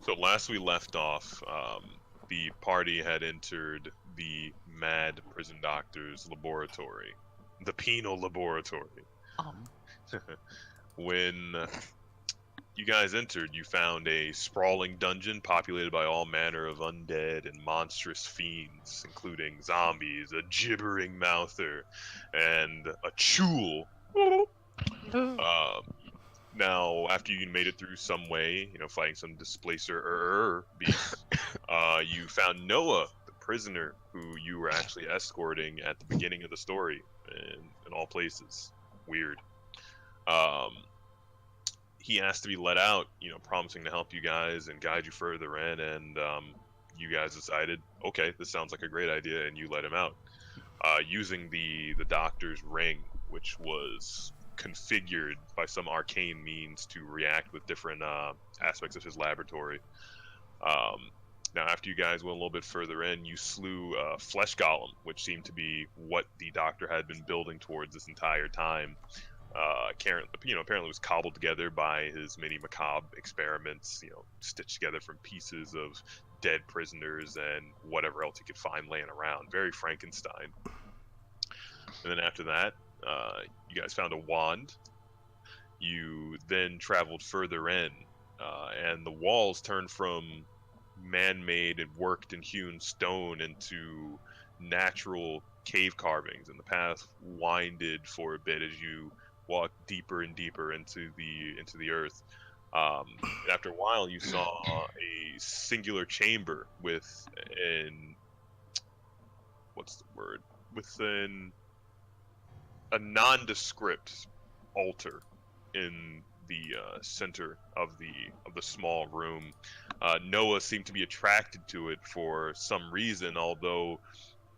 So last we left off, the party had entered the mad prison doctor's laboratory, the penal laboratory. When you guys entered, you found a sprawling dungeon populated by all manner of undead and monstrous fiends, including zombies, a gibbering mouther, and a chul. Now, after you made it through some way, fighting some displacer beasts, you found Noah, the prisoner who you were actually escorting at the beginning of the story, in all places. Weird. He asked to be let out, promising to help you guys and guide you further in, and you guys decided, okay, this sounds like a great idea, and you let him out, using the doctor's ring, which was configured by some arcane means to react with different aspects of his laboratory. Now, after you guys went a little bit further in, you slew a flesh golem, which seemed to be what the doctor had been building towards this entire time. Apparently was cobbled together by his many macabre experiments, stitched together from pieces of dead prisoners and whatever else he could find laying around. Very Frankenstein. And then after that, you guys found a wand. You then traveled further in, and the walls turned from man-made and worked and hewn stone into natural cave carvings, and the path winded for a bit as you walked deeper and deeper into the earth. After a while, you saw a singular chamber within a nondescript altar in the center of the small room. Noah seemed to be attracted to it for some reason, although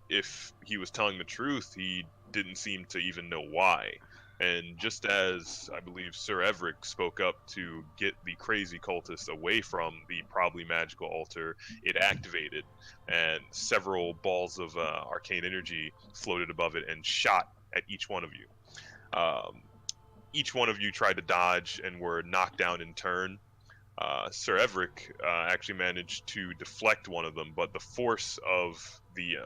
if he was telling the truth, he didn't seem to even know why. And just as I believe Sir Everic spoke up to get the crazy cultists away from the probably magical altar, it activated, and several balls of arcane energy floated above it and shot at each one of you. Each one of you tried to dodge and were knocked down in turn. Sir Everic actually managed to deflect one of them, but the force of the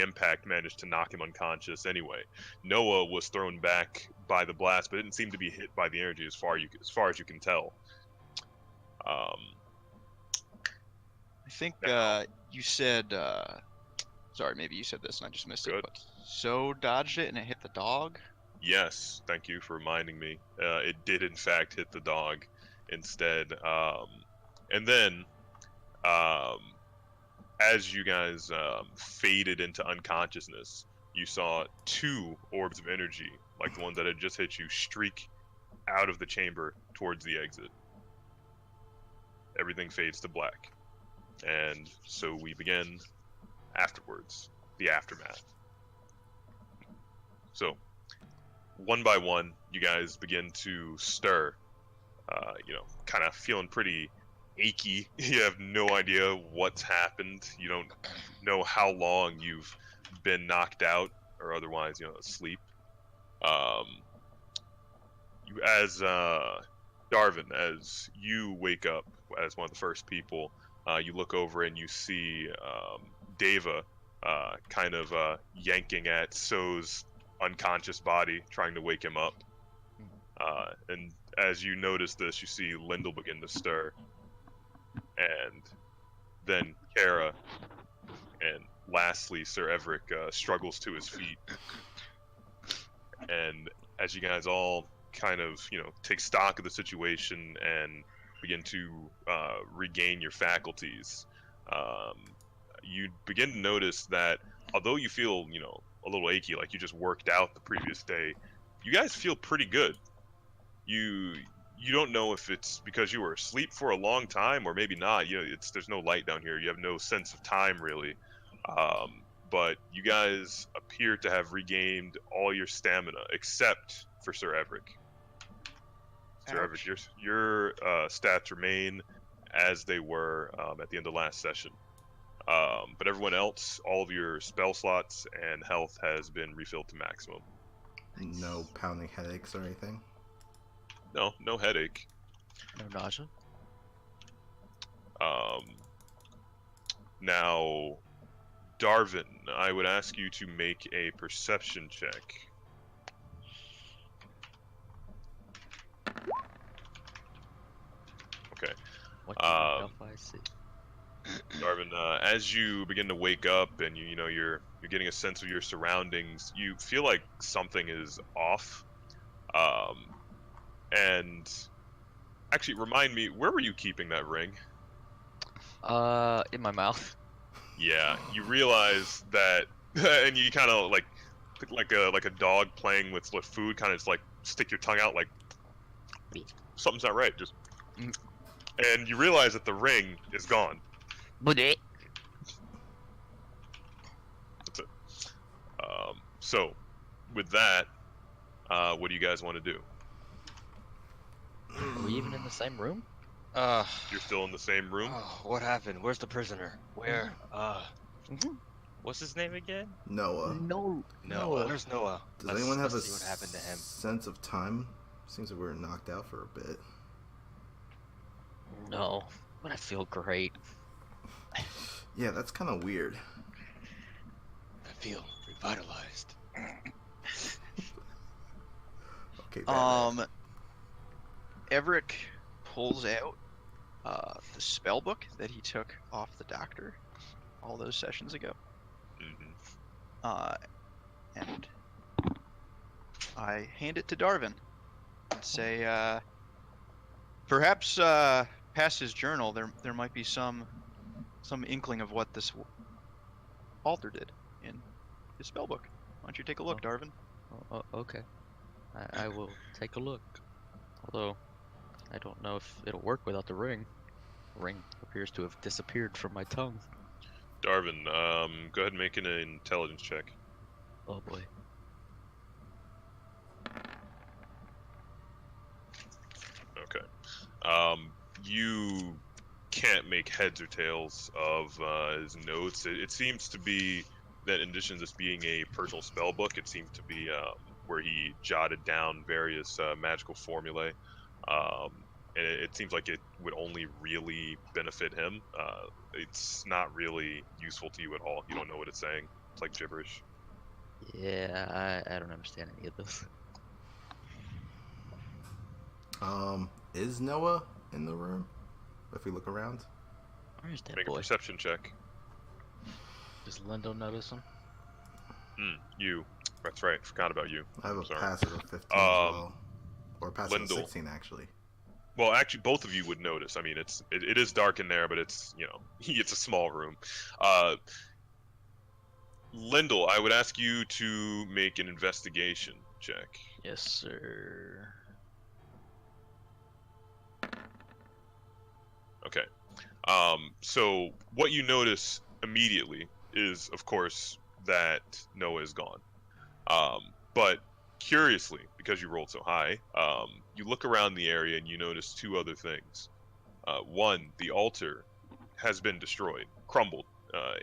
impact managed to knock him unconscious anyway. Noah was thrown back by the blast, but didn't seem to be hit by the energy as far as you can tell. I think you said, sorry, maybe you said this and I just missed it, but Tsou dodged it and it hit the dog? Yes, thank you for reminding me. It did in fact hit the dog instead. And then, as you guys faded into unconsciousness, you saw two orbs of energy, like the ones that had just hit you, streak out of the chamber towards the exit. Everything fades to black. And so we begin afterwards, the aftermath. So, one by one, you guys begin to stir, kind of feeling pretty achy. You have no idea what's happened. You don't know how long you've been knocked out or otherwise, asleep. As Darvin, as you wake up as one of the first people, you look over and you see Deva kind of yanking at Tsou's unconscious body, trying to wake him up. And as you notice this, you see Lindal begin to stir. And then Kaara, and lastly, Sir Everic struggles to his feet. And as you guys all kind of, take stock of the situation and begin to regain your faculties, you begin to notice that although you feel, a little achy, like you just worked out the previous day, you guys feel pretty good. You don't know if it's because you were asleep for a long time or maybe not. There's no light down here. You have no sense of time really. But you guys appear to have regained all your stamina except for Sir Everic. Sir Everic, your stats remain as they were at the end of last session. But everyone else, all of your spell slots and health has been refilled to maximum. No pounding headaches or anything? No headache. No nausea? Now, Darvin, I would ask you to make a perception check. Okay. What the I see? Darvin, as you begin to wake up and you're getting a sense of your surroundings, you feel like something is off. And actually, remind me, where were you keeping that ring? In my mouth. Yeah, you realize that, and you kind of like a dog playing with food, kind of just like stick your tongue out, like something's not right. Just, and you realize that the ring is gone. But it. That's it. So, with that, what do you guys want to do? Are we even in the same room? You're still in the same room? Oh, what happened? Where's the prisoner? Where? What's his name again? Noah. Noah. Where's Noah? Does anyone have a see what happened to him. sense of time? Seems like we were knocked out for a bit. No, but I feel great. Yeah, that's kind of weird. I feel revitalized. Okay, Batman. Everic pulls out the spell book that he took off the doctor all those sessions ago. And I hand it to Darvin and say, perhaps past his journal, there might be some inkling of what this altar did in his spell book. Why don't you take a look, Darvin? Okay. I will take a look. Although, I don't know if it'll work without the ring. The ring appears to have disappeared from my tongue. Darvin, go ahead and make an intelligence check. Oh boy. Okay. You can't make heads or tails of his notes. It seems to be that in addition to this being a personal spell book, it seems to be where he jotted down various magical formulae. And it seems like it would only really benefit him. It's not really useful to you at all. You don't know what it's saying. It's like gibberish. Yeah, I don't understand any of this. Is Noah in the room? If we look around? Where's that Make boy? a perception check. Does Lindal notice him? You. That's right. Forgot about you. I have a Sorry. passive of 15 as well. Or a passive of Lindal. 16, actually. Well, actually, both of you would notice. I mean, it is dark in there, but it's it's a small room. Lindal, I would ask you to make an investigation check. Yes, sir. Okay. So what you notice immediately is, of course, that Noah is gone. But curiously, because you rolled so high, you look around the area and you notice two other things. One, the altar has been destroyed, crumbled.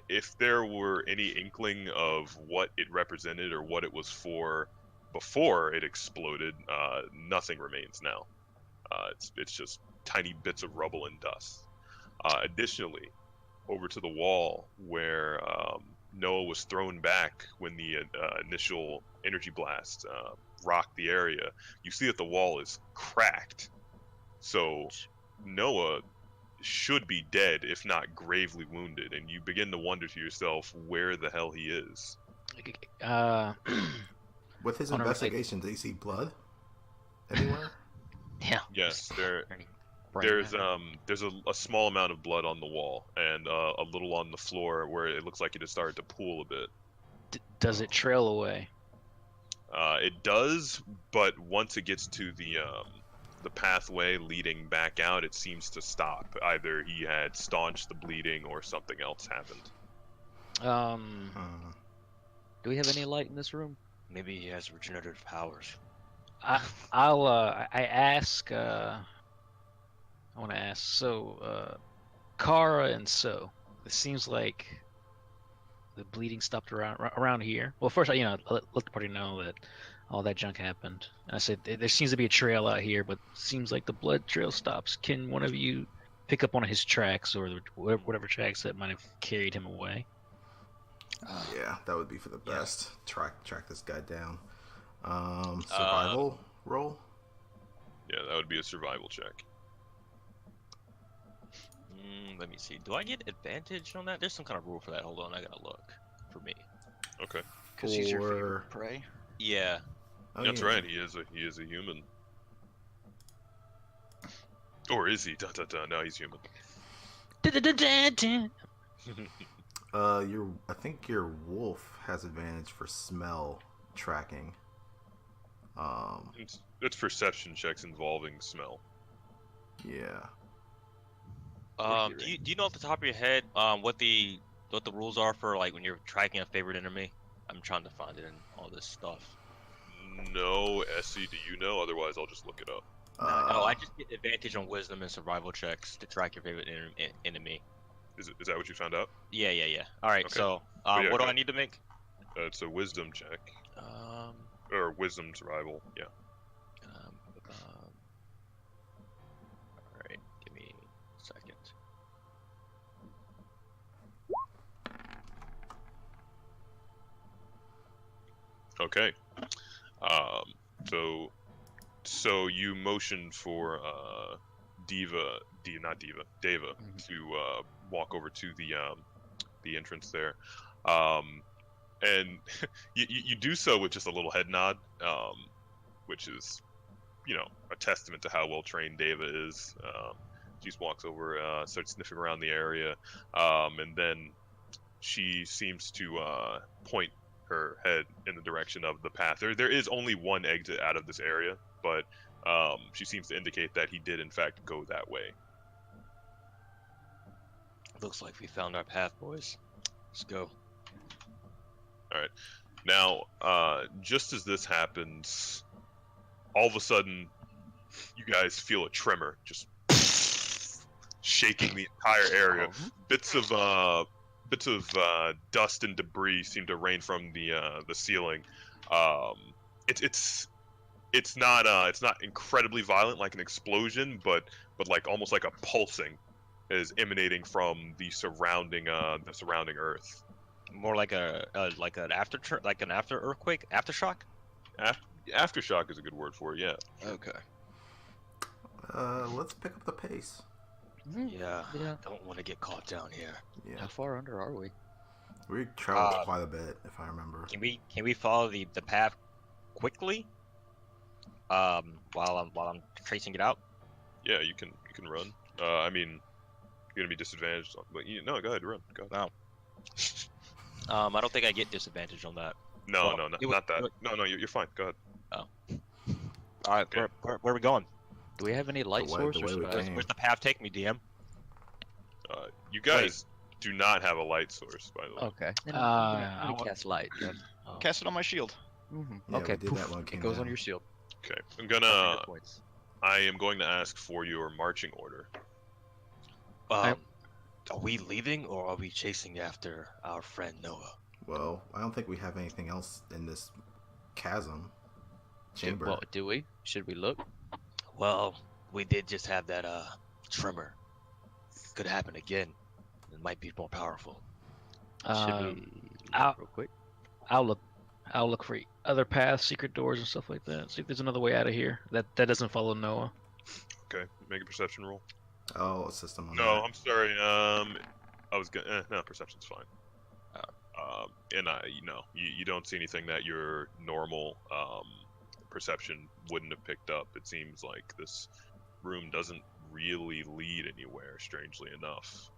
If there were any inkling of what it represented or what it was for before it exploded, nothing remains now. It's just tiny bits of rubble and dust. Additionally, over to the wall where Noah was thrown back when the initial energy blast rocked the area, you see that the wall is cracked. So Noah should be dead, if not gravely wounded, and you begin to wonder to yourself where the hell he is. With his Wonder if they- investigation, did he see blood anywhere? Yeah. Yes, Any brain there's matter? a small amount of blood on the wall and a little on the floor where it looks like it has started to pool a bit. Does it trail away? It does, but once it gets to the pathway leading back out, it seems to stop. Either he had staunched the bleeding or something else happened. Do we have any light in this room? Maybe he has regenerative powers. I want to ask. So, Kaara and Tsou. It seems like the bleeding stopped around here. Well, first, let the party know that all that junk happened. And I said there seems to be a trail out here, but it seems like the blood trail stops. Can one of you pick up one of his tracks or whatever tracks that might have carried him away. Yeah, that would be for the best. Track this guy down. Survival roll. Yeah, that would be a survival check. Let me see. Do I get advantage on that? There's some kind of rule for that. Hold on, I gotta look. For me. Okay. Because he's your favorite prey. Yeah. Oh, That's yeah. right. He is a human. Or is he? No, he's human. I think your wolf has advantage for smell tracking. It's perception checks involving smell. Yeah. Do you know off the top of your head what the rules are for like when you're tracking a favorite enemy? I'm trying to find it in all this stuff. No, EHsE, do you know? Otherwise, I'll just look it up. No, I just get advantage on wisdom and survival checks to track your favorite enemy. Is that what you found out? Yeah. All right. Okay. So, yeah, what do go I need to make? It's a wisdom check. Or wisdom survival. Yeah. All right. Give me a second. Okay. So you motion for Deva to walk over to the entrance there, and you do so with just a little head nod, which is, a testament to how well trained Deva is. She just walks over, starts sniffing around the area, and then she seems to point her head in the direction of the path. There is only one exit out of this area, but she seems to indicate that he did in fact go that way. Looks like we found our path, boys. Let's go. All right. Now, just as this happens, all of a sudden, you guys feel a tremor just shaking the entire area. Bits of dust and debris seem to rain from the ceiling. It's not incredibly violent like an explosion, but like almost like a pulsing is emanating from the surrounding earth. More like an after earthquake, aftershock. Aftershock is a good word for it. Yeah. Okay. Let's pick up the pace. Yeah. Don't want to get caught down here. Yeah. How far under are we? We traveled quite a bit, if I remember. Can we follow the path quickly? While I'm tracing it out. Yeah, you can run. I mean, you're gonna be disadvantaged. But no, go ahead, run. Go ahead. No. I don't think I get disadvantage on that. No, not that. No, you're fine. Go ahead. Oh. All right, Okay. where are we going? Do we have any light source? Where's the path take me, DM? You guys do not have a light source, by the way. Okay. I cast light. Cast it on my shield. Yeah, Okay. we did that when it It came goes on down. your shield. Okay, Points. I am going to ask for your marching order. Are we leaving or are we chasing after our friend Noah? Well, I don't think we have anything else in this chasm chamber. Well, do we? Should we look? Well, we did just have that tremor. Could happen again. It might be more powerful. Should we look I'll- real quick? I'll look for other paths, secret doors, and stuff like that. See if there's another way out of here that doesn't follow Noah. Okay, make a perception roll. Oh, assist him on No, that. I'm sorry. I was gonna. No, perception's fine. And you don't see anything that your normal perception wouldn't have picked up. It seems like this room doesn't really lead anywhere. Strangely enough,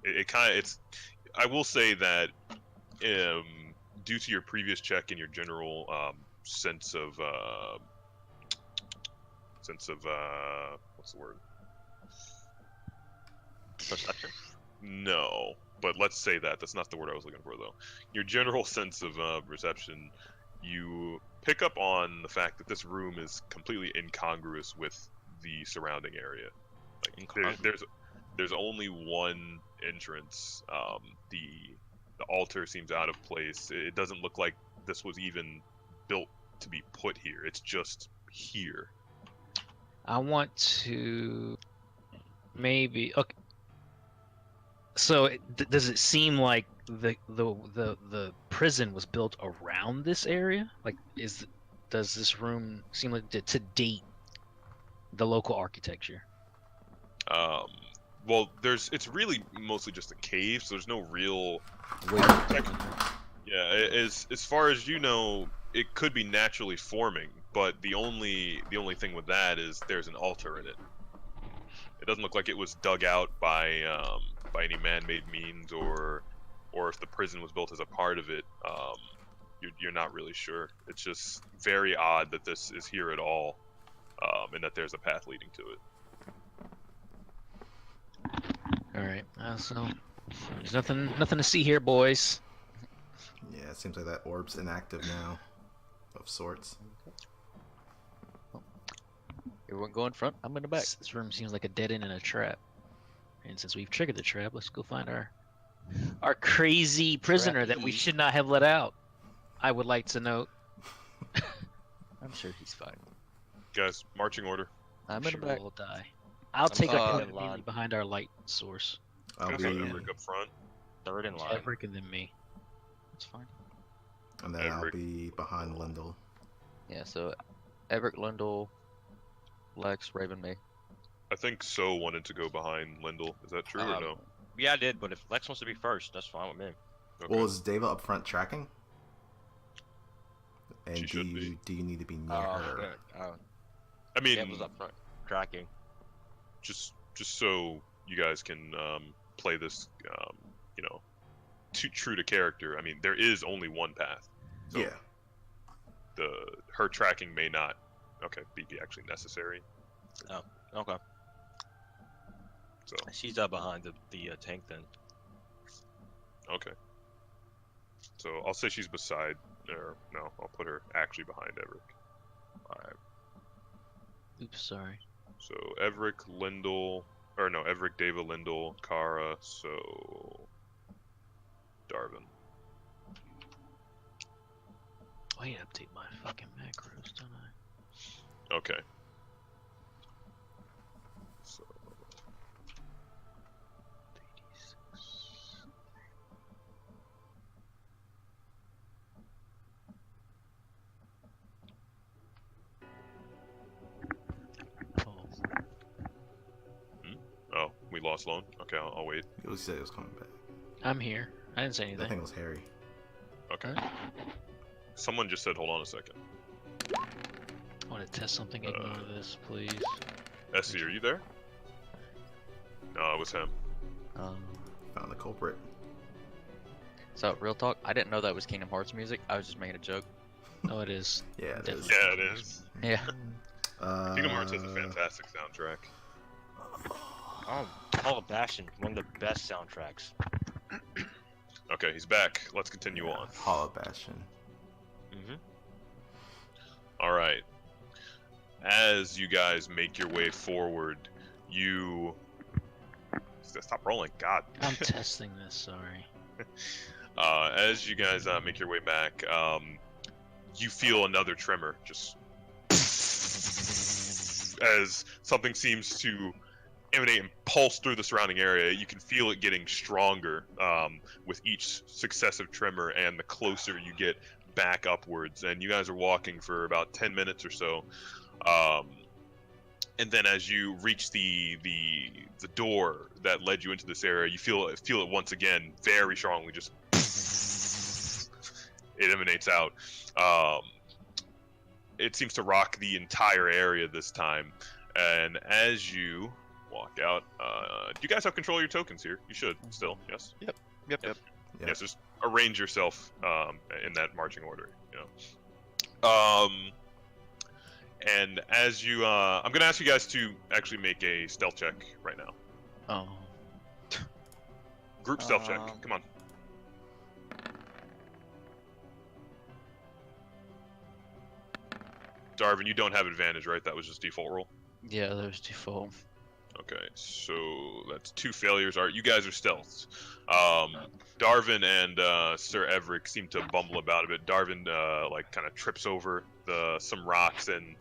I will say that, due to your previous check and your general sense of what's the word? Perception? No, but let's say that's not the word I was looking for, though. Your general sense of perception, you pick up on the fact that this room is completely incongruous with the surrounding area. Like there's only one entrance. The altar seems out of place. It doesn't look like this was even built to be put here. It's just here. I want to maybe. Okay. So does it seem like the prison was built around this area? Like, does this room seem like to date the local architecture? Well, it's really mostly just a cave, so there's no real. Yeah, as far as you know, it could be naturally forming, but the only thing with that is there's an altar in it. It doesn't look like it was dug out by any man-made means, or if the prison was built as a part of it. You're not really sure. It's just very odd that this is here at all, and that there's a path leading to it. All right. So there's nothing to see here, boys. Yeah, it seems like that orb's inactive now, of sorts. Everyone go in front. I'm in the back. This room seems like a dead end and a trap. And since we've triggered the trap, let's go find our crazy prisoner that we should not have let out. I would like to note. I'm sure he's fine. Guys, marching order. I'm in the back. We'll die. I'll take following a in line. behind our light source. I'll Guys, be, Everic up front. Third in line. Everic and then me. That's fine. and then I'll Everic. be behind Lindal. Yeah, so Everic, Lindal, Lex, Reivhyn, me. I think So wanted to go behind Lindal. Is that true or no? Yeah, I did, but if Lex wants to be first, that's fine with me. Okay. Well, is Deva up front tracking? And She should be. do you need to be near Oh, her? good. I mean, Dev was up front, tracking. just so you guys can play this, true to character. I mean, there is only one path. So Yeah. her tracking may not, be actually necessary. Okay. So She's behind the tank then. okay. So I'll say she's beside, or no, I'll put her actually behind Everic. Alright. Oops, sorry. So Everic, Everic, Deva, Lindal, Kaara, So Darvin. I need to update my fucking macros, don't I? Okay. So 86. oh, we lost Lone. Okay, I'll wait. You said it was coming back. I'm here. I didn't say I anything. think it was Harry. Okay. Someone just said, hold on a second. I want to test something. Ignore this, please. EHsE, are you there? No, it was him. Found the culprit. So, real talk, I didn't know that was Kingdom Hearts music. I was just making a joke. No, it is. Yeah, it is. Yeah, it is. Yeah. Kingdom Hearts has a fantastic soundtrack. Oh, Paul Bastion, one of the best soundtracks. Okay, he's back. Let's continue on. Hollow Bastion. Mm-hmm. All right. As you guys make your way forward, you stop rolling. God. I'm testing this. Sorry. As you guys make your way back, you feel another tremor, just as something seems to emanate and pulse through the surrounding area. You can feel it getting stronger with each successive tremor, and the closer you get back upwards. And you guys are walking for about 10 minutes or so. And then as you reach the door that led you into this area, you feel it once again very strongly. Just it emanates out. It seems to rock the entire area this time. And as you walk out, do you guys have control of your tokens here? You should still, yes. Yep. Yeah. Yes, just arrange yourself in that marching order. And as you, I'm gonna ask you guys to actually make a stealth check right now. Oh. Group stealth check. Come on. Darvin, you don't have advantage, right? That was just default roll. Yeah, that was default. Okay, so that's 2 failures. All right, you guys are stealths. Darvin and Sir Everic seem to bumble about a bit. Darvin like kind of trips over some rocks, and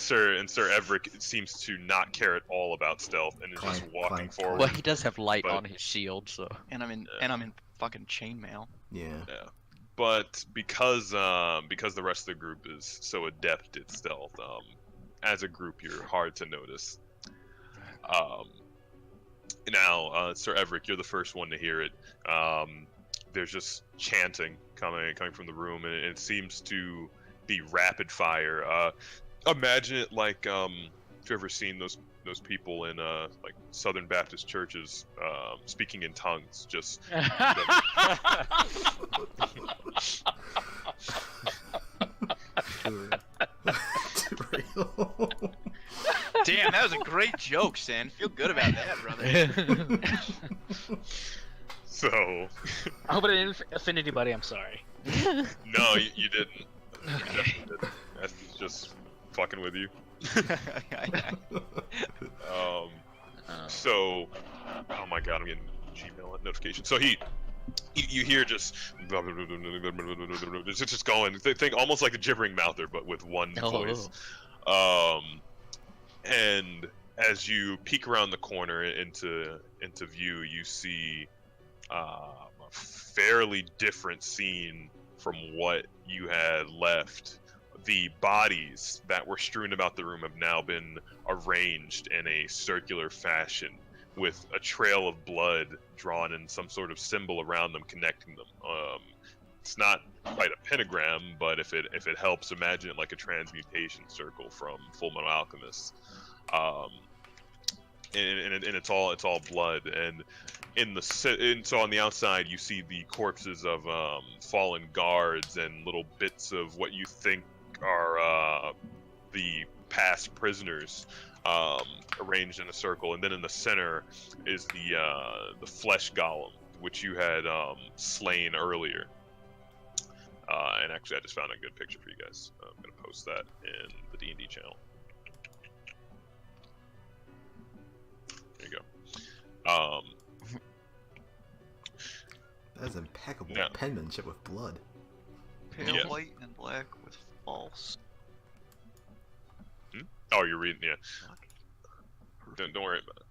Sir Everic seems to not care at all about stealth and is just walking forward. Well, he does have light on his shield, so. And I'm in fucking chainmail. Yeah. Yeah. But because the rest of the group is so adept at stealth, as a group you're hard to notice. Now, Sir Everic, you're the first one to hear it. There's just chanting coming from the room, and it seems to be rapid fire. Imagine it like if you've ever seen those people in like Southern Baptist churches speaking in tongues, just. Damn, that was a great joke, Stan. Feel good about that, brother. So. I hope I didn't offend anybody. I'm sorry. No, you didn't. You definitely didn't. That's just fucking with you. So, oh my god, I'm getting Gmail notifications. So you hear just it's just going. Think almost like a gibbering mouther, but with one voice. And as you peek around the corner into view, you see a fairly different scene from what you had left. The bodies that were strewn about the room have now been arranged in a circular fashion, with a trail of blood drawn in some sort of symbol around them, connecting them. It's not quite a pentagram, but if it helps, imagine it like a transmutation circle from Fullmetal Alchemist. And it's all blood, and so on the outside you see the corpses of fallen guards and little bits of what you think are the past prisoners arranged in a circle, and then in the center is the flesh golem, which you had slain earlier. And actually, I just found a good picture for you guys. I'm gonna post that in the D&D channel. There you go. That's impeccable Yeah. penmanship with blood. Pale Yes. white and black with false. Oh, you're reading, yeah. Don't worry about it.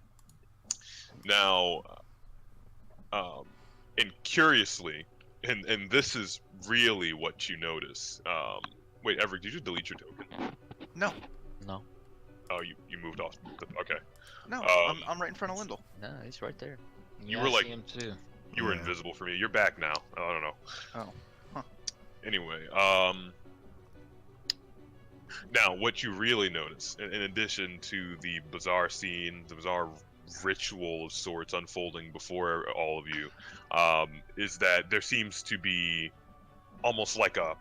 Now, and curiously, and this is really what you notice. Wait, Everic, did you delete your token? No, No. Oh, you moved off. Okay. no, I'm right in front of Lindal. No, he's right there. You Yeah, were I like- see him too. You were Yeah. invisible for me. You're back now. I don't know. Oh. Huh. Anyway, now what you really notice, in addition to the bizarre scene, the bizarre ritual of sorts unfolding before all of you, is that there seems to be almost like a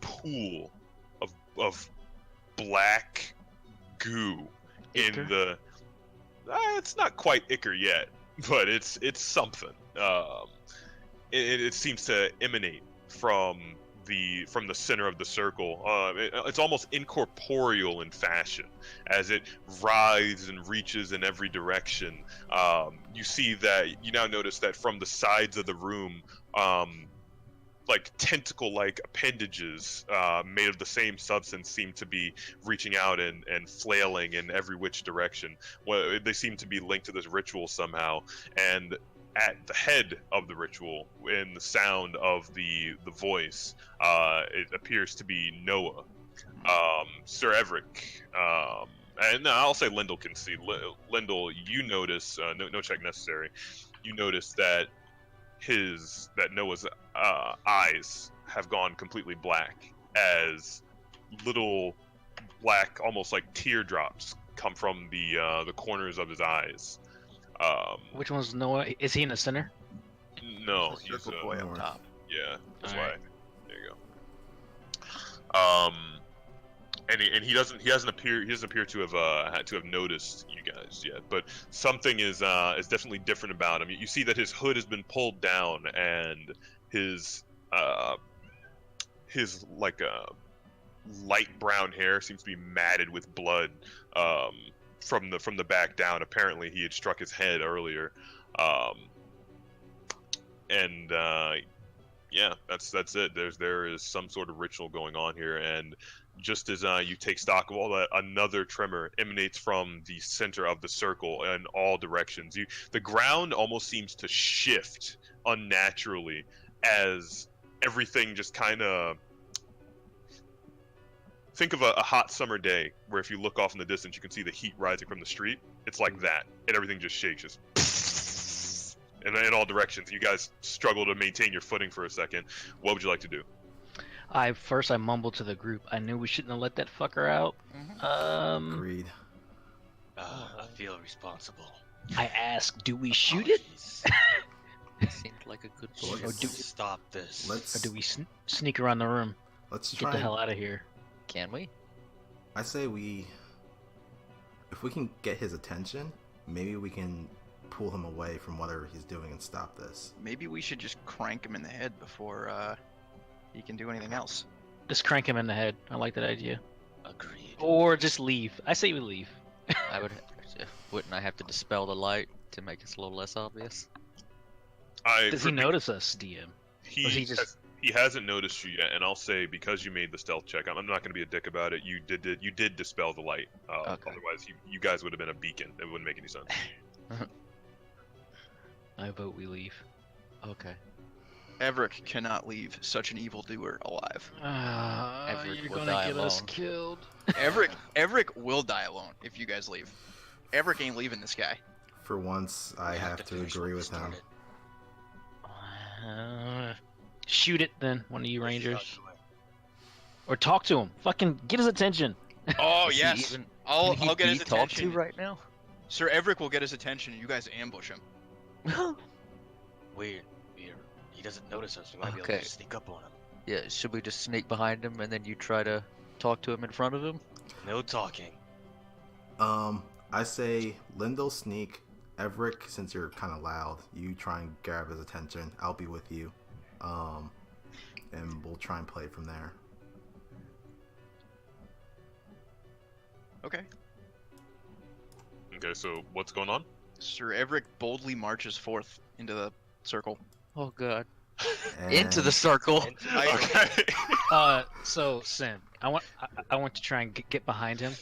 pool of black goo Ichor? in the. It's not quite ichor yet, but it's something. It seems to emanate from the center of the circle. It's almost incorporeal in fashion, as it writhes and reaches in every direction. You see that you now notice that from the sides of the room, like tentacle-like appendages made of the same substance seem to be reaching out and flailing in every which direction. Well, they seem to be linked to this ritual somehow, and at the head of the ritual, in the sound of the voice, it appears to be Noah. Sir Everic, and I'll say Lindal can see. Lindal, you notice, no check necessary, you notice that Noah's eyes have gone completely black, as little black, almost like teardrops, come from the corners of his eyes. Which one's Noah? Is he in the center? No, The he's circle boy up north. top. yeah, that's All why. right. There you go. And he doesn't appear to have noticed you guys yet, but something is definitely different about him. You see that his hood has been pulled down, and his like light brown hair seems to be matted with blood. from the back down. Apparently, he had struck his head earlier, and yeah, that's it. There is some sort of ritual going on here, and just as you take stock of all that, another tremor emanates from the center of the circle in all directions. The ground almost seems to shift unnaturally as everything just kind of. Think of a hot summer day where if you look off in the distance, you can see the heat rising from the street. It's like that, and everything just shakes, just in all directions. You guys struggle to maintain your footing for a second. What would you like to do? I mumbled to the group. I knew we shouldn't have let that fucker out. Agreed. I feel responsible. I asked, do we shoot it? It seemed like a good plan. Or do we stop this? Or do we sneak around the room? Let's Get the hell out of here. Can we? I say if we can get his attention, maybe we can pull him away from whatever he's doing and stop this. Maybe we should just crank him in the head before he can do anything else. Just crank him in the head. I like that idea. Agreed. Or just leave. I say we leave. Wouldn't I have to dispel the light to make it a little less obvious? Does he notice us, DM? He hasn't noticed you yet, and I'll say because you made the stealth check, I'm not going to be a dick about it. You did dispel the light. Okay. Otherwise, you guys would have been a beacon. It wouldn't make any sense. I vote we leave. Okay. Everic cannot leave such an evildoer alive. Everic You're will gonna die get us alone. killed. Everic will die alone if you guys leave. Everic ain't leaving this guy. For once, I have to agree with him. Shoot it then, one of you rangers. Or talk to him. Fucking get his attention. Oh Is he yes, even- I'll can he get his be talked attention. to right now? Sir Everic will get his attention, and you guys ambush him. Weird. He doesn't notice us. We might be able Okay. to sneak up on him. Yeah, should we just sneak behind him and then you try to talk to him in front of him? No talking. I say Lindal sneak. Everic, since you're kind of loud, you try and grab his attention. I'll be with you. And we'll try and play from there. Okay. Okay, so what's going on? Sir Everic boldly marches forth into the circle. Oh god. And Into the circle. Okay. So Sin, I want to try and get behind him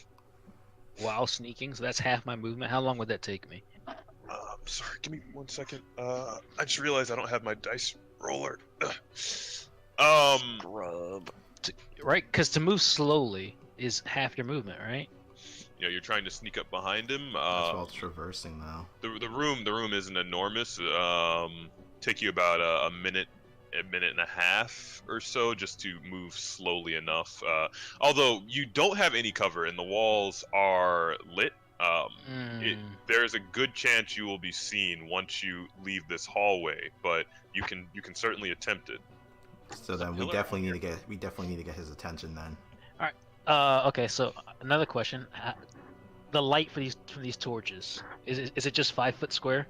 while sneaking. So that's half my movement. How long would that take me? Sorry, give me 1 second. I just realized I don't have my dice roller. Grub. Right, because to move slowly is half your movement, right? You know, you're trying to sneak up behind him. That's while traversing, though. The room isn't enormous. Take you about a minute and a half or so just to move slowly enough. Although you don't have any cover and the walls are lit. There's a good chance you will be seen once you leave this hallway, but you can certainly attempt it. So then we definitely need to get his attention then. Okay. So another question: the light for these torches is it just 5 foot square?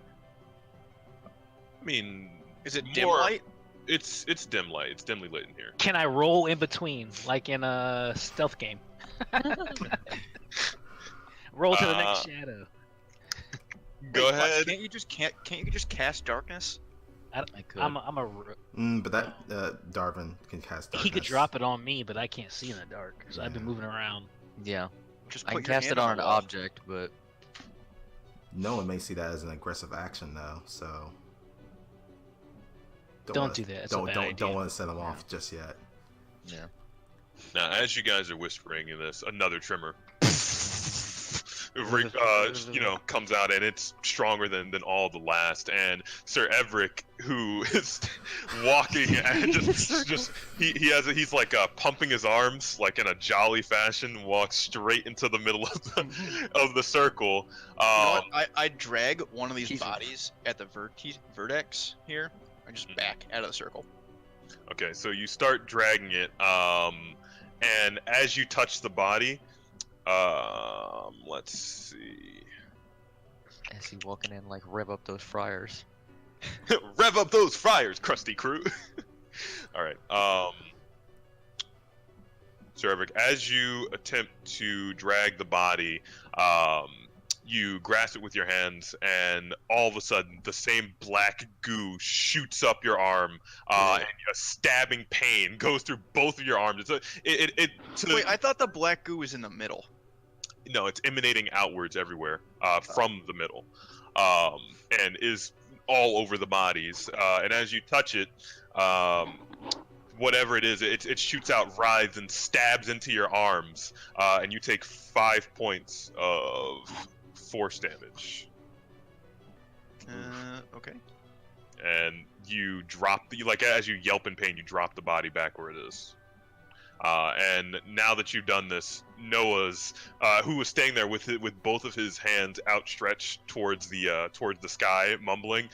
I mean, Is it dim light? It's dim light. It's dimly lit in here. Can I roll in between, like in a stealth game? Roll to the next shadow. Go ahead. Can't you just cast darkness? I could. But that Darvin can cast darkness. He could drop it on me, but I can't see in the dark because I've been moving around. Yeah. Just I put can your cast hand it on an the wall. object, but No one may see that as an aggressive action, though. So Don't do that. It's a bad idea. Don't want to set him off just yet. yeah. Now, as you guys are whispering in this, another tremor, comes out, and it's stronger than all the last. And Sir Everic, who is walking and he's like pumping his arms like in a jolly fashion, walks straight into the middle of the circle. You know what? I drag one of these Jesus. bodies at the vertex here. I just back out of the circle. Okay, so you start dragging it, and as you touch the body, let's see. As he walking in, like, rev up those fryers. Rev up those fryers, crusty crew. All right. Sir Everic, as you attempt to drag the body, You grasp it with your hands, and all of a sudden, the same black goo shoots up your arm, and a stabbing pain goes through both of your arms. Wait, I thought the black goo was in the middle. No, it's emanating outwards everywhere from the middle, and is all over the bodies. And as you touch it, whatever it is, it shoots out, writhes, and stabs into your arms, and you take 5 points of force damage. Okay. And you drop as you yelp in pain, you drop the body back where it is. And now that you've done this, Noah's, who was staying there with both of his hands outstretched towards the sky, mumbling,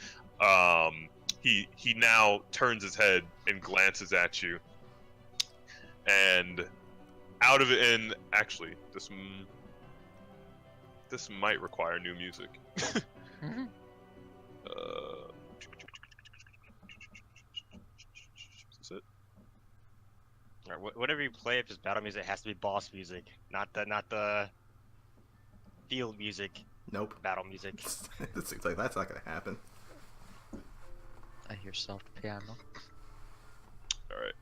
he now turns his head and glances at you. And out of it, and actually, this might require new music. Is this it? Alright, whatever you play, if it's battle music, it has to be boss music, not the field music. Nope. Battle music. It seems like that's not gonna happen. I hear soft piano. All right.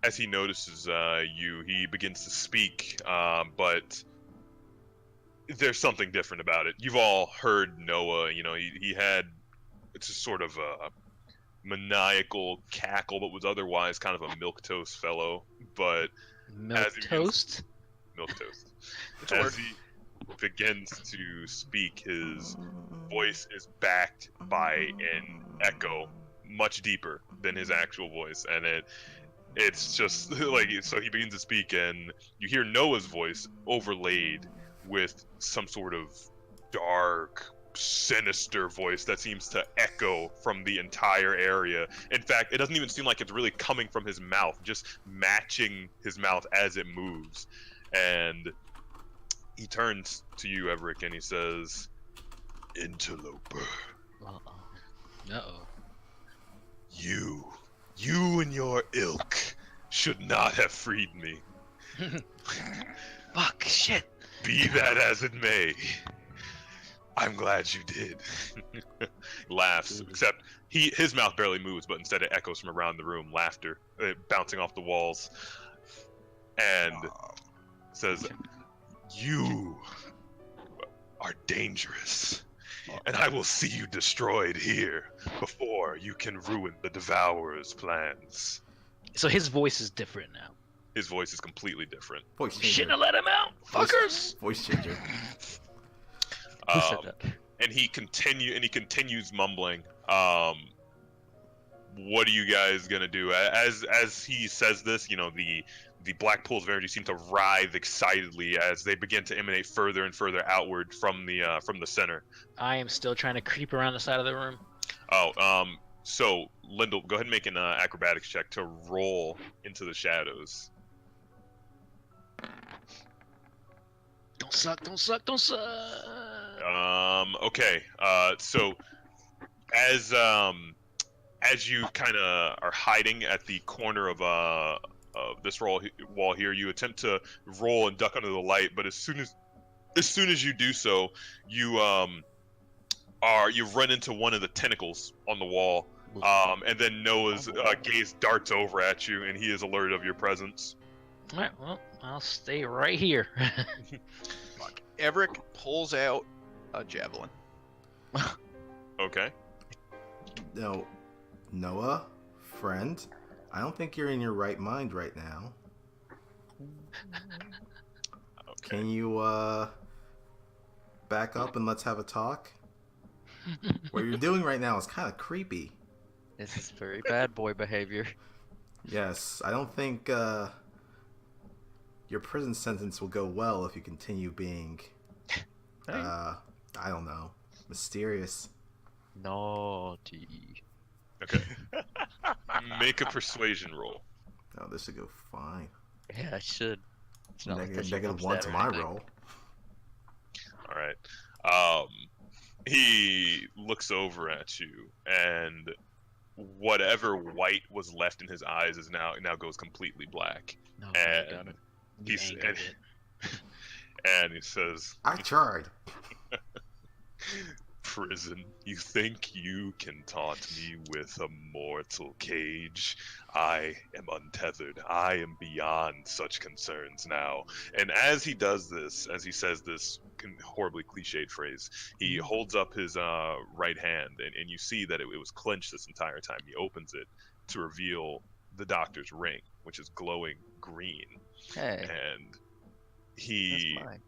As he notices you, he begins to speak, but there's something different about it. You've all heard Noah. You know, he had it's a sort of a maniacal cackle, but was otherwise kind of a milquetoast fellow. But Milquetoast? Milquetoast. As he begins to speak, his voice is backed by an echo much deeper than his actual voice, and it's just like, so he begins to speak, and you hear Noah's voice overlaid with some sort of dark, sinister voice that seems to echo from the entire area. In fact, it doesn't even seem like it's really coming from his mouth, just matching his mouth as it moves. And he turns to you, Everic, and he says, "Interloper. Uh-oh. You and your ilk should not have freed me. Fuck, shit. Be that as it may, I'm glad you did." Laughs, except his mouth barely moves, but instead it echoes from around the room, laughter bouncing off the walls, and says, "You are dangerous, and I will see you destroyed here before you can ruin the Devourer's plans." So his voice is different now. His voice is completely different. Voice changer. Shouldn't have let him out, fuckers! Voice changer. Who said that? And he continues mumbling. What are you guys gonna do? As he says this, you know, the black pools of energy seem to writhe excitedly as they begin to emanate further and further outward from the center. I am still trying to creep around the side of the room. So Lindal, go ahead and make an acrobatics check to roll into the shadows. Don't suck, don't suck, don't suck. Okay. So as you kind of are hiding at the corner of this wall here, you attempt to roll and duck under the light, but as soon as you do so, you run into one of the tentacles on the wall, and then Noah's gaze darts over at you, and he is alerted of your presence. All right, well, I'll stay right here. Everic pulls out a javelin. Okay. No, Noah, friend, I don't think you're in your right mind right now. Okay. Can you back up and let's have a talk? What you're doing right now is kind of creepy. This is very bad boy behavior. Yes, I don't think your prison sentence will go well if you continue being, I don't know, mysterious. Naughty. Okay. Make a persuasion roll. Oh, this should go fine. Yeah, I should. It's not like Negative, that's negative your 1 upset to or my anything. roll. All right. He looks over at you, and whatever white was left in his eyes is now goes completely black. No, And got it. You he's angered and he says, I tried. "Prison, you think you can taunt me with a mortal cage? I am untethered. I am beyond such concerns now." And as he does this, as he says this horribly cliched phrase, he holds up his right hand, and you see that it was clenched this entire time. He opens it to reveal the doctor's ring, which is glowing green. Hey, And that's he mine.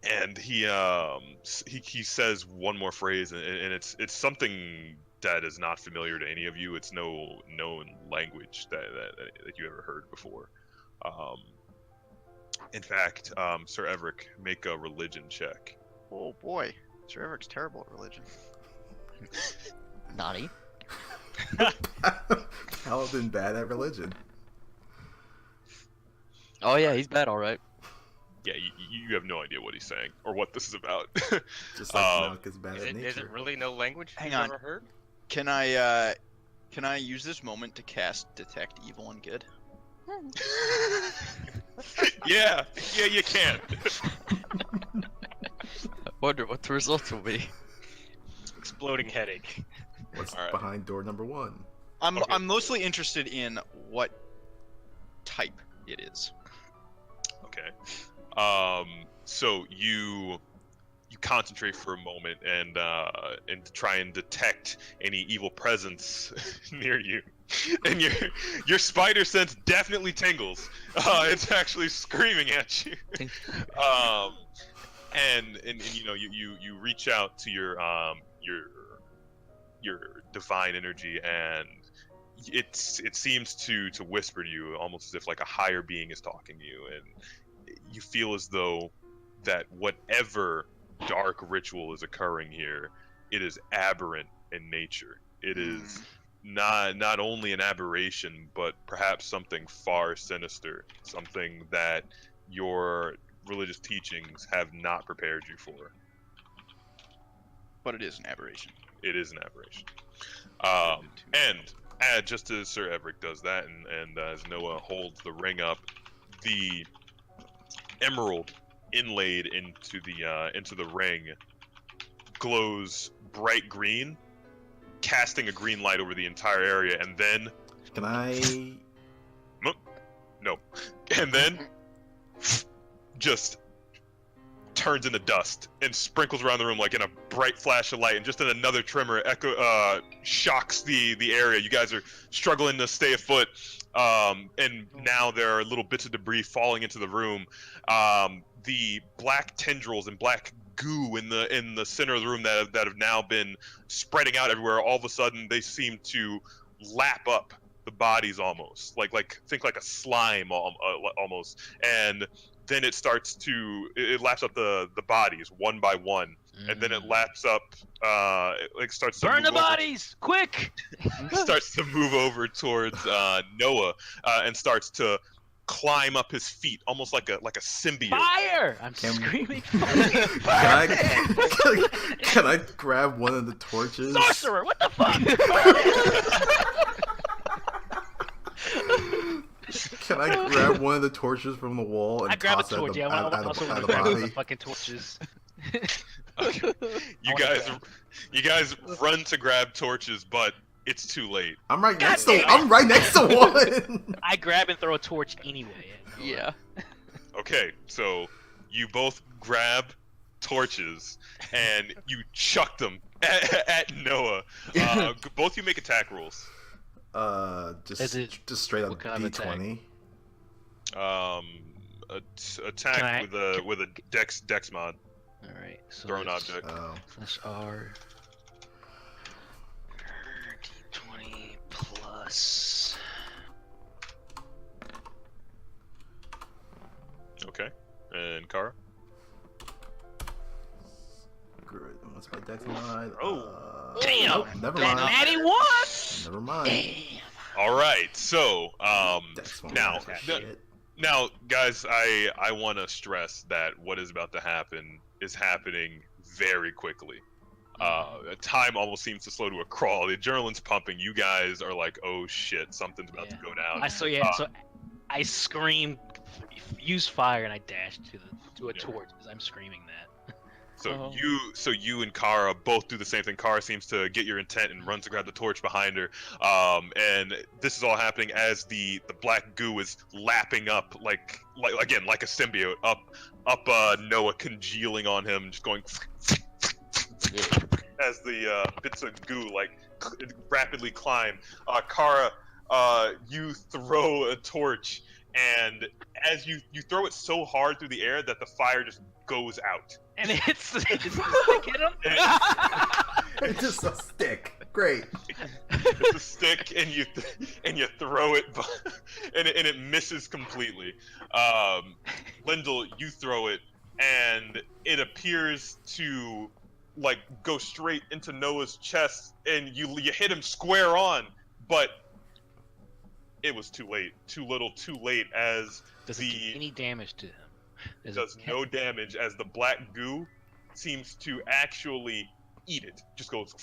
and he says one more phrase, and it's something that is not familiar to any of you. It's no known language that you ever heard before. In fact, Sir Everic, make a religion check. Oh boy, Sir Everic's terrible at religion. Naughty. Paladin bad at religion. Oh yeah, he's bad, all right. Yeah, you have no idea what he's saying or what this is about. Just like Malk is bad Is at it, nature. is it really no language Hang you've on. ever heard? Can I use this moment to cast Detect Evil and Good? yeah, you can. I wonder what the results will be. Exploding headache. What's Alright. behind door number 1? I'm Okay. I'm mostly interested in what type it is. Okay. So you concentrate for a moment and try and detect any evil presence near you, and your spider sense definitely tingles. It's actually screaming at you. And you know you reach out to your divine energy, and it seems to whisper to you, almost as if like a higher being is talking to you, and you feel as though that whatever dark ritual is occurring here, it is aberrant in nature. It is not only an aberration, but perhaps something far sinister, something that your religious teachings have not prepared you for. But it is an aberration. It is an aberration. And just as Sir Everic does that, and as Noah holds the ring up, the emerald inlaid into the ring glows bright green, casting a green light over the entire area, and then Can I? no, and then just turns into dust and sprinkles around the room like in a bright flash of light, and just in another tremor shocks the area. You guys are struggling to stay afoot, and now there are little bits of debris falling into the room. The black tendrils and black goo in the center of the room that have now been spreading out everywhere, all of a sudden they seem to lap up the bodies, almost like think like a slime almost, and then it laps up the bodies one by one, and then it laps up starts to Burn the move over- bodies, quick! starts to move over towards Noah, and starts to climb up his feet, almost like a symbiote. Fire! I'm Can- screaming. Can I? Can I grab one of the torches? Sorcerer, what the fuck? Can I grab one of the torches from the wall and I grab a toss it torch. at Yeah, I the, also at want the to grab the body? fucking torches. Okay. You wanna guys run to grab torches, but it's too late. I'm right God next damn to. it. I'm right next to one. I grab and throw a torch anyway. Yeah. Okay, so you both grab torches and you chuck them at Noah. Both you make attack rolls. Is it- just straight up what kind of attack? D20. Attack Can I- with a dex mod. All right. So Throw an it's object. Plus R. D20 plus. Okay, and Kaara. Great. What's my dex mod? Damn! Nope, never mind. Natty one! Never mind. All right, so Dex won't now, matter shit. now, guys, I want to stress that what is about to happen is happening very quickly. Time almost seems to slow to a crawl. The adrenaline's pumping. You guys are like, oh shit, something's about to go down. So I scream use fire, and I dash to a torch as I'm screaming that. So you and Kaara both do the same thing. Kaara seems to get your intent and runs to grab the torch behind her. And this is all happening as the black goo is lapping up like a symbiote up Noah, congealing on him, just going as the bits of goo rapidly climb. Kaara, you throw a torch, and as you throw it so hard through the air that the fire just goes out. And it's the stick hit him? It's just a stick. Great. It's a stick, and you throw it, and it misses completely. Lindal, you throw it, and it appears to go straight into Noah's chest, and you hit him square on, but it was too late. Too little, too late. As does it do any damage to him? It does no damage, as the black goo seems to actually eat it. Just goes,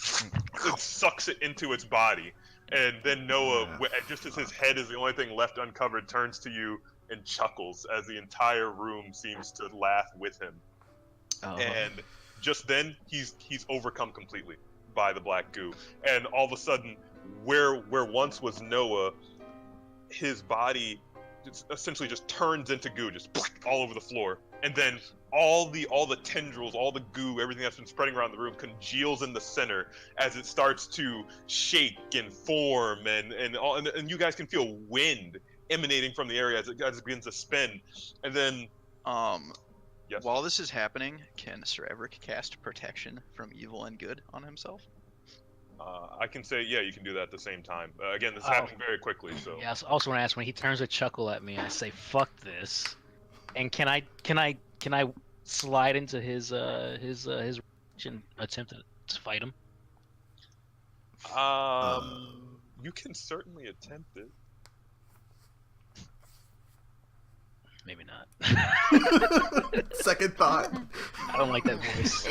it sucks it into its body. And then Noah, just as his head is the only thing left uncovered, turns to you and chuckles as the entire room seems to laugh with him. And just then, he's overcome completely by the black goo. And all of a sudden, where once was Noah, his body essentially just turns into goo, just all over the floor, and then all the tendrils, all the goo, everything that's been spreading around the room congeals in the center as it starts to shake and form, and you guys can feel wind emanating from the area as it begins to spin, and then yes. While this is happening, can Sir Everic cast protection from evil and good on himself? I can say, yeah, you can do that at the same time. Again, this is happening very quickly, so. Yeah, I also want to ask, when he turns a chuckle at me, I say, "Fuck this," and can I slide into his and attempt to fight him? You can certainly attempt it. Maybe not. Second thought. I don't like that voice.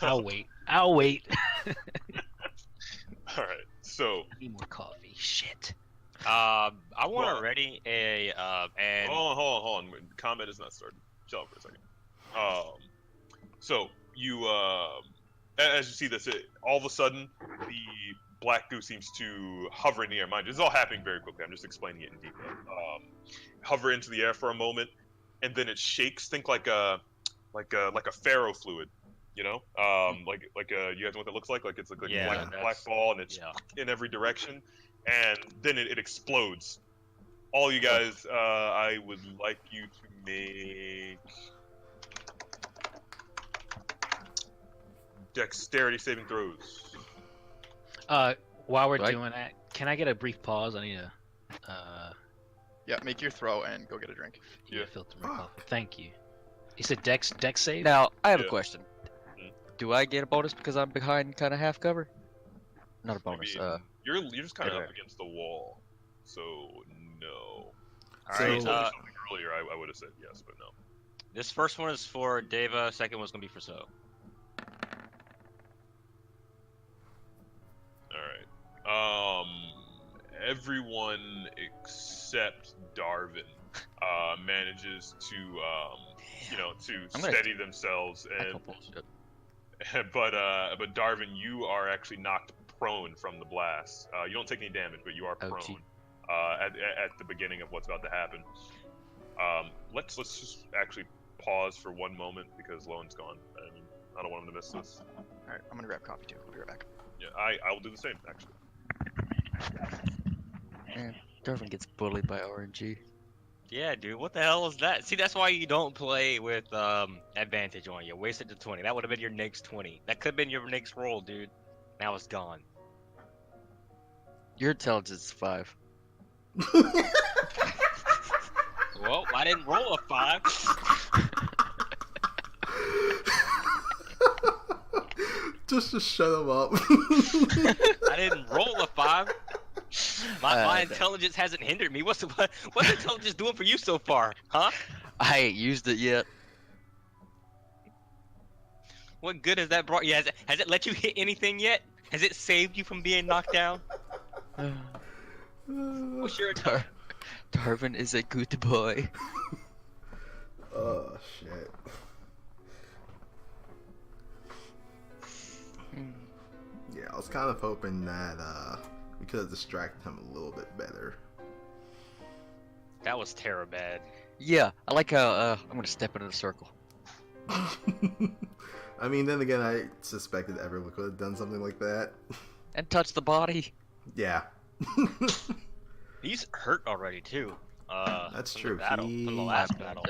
I'll wait. All right. So. I need more coffee. Shit. I want to ready a and. Hold on. Combat has not started. Chill out for a second. So you as you see this, all of a sudden the black goo seems to hover in the air. Mind you, this is all happening very quickly. I'm just explaining it in detail. Hover into the air for a moment, and then it shakes. Think like a pharaoh fluid. You know, you guys know what that looks like? Like it's like a black ball, and it's in every direction, and then it explodes. All you guys, I would like you to make dexterity saving throws. While we're doing that, can I get a brief pause? I need a. Yeah, make your throw and go get a drink. Yeah. Filter my coffee. Thank you. You said dex save? Now, I have a question. Do I get a bonus because I'm behind kind of half cover? Not a bonus. You're just kind of up against the wall, so no. Alright. Something earlier, I would have said yes, but no. This first one is for Deva. Second one's gonna be for Tsou. All right. Everyone except Darvin manages to steady themselves, and but Darvin, you are actually knocked prone from the blast. You don't take any damage, but you are prone at the beginning of what's about to happen. Let's just actually pause for one moment because Lowen's gone, and I don't want him to miss this. All right, I'm gonna grab coffee too. I'll be right back. Yeah, I will do the same actually. Man, Darvin gets bullied by RNG. Yeah, dude, what the hell is that? See, that's why you don't play with advantage on you. Wasted to 20. That would have been your next 20. That could have been your next roll, dude. Now it's gone. Your intelligence is 5. Well, I didn't roll a 5. Just to shut him up. I didn't roll a 5. My intelligence hasn't hindered me. What's intelligence doing for you so far, huh? I ain't used it yet. What good has that brought you? Has it let you hit anything yet? Has it saved you from being knocked down? What's your Darvin is a good boy. Oh shit. Yeah, I was kind of hoping that we could have distracted him a little bit better. That was terrible bad. Yeah, I like how I'm gonna step into the circle. I mean, then again, I suspected Everic could have done something like that. And touch the body. Yeah. He's hurt already too. That's from true. The battle, from the last battle.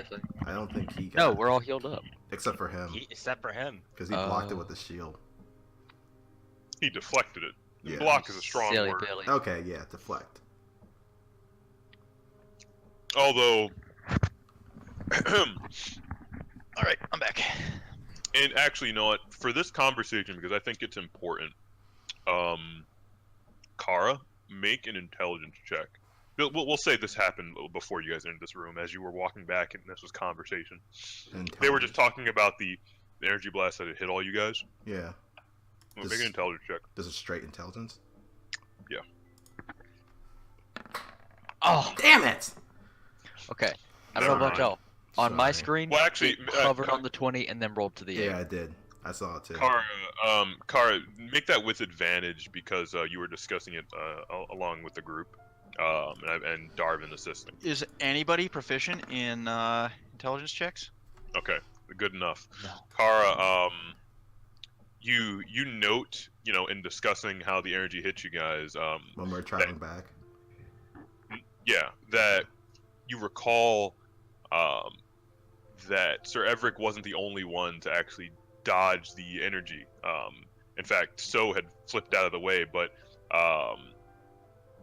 I don't think he got No, it. we're all healed up. Except for him. Except for him. Because he blocked it with the shield. He deflected it. Yeah. Block is a strong Silly word. Billy. Okay, yeah, deflect. Although, All right, I'm back. and actually, you know what? For this conversation, because I think it's important, Kaara, make an intelligence check. We'll say this happened before you guys entered this room, as you were walking back, and this was conversation. They were just talking about the energy blast that had hit all you guys. Yeah. Well, make an intelligence check. This is straight intelligence? Yeah. Oh, Damn it! okay. I don't know about y'all. On my Sorry. screen, Well, actually, it hovered on the 20 and then rolled to the Yeah, air. I did. I saw it too. Kaara, make that with advantage because you were discussing it along with the group, and Darvin assisting. Is anybody proficient in intelligence checks? Okay, good enough. No. Kaara, you note, in discussing how the energy hit you guys, When we're traveling back. yeah, that you recall, that Sir Everic wasn't the only one to actually dodge the energy. In fact, Tsou had flipped out of the way, but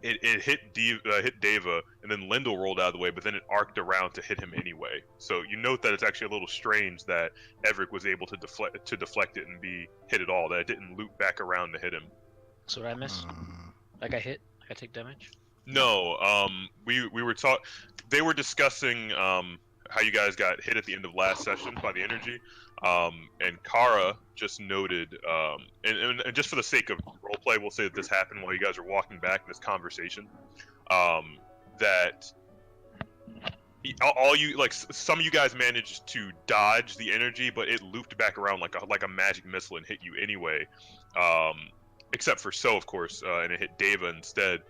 it hit Deva, and then Lindal rolled out of the way, but then it arced around to hit him anyway. So you note that it's actually a little strange that Everic was able to deflect it and be hit at all, that it didn't loop back around to hit him. So what I missed? I got hit? I take damage? No, we were they were discussing how you guys got hit at the end of last session by the energy, and Kaara just noted, and just for the sake of roleplay, we'll say that this happened while you guys were walking back in this conversation, that all you, like, some of you guys managed to dodge the energy, but it looped back around like a magic missile and hit you anyway, except for Tsou, of course, and it hit Deva instead.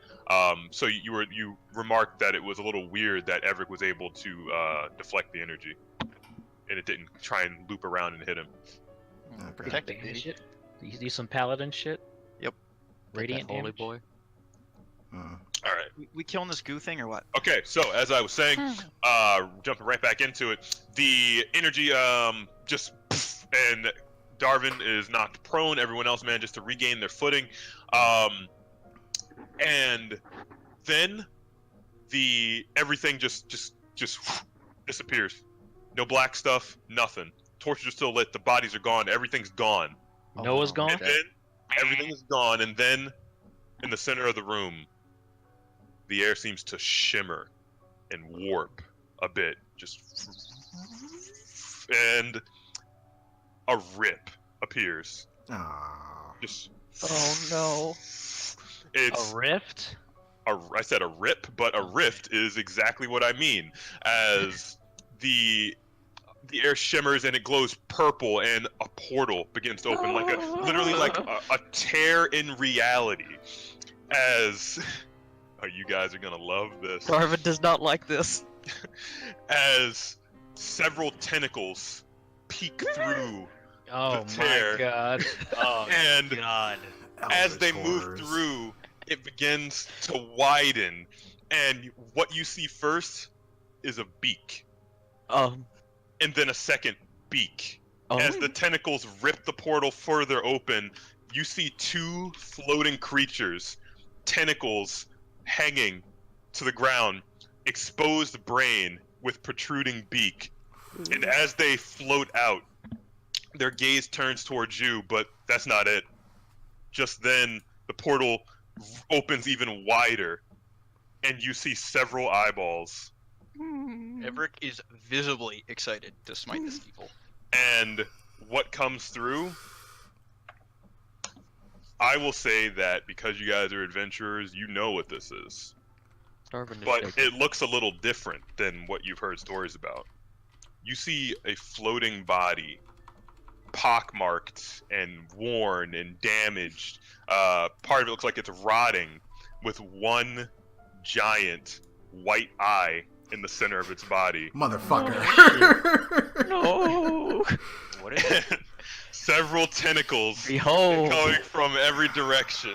So you remarked that it was a little weird that Everic was able to deflect the energy, and it didn't try and loop around and hit him. Okay. Protected, Bandit baby. shit? You do some paladin shit? Yep. Radiant Holy damage? boy. All right. We killing this goo thing or what? Okay, so as I was saying, jumping right back into it, the energy just and Darvin is knocked prone. Everyone else manages to regain their footing, and then everything just disappears. No black stuff, nothing. Torches are still lit. The bodies are gone. Everything's gone. Noah's gone? And then everything is gone, and then in the center of the room, the air seems to shimmer and warp a bit, and a rip appears. Ah. Just Oh no. it's A rift? I said a rip, but a rift is exactly what I mean. As the air shimmers and it glows purple, and a portal begins to open, literally like a tear in reality. As you guys are gonna love this. Darvin does not like this. As several tentacles peek through, Oh The tear. my god. Oh and God. as they Eldritch move horrors. through, it begins to widen, and what you see first is a beak, and then a second beak. As the tentacles rip the portal further open, you see two floating creatures, tentacles hanging to the ground, exposed brain with protruding beak. And as they float out, their gaze turns towards you, but that's not it. Just then, the portal opens even wider, and you see several eyeballs. Everic is visibly excited to smite this evil. And what comes through, I will say that because you guys are adventurers, you know what this is. Darvin is but shaking. it looks a little different than what you've heard stories about. You see a floating body, pockmarked and worn and damaged. Part of it looks like it's rotting, with one giant white eye in the center of its body. Motherfucker. No. What is it? Several tentacles Behold. coming from every direction.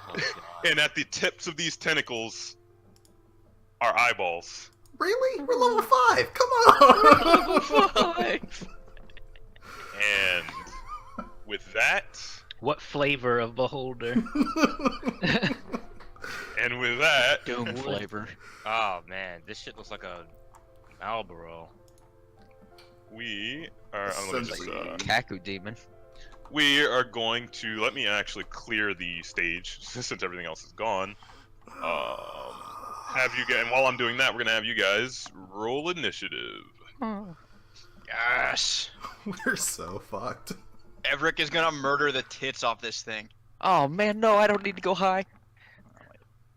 Oh, God. And at the tips of these tentacles are eyeballs. Really? We're level 5. Come on. 5. And with that, What flavor of beholder? and with that, Doom What? flavor. Oh man, this shit looks like a Marlboro. we are. Let me just, Kaku demon. we are going to let me actually clear the stage since everything else is gone. Have you guys, and while I'm doing that, we're gonna have you guys roll initiative. Yes. We're so fucked. Everic is gonna murder the tits off this thing. Oh man, no, I don't need to go high.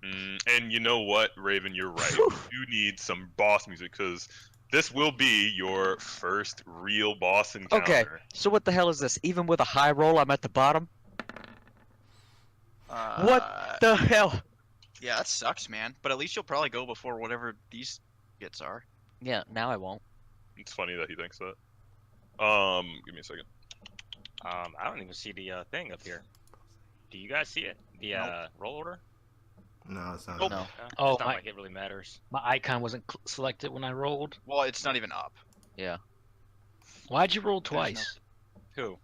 And you know what, Raven, you're right. You do need some boss music because this will be your first real boss encounter. Okay, so what the hell is this? Even with a high roll, I'm at the bottom? What the hell? Yeah, that sucks, man. But at least you'll probably go before whatever these gets are. Yeah, now I won't. It's funny that he thinks that. Give me a second. I don't even see the thing up here. Do you guys see it? The roll order? No, it's not. Nope. No. Oh, it's not my- like it really matters. My icon wasn't selected when I rolled. Well, it's not even up. Yeah. Why'd you roll There's no- twice? Who?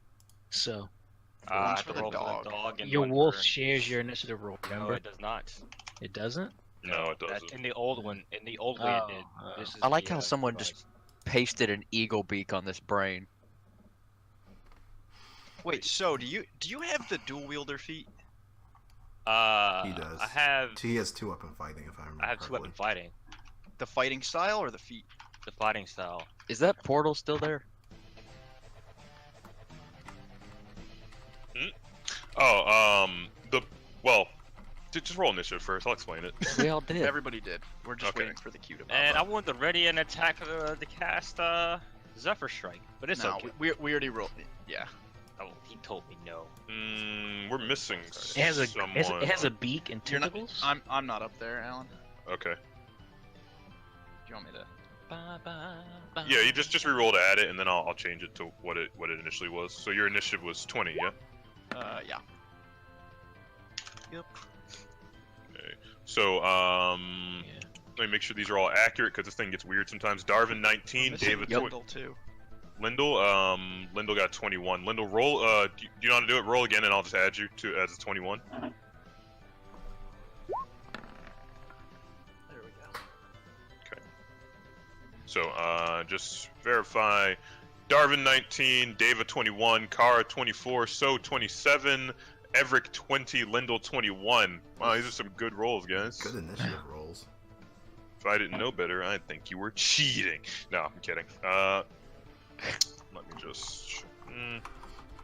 So I One's have for to the roll dog. for the dog and your one wolf for- shares your initiative roll. No, Remember? it does not. It doesn't. No, it That's doesn't. in the old one. In the old way, it did. Oh, This is I like the, how someone device. just pasted an eagle beak on this brain. Wait, so do you have the dual wielder feat? Uh, He does. I have He has 2 up in fighting, if I remember I have two correctly. weapon fighting. The fighting style or the feat? The fighting style. Is that portal still there? just roll initiative first. I'll explain it. We all did. Everybody did. We're just Okay. waiting for the cue to pop And I up. wanted to ready an attack to cast Zephyr Strike, but it's No, okay. we already rolled it. Yeah. Oh, he told me no. We're missing It has a someone. it has a beak and You're not- tentacles. I'm not up there, Alan. Okay. Do you want me to? Yeah, you just re-roll to add it, and then I'll change it to what it initially was. So your initiative was 20, yeah? Yeah. Yep. Okay. So let me make sure these are all accurate because this thing gets weird sometimes. Darvin 19, David Lindal too. Lindal got 21. Lindal, roll. Do you know how to do it? Roll again, and I'll just add you to as a 21. There we go. So just verify. Darvin 19, Deva 21, Kaara 24, Tsou 27, Everic 20, Lindal 21. Wow, these are some good rolls, guys. Good initiative rolls. If I didn't know better, I'd think you were cheating. No, I'm kidding. Let me just.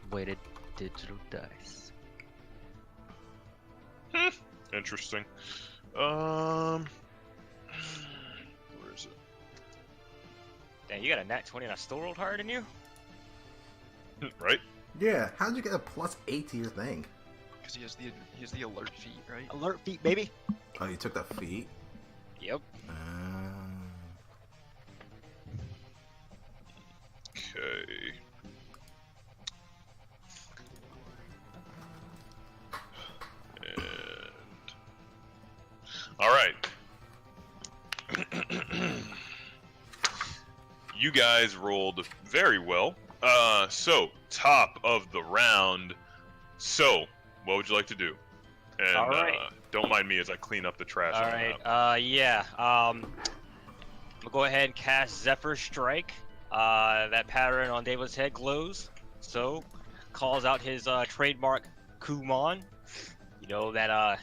Weighted digital dice. Interesting. Where is it? Damn, you got a nat 20 and I still rolled higher than you? Right? Yeah, how'd you get a +8 to your thing? Because he has the alert feat, right? Alert feet, baby. Oh, you took that feat? Yep. Okay. And all right. You guys rolled very well. So top of the round. So, what would you like to do? And All right. don't mind me as I clean up the trash. All on the right. map. Yeah. I'm gonna go ahead and cast Zephyr Strike. That pattern on Deva's head glows. So, calls out his trademark Kumon. You know that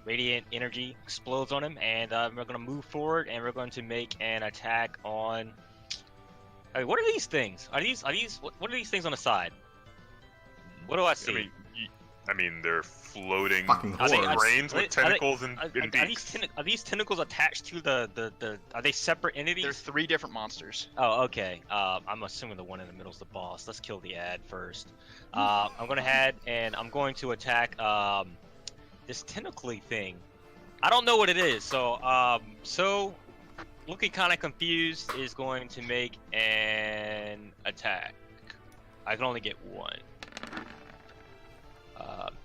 radiant energy explodes on him, and we're gonna move forward, and we're going to make an attack on. I mean, what are these things? Are these what are these things on the side? What do I see? I mean, I mean, they're floating Fucking horrors. brains with tentacles and beaks. Are these tentacles attached to the? Are they separate entities? They're 3 different monsters. Oh, okay. I'm assuming the one in the middle is the boss. Let's kill the ad first. I'm gonna head and I'm going to attack this tentacly thing. I don't know what it is. So looking kind of confused is going to make an attack. I can only get one.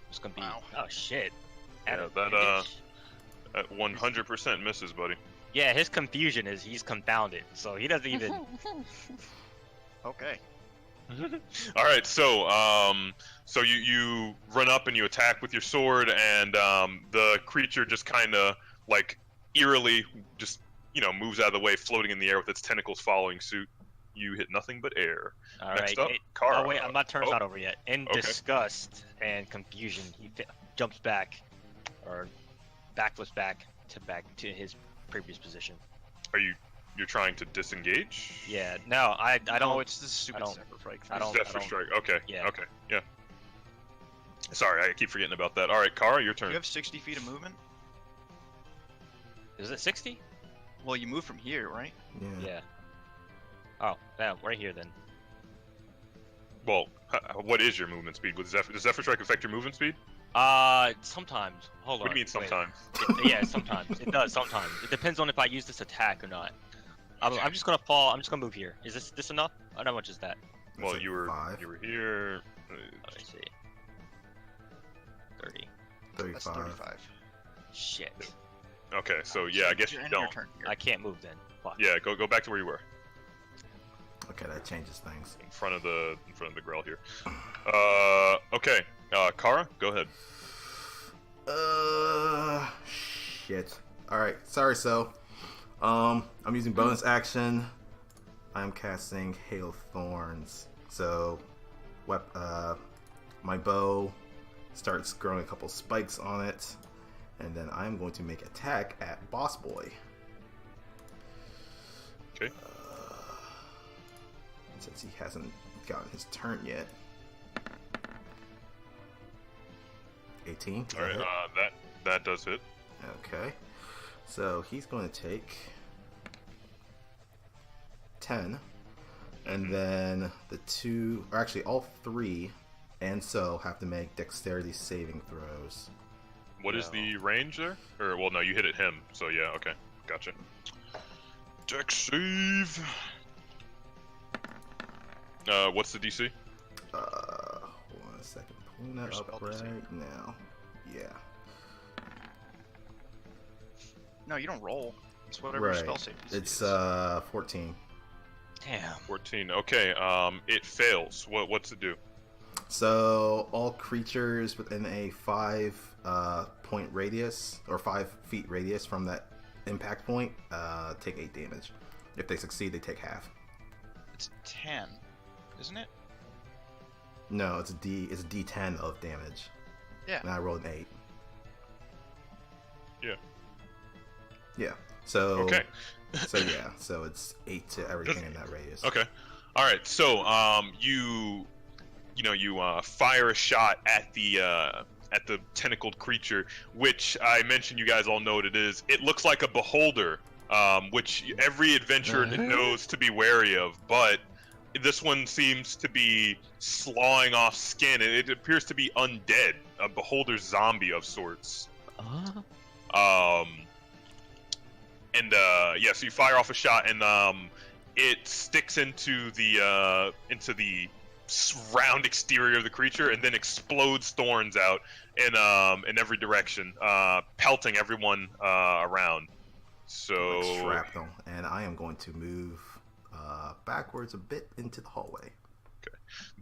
It's gonna be. Wow. Oh shit. Yeah, that 100% misses, buddy. Yeah, his confusion is he's confounded, so he doesn't even. Okay. All right, so you run up and you attack with your sword, and the creature just kind of like eerily just moves out of the way, floating in the air with its tentacles following suit. You hit nothing but air. All Next right. up, Kaara. Oh wait, my turn's not over yet. In Okay. disgust and confusion, he jumps back, or backflips back to his previous position. You're trying to disengage? Yeah. No, I don't. No, it's the stupid I don't- Zephyr Strike. I don't- Zephyr Strike. Okay. Yeah. Okay. Yeah. Sorry, I keep forgetting about that. All right, Kaara, your turn. You have 60 feet of movement? Is it 60? Well, you move from here, right? Yeah. Oh, yeah, right here then. Well, what is your movement speed? Does Zephyr Strike affect your movement speed? Sometimes. Hold What on. do you mean wait. sometimes? Yeah, sometimes. It does, sometimes. It depends on if I use this attack or not. I'm just gonna fall. I'm just gonna move here. Is this enough? How much is that? Well, That's you like were 5. here. Let me see. 30. That's 35. 35. Shit. Okay, so yeah, I guess you You're ending your don't. turn here. I can't move then. Fuck. Yeah, go back to where you were. Okay, that changes things. In front of the grell here. Okay. Kaara, go ahead. Shit. Alright, sorry, so. I'm using bonus action. I'm casting Hail Thorns. So, my bow starts growing a couple spikes on it. And then I'm going to make attack at Boss Boy. Okay. Since he hasn't gotten his turn yet. 18. All right. That does hit. Okay. So he's going to take 10. And then the two, or actually all 3 and so have to make dexterity saving throws. What is the range there? Or well, no, you hit at him. So yeah, okay, gotcha. Dex save. What's the DC? Hold on a second. Pulling that Your up spell right DC. now. Yeah. No, you don't roll. It's whatever your Right. spell save is. It's 14. Damn. 14. Okay. It fails. What's it do? So all creatures within a 5 point radius or 5 feet radius from that impact point take 8 damage. If they succeed, they take half. It's 10, isn't it? No, it's a D10 of damage. Yeah. And I rolled an 8. Yeah. Yeah. So Okay. So yeah. So it's 8 to everything in that radius. Okay. All right. So you fire a shot at the tentacled creature, which I mentioned. You guys all know what it is. It looks like a beholder, which every adventurer knows to be wary of. But this one seems to be slawing off skin. It appears to be undead, a beholder zombie of sorts. So you fire off a shot, and it sticks into the round exterior of the creature, and then explodes thorns out in every direction, pelting everyone around. So Like shrapnel, and I am going to move backwards a bit into the hallway.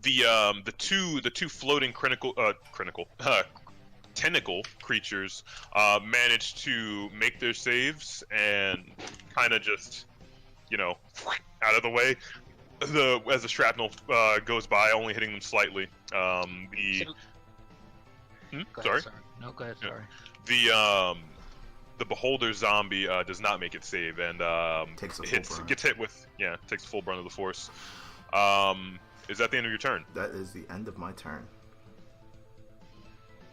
the two floating tentacle creatures manage to make their saves and kind of just out of the way as the shrapnel goes by, only hitting them slightly. Go ahead, Sorry. No, go ahead. Yeah. Sorry. The beholder zombie does not make it save and Takes a full brunt. gets hit with takes the full brunt of the force. Is that the end of your turn? That is the end of my turn.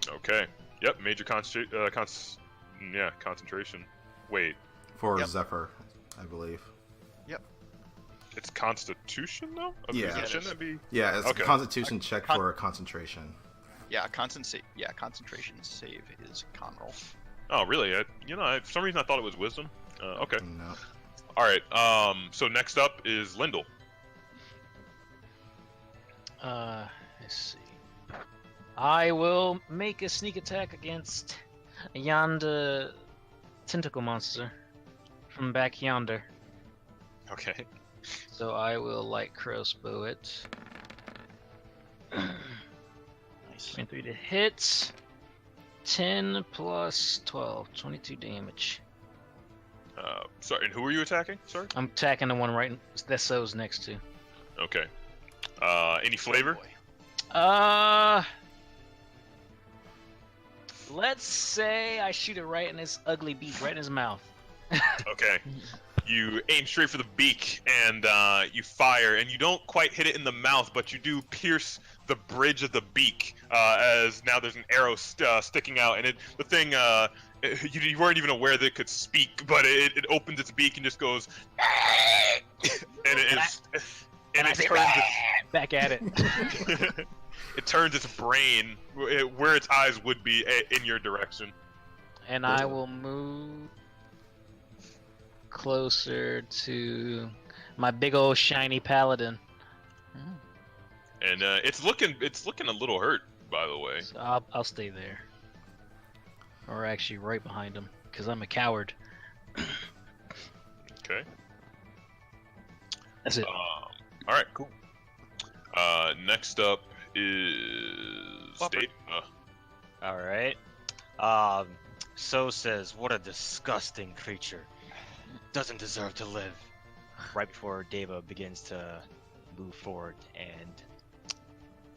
Okay. Yep. Major concentration. Wait. For Yep. Zephyr, I believe. It's Constitution though. Yeah. Okay, Yeah, it shouldn't is. that be? Yeah, it's Okay. a Constitution check for a concentration. Yeah, concentration save is con roll. Oh, really? For some reason I thought it was Wisdom. Okay. No. All right. So next up is Lindal. Let's see. I will make a sneak attack against yonder tentacle monster from back yonder. Okay. So I will light crossbow it. Nice. 23 to hit. 10 plus 12, 22 damage. Sorry. And who are you attacking? Sorry. I'm attacking the one right that Tsou's next to. Okay. Any flavor? Oh, boy. Let's say I shoot it right in his ugly beak, right in his mouth. Okay. You aim straight for the beak and you fire, and you don't quite hit it in the mouth, but you do pierce the bridge of the beak as now there's an arrow sticking out, and the thing you weren't even aware that it could speak, but it opens its beak and just goes, and it turns Back at it. it turns its brain where its eyes would be in your direction. And I will move closer to my big old shiny paladin. And it's looking a little hurt, by the way. So I'll stay there. Or actually right behind him, because I'm a coward. Okay. That's it. All right, cool. Next up is Whopper. Deva. All right. So says, what a disgusting creature. Doesn't deserve to live. Right before Deva begins to move forward and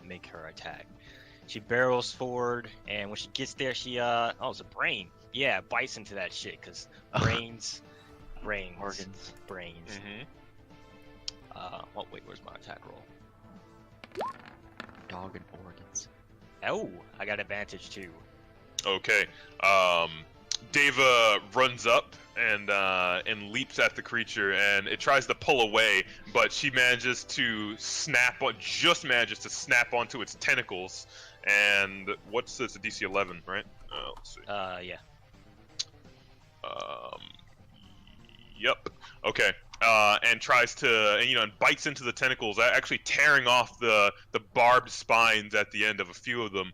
make her attack. She barrels forward, and when she gets there, she oh, it's a brain. Yeah, bites into that shit, cause brains, Organs. brains. Mm-hmm. Oh wait, where's my attack roll? Dog and organs. Oh, I got advantage too. Okay. Deva runs up and leaps at the creature, and it tries to pull away, but she manages to snap onto its tentacles. And what's this? A DC 11, right? Let's see. Yeah. Yep. Okay. And tries to, and bites into the tentacles, actually tearing off the barbed spines at the end of a few of them.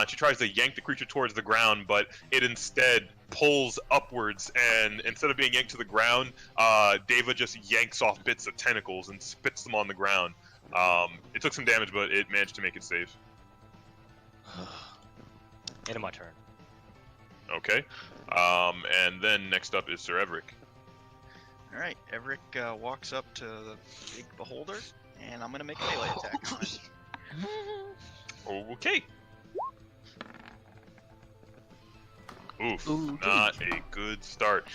She tries to yank the creature towards the ground, but it instead pulls upwards, and instead of being yanked to the ground, Deva just yanks off bits of tentacles and spits them on the ground. It took some damage, but it managed to make it safe. End of my turn. Okay. And then next up is Sir Everic. All right, Everic walks up to the big beholder, and I'm gonna make a melee attack on it. Okay. Oof, Ooh, not a good start.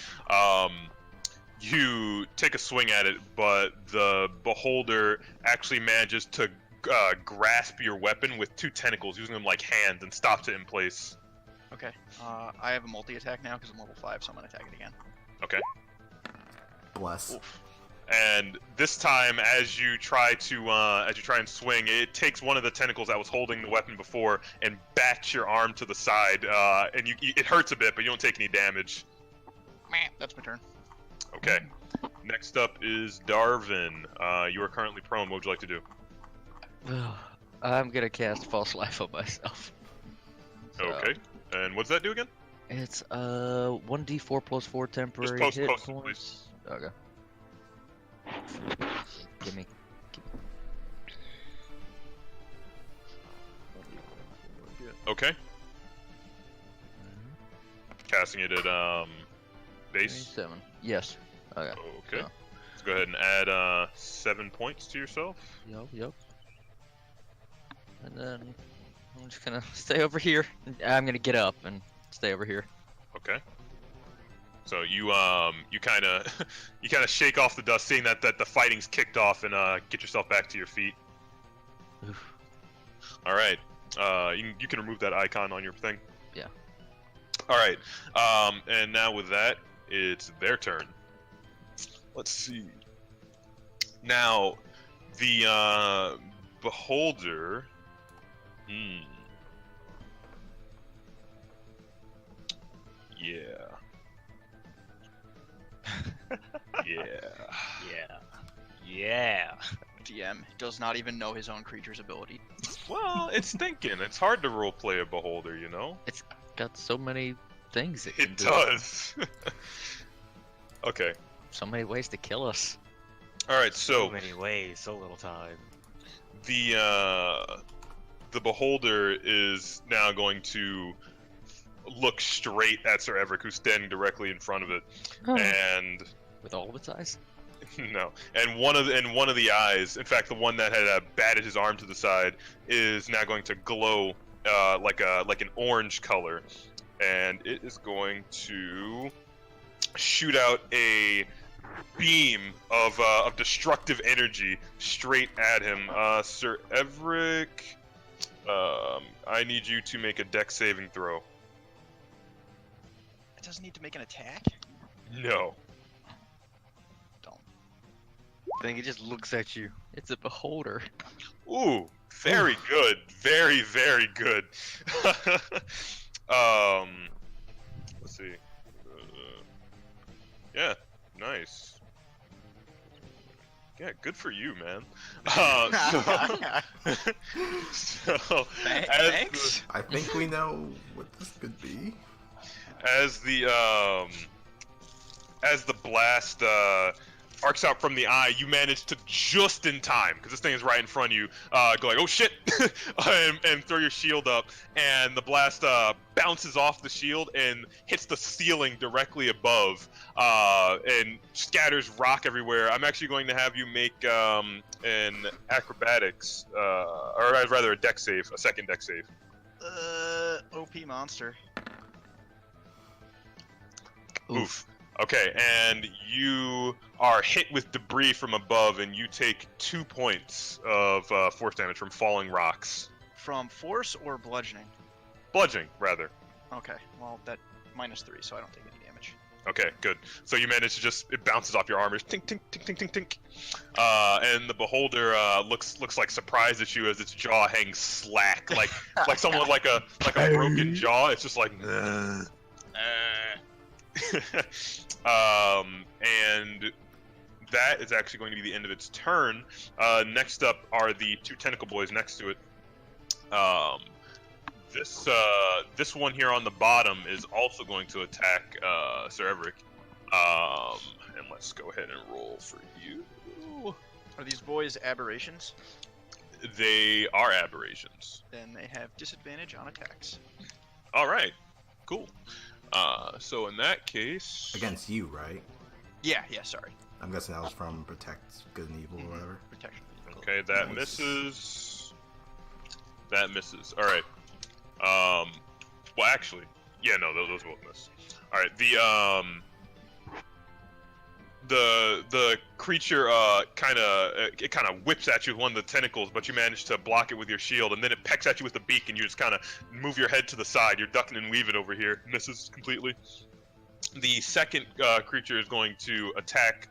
You take a swing at it, but the beholder actually manages to grasp your weapon with two tentacles, using them like hands, and stops it in place. Okay. I have a multi-attack now because I'm level 5, so I'm gonna attack it again. Okay. Bless. And this time, as you try and swing, it takes one of the tentacles that was holding the weapon before and bats your arm to the side, and it hurts a bit, but you don't take any damage. Meh, that's my turn. Okay. Next up is Darvin. You are currently prone. What would you like to do? I'm gonna cast False Life on myself. So, Okay. And what's that do again? It's 1d4 plus 4 temporary post hit it, points. please. Okay. Give me. Okay. Casting it at base. 27. Yes. Okay. Okay. So. Let's go ahead and add 7 points to yourself. Yep. And then I'm just gonna stay over here. I'm gonna get up and stay over here. Okay. So you kind of shake off the dust, seeing that the fighting's kicked off, and get yourself back to your feet. Oof. All right. You can remove that icon on your thing. Yeah. All right. And now with that, it's their turn. Let's see. Now, the beholder. Yeah. Yeah. DM does not even know his own creature's ability. Well, it's thinking. It's hard to roleplay a beholder, you know? It's got so many things it can It do. does. Okay. So many ways to kill us. All right. So So many ways, so little time. the beholder is now going to look straight at Sir Everic, who's standing directly in front of it, and With all of its eyes? no, and one of the eyes, in fact, the one that had batted his arm to the side, is now going to glow like an orange color, and it is going to shoot out a beam of destructive energy straight at him. Sir Everic, I need you to make a dex saving throw. It doesn't need to make an attack? No. I think it just looks at you. It's a beholder. Ooh, very good. Very, very good. Let's see. Yeah, nice. Yeah, good for you, man. So, Thanks. I think we know what this could be. as the blast arcs out from the eye, you manage to just in time, because this thing is right in front of you, go like, oh shit, and throw your shield up, and the blast bounces off the shield and hits the ceiling directly above, and scatters rock everywhere. I'm actually going to have you make an acrobatics, or rather a dex save, a second dex save. OP monster. Oof. Okay, and you are hit with debris from above, and you take 2 points of force damage from falling rocks. From force or bludgeoning? Bludgeoning, rather. Okay, well, that -3, so I don't take any damage. Okay, good. So you manage to it bounces off your armor, tink, tink, tink, tink, tink, tink. And the beholder looks like surprised at you as its jaw hangs slack, like someone with like a broken jaw. It's just like, nah. And that is actually going to be the end of its turn. Next up are the 2 tentacle boys next to it. This one here on the bottom is also going to attack Sir Everic. And let's go ahead and roll for you. Are these boys aberrations? They are aberrations. Then they have disadvantage on attacks. All right, cool. So in that case, Against you, right? Yeah, sorry. I'm guessing that was from Protect Good and Evil or whatever. Protection. okay, that Nice. misses. That misses. All right. Well, actually, yeah, no, those both miss. All right, the creature kind of whips at you with one of the tentacles, but you manage to block it with your shield, and then it pecks at you with the beak, and you just kind of move your head to the side. You're ducking and weaving over here. Misses completely. The second creature is going to attack.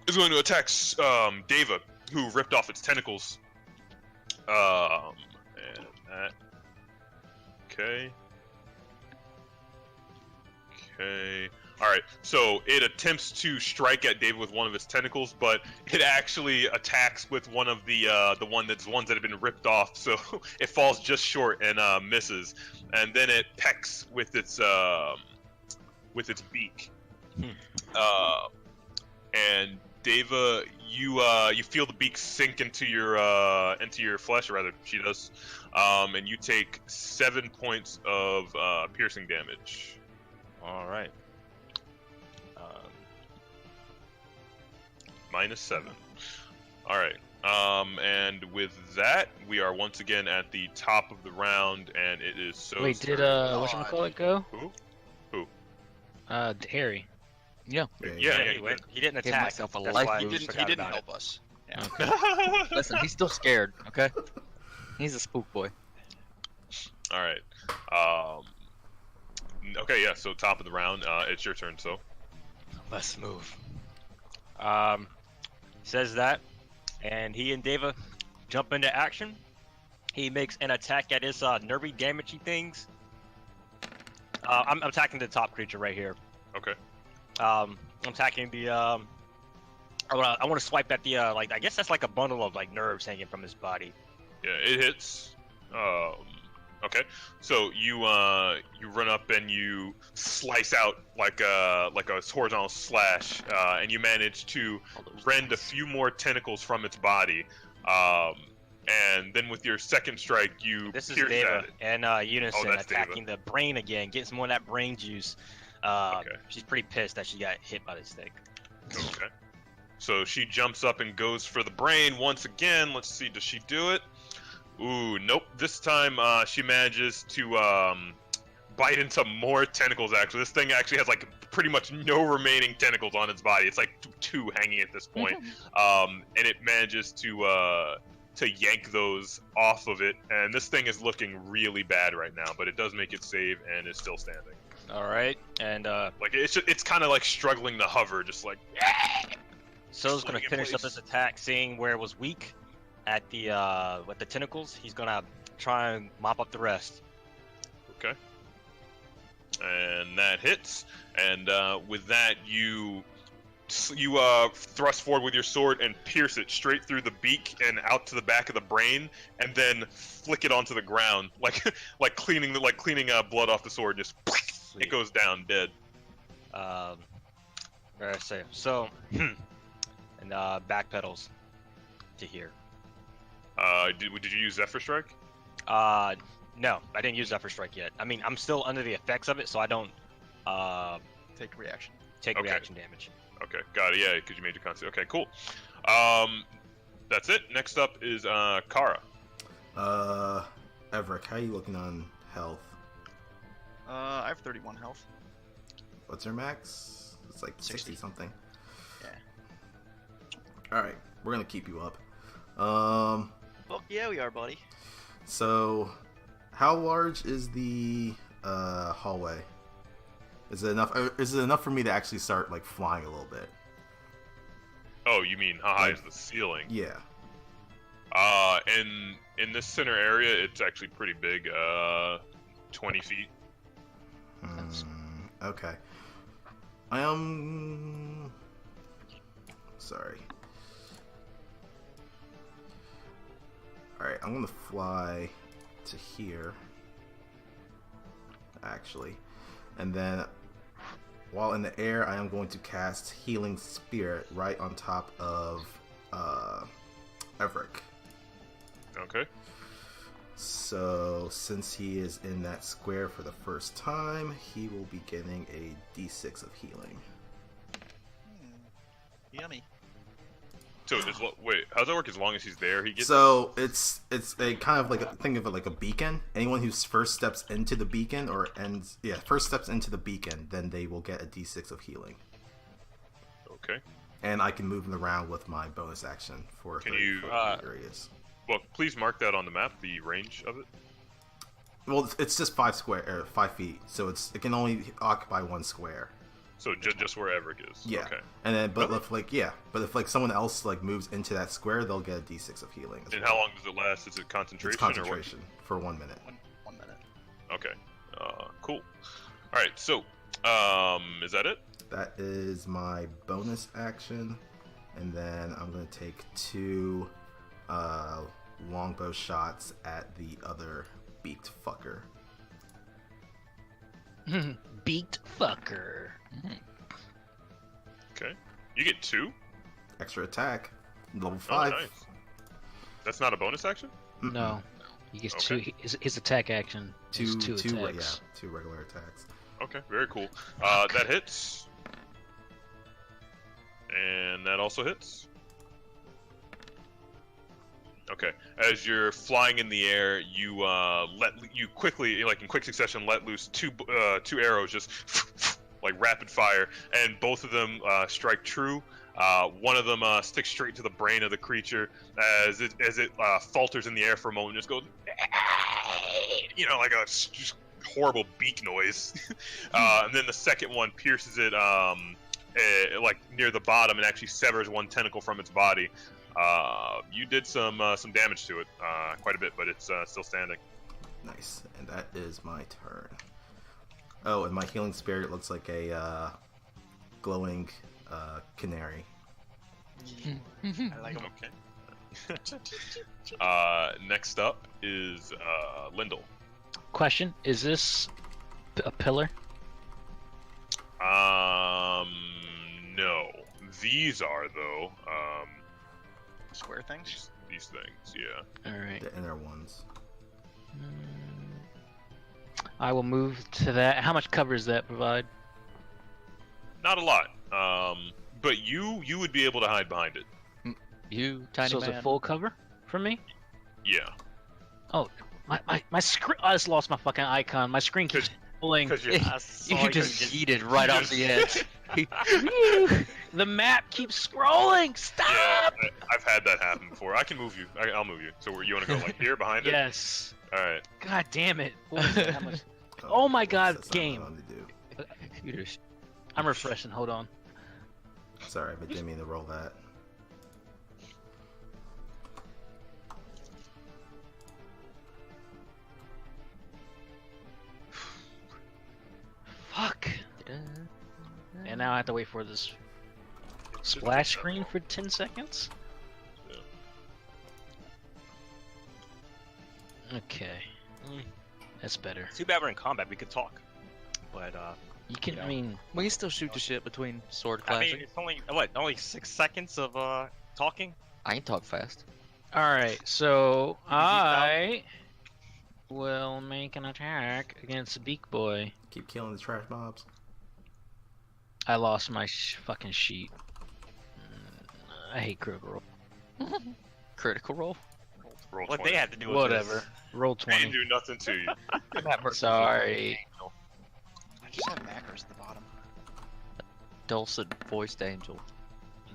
Deva, who ripped off its tentacles. And that. Okay. All right. So it attempts to strike at David with one of its tentacles, but it actually attacks with one of the ones that have been ripped off. So it falls just short and misses, and then it pecks with its beak. And Deva, you feel the beak sink into your flesh, or rather, she does, and you take 7 points of piercing damage. All right. -7. All right. And with that, we are once again at the top of the round, and it is so. Wait, did whatchamacallit go? Who? Harry. Yeah, He didn't Gave attack. myself a That's life why boost. we He forgot didn't about help us. Yeah. Listen, he's still scared, okay? He's a spook boy. All right. Okay, yeah. So top of the round, it's your turn. So Let's move. Says that, and he and Deva jump into action. He makes an attack at his nervy damagey things. I'm attacking the top creature right here. okay. I'm attacking the. I want to swipe at the like. I guess that's like a bundle of like nerves hanging from his body. Yeah, it hits. Okay. So you run up and you slice out like a horizontal slash, and you manage to rend a few more tentacles from its body. And then with your second strike, you This is pierce Deva at it. and Unison that's Deva. attacking the brain again. Get some more of that brain juice. Okay. She's pretty pissed that she got hit by this thing. Okay. So she jumps up and goes for the brain once again. Let's see, does she do it? Ooh, nope. This time she manages to bite into more tentacles, actually. This thing actually has like pretty much no remaining tentacles on its body. It's like two hanging at this point. And it manages to yank those off of it. And this thing is looking really bad right now, but it does make it save and is still standing. All right, and Like it's kind of like struggling to hover, just like. So's gonna Swing in finish up place. this attack, seeing where it was weak at the with the tentacles. He's gonna try and mop up the rest. Okay. And that hits. And with that, you thrust forward with your sword and pierce it straight through the beak and out to the back of the brain, and then flick it onto the ground, like cleaning blood off the sword. Just it goes down dead. Where I say so, and backpedals to here. Did you use Zephyr Strike? No, I didn't use Zephyr Strike yet. I mean, I'm still under the effects of it, so I don't Take reaction. take Okay. reaction damage. Okay, got it. Yeah, because you made your concept. Okay, cool. That's it. Next up is Kaara. Everic, how you looking on health? I have 31 health. What's your max? It's like 60 something. Yeah. All right, we're gonna keep you up. Well, yeah, we are, buddy. So, how large is the hallway? Is it enough? Is it enough for me to actually start like flying a little bit? Oh, you mean how high is the ceiling? Yeah. In this center area, it's actually pretty big. 20 feet. Okay. I am sorry. Alright, I'm gonna fly to here. Actually. And then while in the air, I am going to cast Healing Spirit right on top of Everic. Okay. So, since he is in that square for the first time, he will be getting a d6 of healing. Yummy. So, wait, how does that work? As long as he's there, he gets. So it's a kind of like think of it like a beacon. Anyone who first steps into the beacon first steps into the beacon, then they will get a d6 of healing. Okay. And I can move them around with my bonus action for Can 30 you, foot areas. Well, please mark that on the map, the range of it. Well, it's just 5 feet, so it can only occupy 1 square. So just where Everic is. Yeah. Okay. And then, but if someone else like moves into that square, they'll get a d6 of healing. As And well. how long does it last? Is it concentration? It's concentration for 1 minute. One minute. Or what? Okay. Cool. All right. So, is that it? That is my bonus action, and then I'm gonna take 2 longbow shots at the other beaked fucker. Beaked fucker. Okay. You get 2. Extra attack, level Oh, 5. nice. That's not a bonus action. Mm-mm. No, he gets Okay. 2. His attack action is 2 attacks. 2 regular attacks. Okay. Very cool. That hits. And that also hits. Okay. As you're flying in the air, you quickly, like in quick succession, let loose 2 arrows, just like rapid fire, and both of them strike true. One of them sticks straight to the brain of the creature as it falters in the air for a moment, just goes, like a just horrible beak noise. And then the second one pierces it like near the bottom and actually severs one tentacle from its body. You did some damage to it, quite a bit, but it's still standing. Nice, and that is my turn. Oh, and my healing spirit looks like a glowing canary. I like him. Okay. Next up is Lindal. Question: is this a pillar? No. These are though. Square things. These things, yeah. All right. The inner ones. I will move to that. How much cover does that provide? Not a lot. But you would be able to hide behind it. You tiny So man. is it full cover for me? Yeah. Oh, my screen! I just lost my fucking icon. My screen keeps pulling. Because you're. You just yeeted right off the edge. The map keeps scrolling. Stop! Yeah, I've had that happen before. I can move you. I'll move you. So you want to go like here behind it? Yes. All right. God damn it! What was that? How much? Oh my God, that's not what I game. wanted to do. You just I'm refreshing. Hold on. Sorry, but didn't mean to roll that. Fuck. And now I have to wait for this splash screen for 10 seconds. Okay. That's better. Too bad we're in combat. We could talk, but You can. Yeah. I mean, We can still shoot the shit between sword I clashing. mean, it's only 6 seconds of talking. I ain't talk fast. all right. So I will make an attack against Beak Boy. Keep killing the trash mobs. I lost my fucking sheet. I hate critical roll. Critical roll. Roll What 20. they had to do with Whatever. Roll They didn't 20. do nothing to you. Sorry. I just have macros at the bottom. Dulcet voiced angel.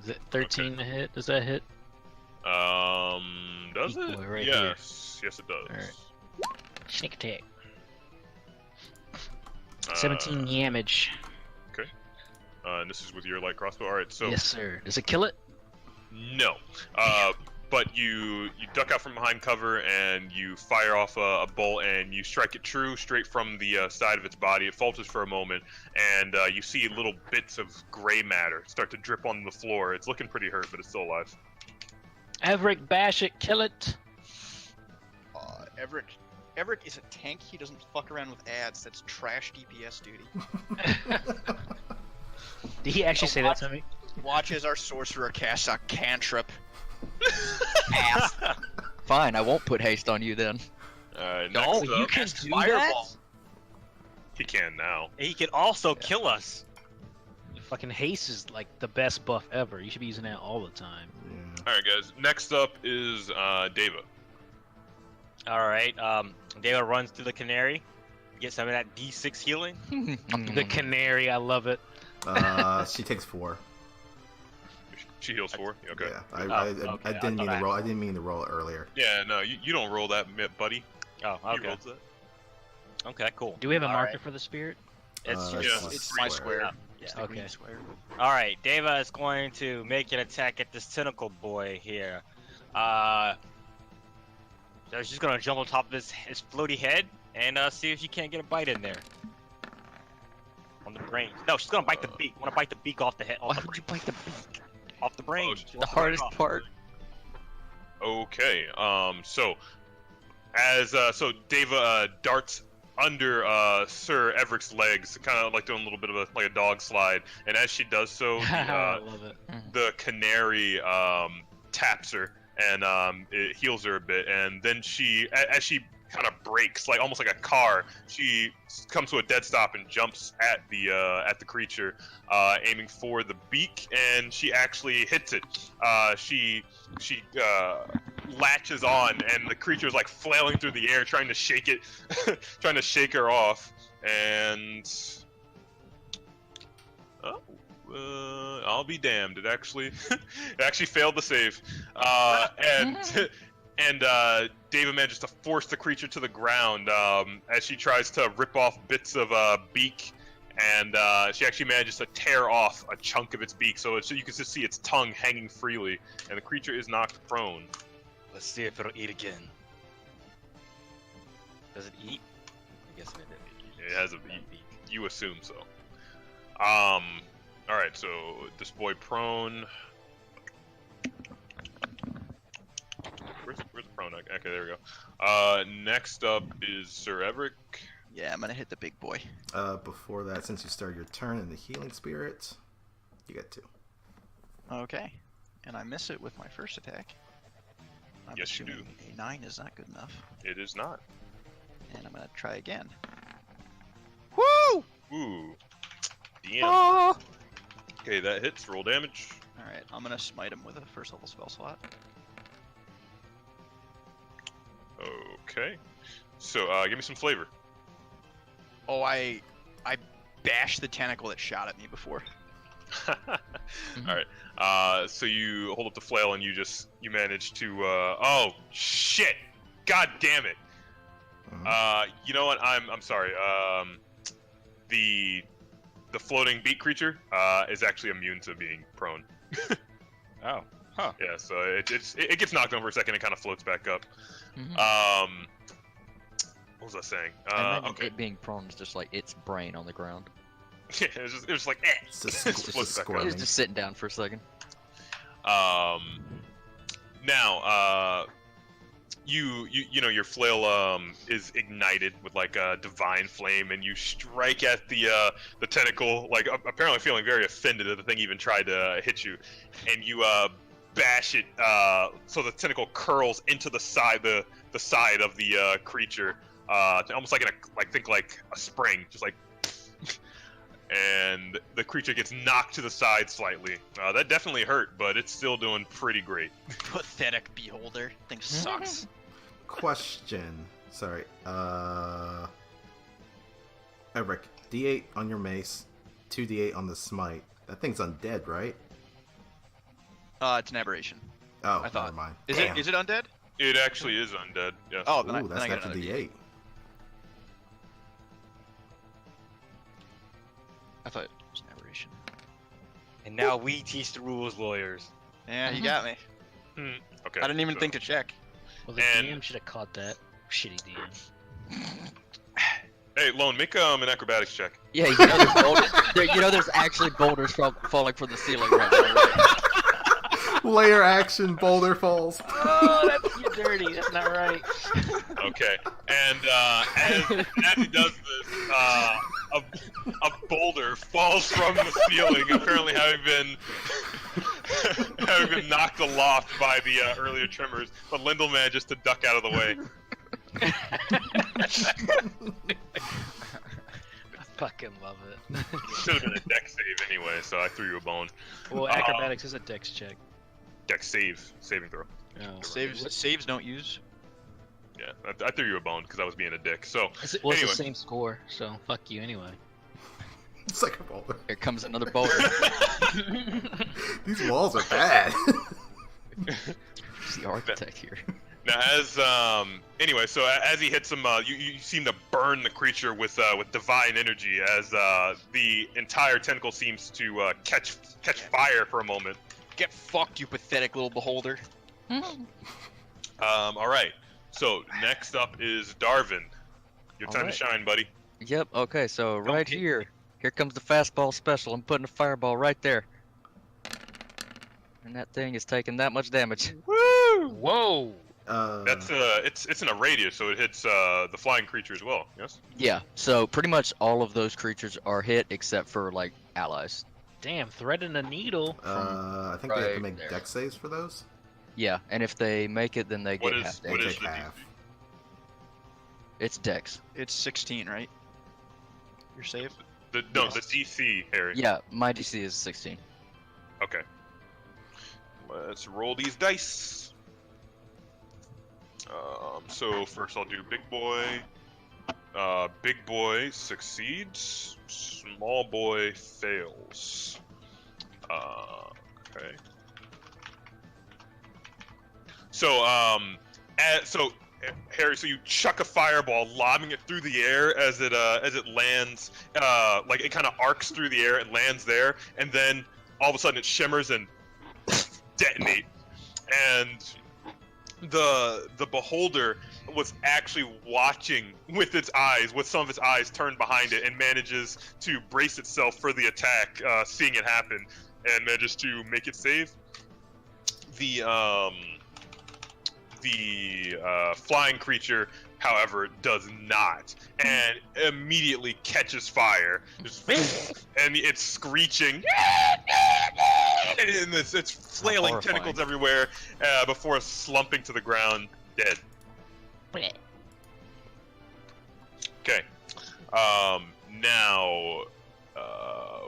Is it 13 to hit? Does that hit? Does Beak it? Boy right here. Yes, it does. Alright. Sneak attack. 17 damage. And this is with your light crossbow. All right, so Yes, sir. Does it kill it? no. But you duck out from behind cover and you fire off a bolt and you strike it true straight from the side of its body. It falters for a moment and you see little bits of gray matter start to drip on the floor. It's looking pretty hurt, but it's still alive. Everic, bash it, kill it. Everic is a tank. He doesn't fuck around with ads. That's trash DPS duty. Did he actually say that to me? Watch as our sorcerer casts a cantrip. Ass. Fine, I won't put haste on you then. Next No, up, you can cast do fireball. that. he can now. He can also kill us. Fucking haste is like the best buff ever. You should be using that all the time. Yeah. All right, guys. Next up is Deva. All right. Deva runs through the canary, get some of that D6 healing. The canary, I love it. She takes 4. She heals 4. Okay. Yeah, okay, I didn't mean to roll. I didn't mean to roll it earlier. Yeah, no, you don't roll that, buddy. Oh, You okay. rolled that. Okay, cool. Do we have a All marker right. for the spirit? It's Yeah, just It's my square. Yeah. It's Yeah. the Okay. green square. All right. Deva is going to make an attack at this tentacle boy here. So she's gonna jump on top of his floaty head and see if she can't get a bite in there. On the brain. No, she's gonna bite the beak. Wanna bite the beak off the head? Why would you bite the beak? Off the brain. Oh, She The wants to hardest bite it off. part. Okay. So Deva darts under Sir Everic's legs, kind of like doing a little bit of a dog slide, and as she does so, I love it. the canary taps her and it heals her a bit, and then as she kind of brakes, like almost like a car, she comes to a dead stop and jumps at the creature, aiming for the beak, and she actually hits it. She latches on, and the creature is like flailing through the air, trying to shake it, trying to shake her off, and I'll be damned. It actually failed the save, and And Deva manages to force the creature to the ground as she tries to rip off bits of beak, and she actually manages to tear off a chunk of its beak, so you can just see its tongue hanging freely, and the creature is knocked prone. Let's see if it'll eat again. Does it eat? I guess it did. It has a beak. You assume so. All right, so this boy prone. Where's the prone? Okay, there we go. Next up is Sir Everic. Yeah, I'm gonna hit the big boy. Before that, since you started your turn in the healing spirit, you get 2. Okay. And I miss it with my first attack. I'm Yes, you do. assuming A 9 is not good enough. It is not. And I'm gonna try again. Woo! Ooh. Damn. Oh! Okay, that hits. Roll damage. Alright, I'm gonna smite him with a first level spell slot. Okay. So, give me some flavor. Oh, I bashed the tentacle that shot at me before. Alright. So you hold up the flail and you manage to, oh, shit! God damn it! You know what? I'm sorry. The floating beak creature, is actually immune to being prone. Oh. Huh. Yeah, so it gets knocked down for a second and kind of floats back up. What was I saying? I imagine Okay. it being prone is just like its brain on the ground. Yeah, it was just like, eh. It's just, Floats back up. squirming. It's just sitting down for a second. Now, you know your flail is ignited with like a divine flame, and you strike at the tentacle, like apparently feeling very offended that the thing even tried to hit you, and you bash it so the tentacle curls into the side of the creature, almost like think a spring, just like. And the creature gets knocked to the side slightly. That definitely hurt, but it's still doing pretty great. Pathetic beholder. Thing sucks. Question. Sorry. Everic, D8 on your mace, 2d8 on the smite. That thing's undead, right? It's an aberration. Oh, I thought. never mind. Is Damn. it undead? It actually is undead. Yeah. Oh, then Ooh, that's I an get extra another D8. I thought it was an aberration. And now we teach the rules, lawyers. Yeah, you got me. Okay. I didn't even so- think to check. Well, the And- DM should have caught that. Shitty DM. Hey, Lone, make an acrobatics check. Yeah, you know there's boulders. There's actually boulders falling from the ceiling right now. Right? Layer action, boulder falls. Oh, that's you dirty. That's not right. Okay. And as he does this, a boulder falls from the ceiling, apparently having been knocked aloft by the earlier tremors. But Lindal manages to duck out of the way. I fucking love it. Should have been a dex save anyway, so I threw you a bone. Well, acrobatics is a dex check. Dex saving throw. Oh. Saves don't use. Yeah, I threw you a bone because I was being a dick. So It's anyway. the same score, so fuck you anyway. It's like a boulder. Here comes another boulder. These walls are bad. It's the architect here. Now, as he hits him, you seem to burn the creature with divine energy as the entire tentacle seems to catch fire for a moment. Get fucked, you pathetic little beholder. All right. So next up is Darvin. Your time Alright. to shine, buddy. Yep. Okay. So right hit here, here comes the fastball special. I'm putting a fireball right there, and that thing is taking that much damage. Woo! Whoa! That's it's in a radius, so it hits the flying creature as well. Yes. Yeah. So pretty much all of those creatures are hit except for like allies. Damn, threading a needle. I think they have to right make there. dex saves for those. Yeah. And if they make it, then they What get is- half They what damage. is take the half. It's dex. It's 16, right? Your save? The DC, Harry. Yeah. My DC is 16. Okay. Let's roll these dice. So first I'll do big boy. Big boy succeeds. Small boy fails. Okay. So So Harry, so you chuck a fireball, lobbing it through the air as it lands. Like it kind of arcs through the air and lands there, and then all of a sudden it shimmers and detonate. And the beholder was actually watching with some of its eyes turned behind it, and manages to brace itself for the attack, seeing it happen, and manages to make it save. The flying creature, however, does not, and immediately catches fire, and it's screeching, and it's flailing tentacles everywhere before slumping to the ground, dead. Okay. Now,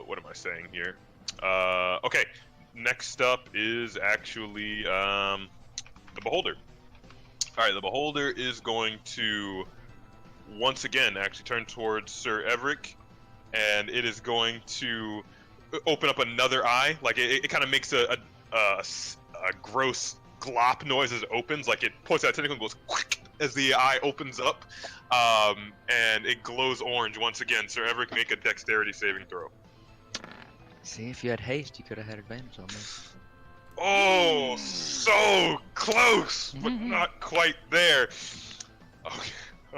what am I saying here? Okay. Next up is actually the beholder. All right, the beholder is going to once again actually turn towards Sir Everic, and it is going to open up another eye. Like it kind of makes a gross glop noise as it opens. Like it puts out a tentacle and goes quick as the eye opens up, and it glows orange once again. Sir Everic, make a dexterity saving throw. See, if you had haste, you could have had advantage on this. Oh, so close, but not quite there. Okay.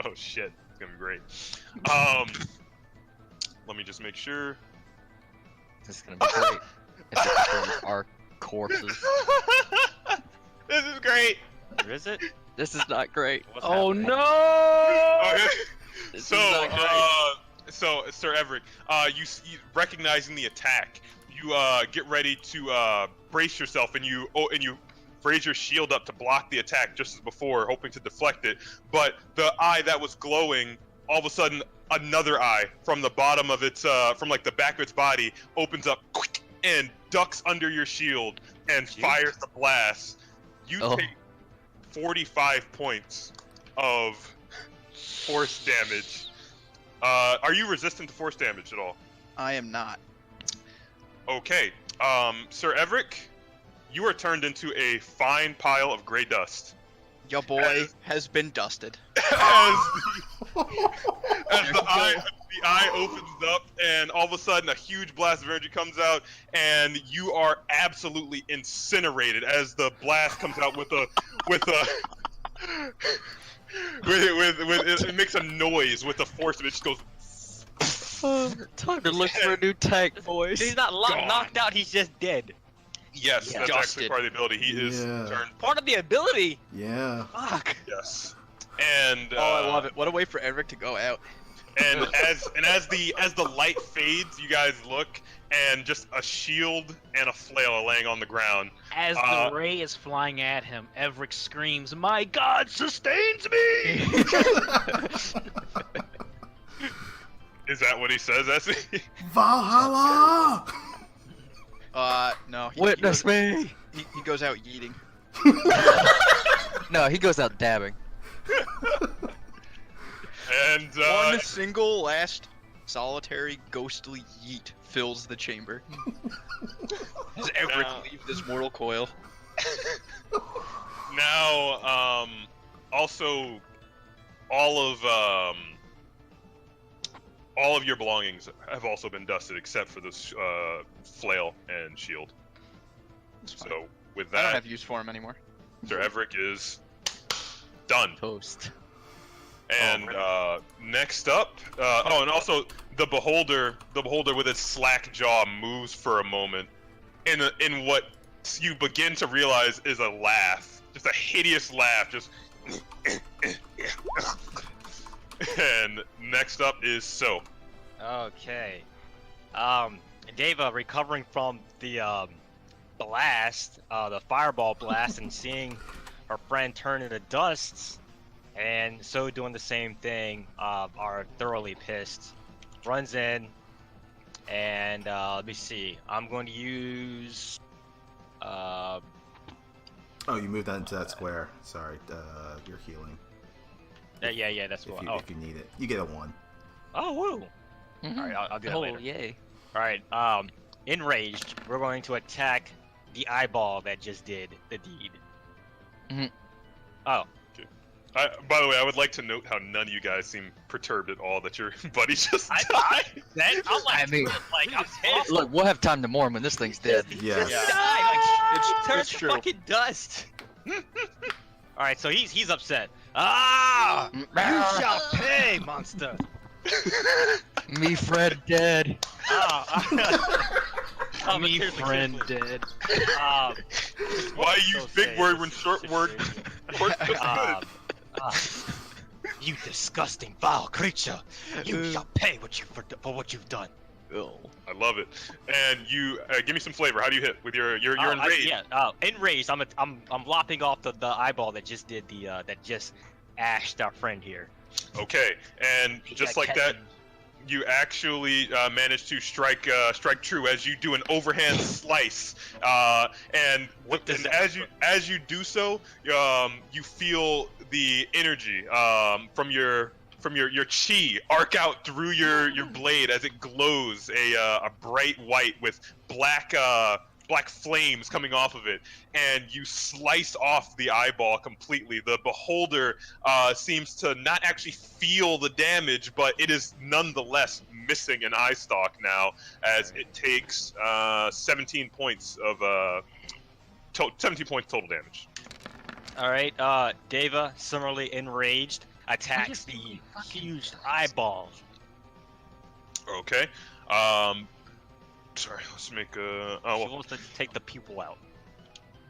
Oh shit, it's gonna be great. Let me just make sure. This is gonna be great. If it's our corpses. This is great. Or is it? This is not great. What's Oh happening? no! Okay. This So, is not great. so Sir Everic, you recognizing the attack, you get ready to brace yourself, and you raise your shield up to block the attack just as before, hoping to deflect it. But the eye that was glowing, all of a sudden, another eye from the bottom of its, from like the back of its body, opens up quick and ducks under your shield and fires the blast. You take 45 points of force damage. Are you resistant to force damage at all? I am not. Okay. Sir Everic, you are turned into a fine pile of gray dust. Your boy has been dusted. As the eye opens up, and all of a sudden a huge blast of energy comes out, and you are absolutely incinerated as the blast comes out with it makes a noise with the force of it. Just goes. Time to look for a new tank, boys. He's not knocked out, he's just dead. Yes, Yeah. that's actually Dusted. part of the ability. He is turned. Part of the ability? Yeah. Fuck. Yes. And Oh, I love it. What a way for Everic to go out. And as the light fades, you guys look, and just a shield and a flail are laying on the ground. As the ray is flying at him, Everic screams, "My God sustains me!" Is that what he says, Essie? Valhalla! No. Witness me! He goes out yeeting. No, he goes out dabbing. And One single last solitary ghostly yeet fills the chamber. As Everic leaves this mortal coil. now, also, all of your belongings have also been dusted, except for this flail and shield. So with I don't that, have use for him anymore. Sir Everic is done. Toast. And next up, and also the beholder with its slack jaw moves for a moment, in what you begin to realize is a laugh, just a hideous laugh, just. And next up is Tsou. Okay. Deva, recovering from the blast, the fireball blast, and seeing her friend turn into dust, and so doing the same thing, are thoroughly pissed. Runs in, and let me see. I'm going to use. Oh, you moved that into that square. Sorry, you're healing. Yeah, that's If what. you, if you need it, you get a 1. Oh, woo! Alright, I'll do that later. Yay. Alright, enraged, we're going to attack the eyeball that just did the deed. Mhm. Oh. Okay. By the way, I would like to note how none of you guys seem perturbed at all that your buddy just died. I'm like, I mean, I'm pissed. Look, we'll have time to mourn when this thing's dead. Yes. Yeah. Die, like, turns it's to true. fucking dust. All right, so he's upset. Ah! You shall pay, monster. Me friend dead. Me friend dead. Why use big word when short word works just good? You disgusting, vile creature! You shall pay for what you've done. I love it. And you give me some flavor. How do you hit with your enraged? Enraged. I'm lopping off the eyeball that just did that just ashed our friend here. Okay, and He just got like that, Kevin. you actually manage to strike true as you do an overhand slice. And What does that as you do so, you feel the energy from your chi arc out through your blade as it glows a bright white with black flames coming off of it, and you slice off the eyeball completely. The beholder seems to not actually feel the damage, but it is nonetheless missing an eye stalk now, as it takes 17 points of 17 points total damage. All right. Deva, similarly enraged, attacks the huge eyeball. Okay. Sorry, let's make a. She wants to take the pupil out.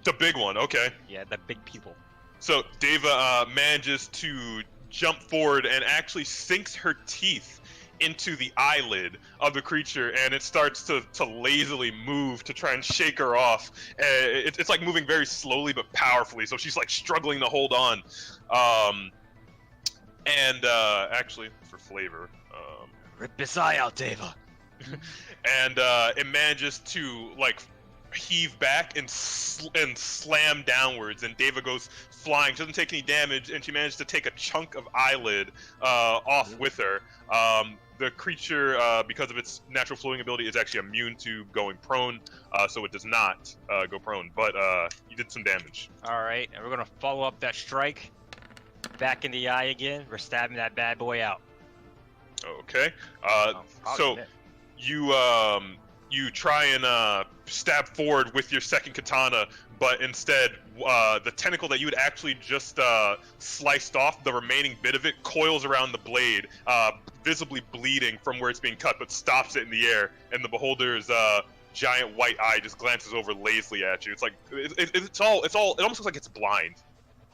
The big one. Okay. Yeah, the big pupil. So Deva manages to jump forward and actually sinks her teeth into the eyelid of the creature, and it starts to lazily move to try and shake her off. It's like moving very slowly but powerfully, so she's like struggling to hold on. Actually, for flavor, Rip his eye out, Deva. and it manages to like heave back and slam downwards, and Deva goes flying. She doesn't take any damage, and she manages to take a chunk of eyelid off with her. The creature, because of its natural floating ability, is actually immune to going prone, so it does not go prone, but you did some damage. All right, and we're gonna follow up that strike. Back in the eye again. We're stabbing that bad boy out. Okay. So you try and stab forward with your second katana, but instead the tentacle that you had actually just sliced off, the remaining bit of it coils around the blade, visibly bleeding from where it's being cut, but stops it in the air, and the beholder's giant white eye just glances over lazily at you. It's like it almost looks like it's blind,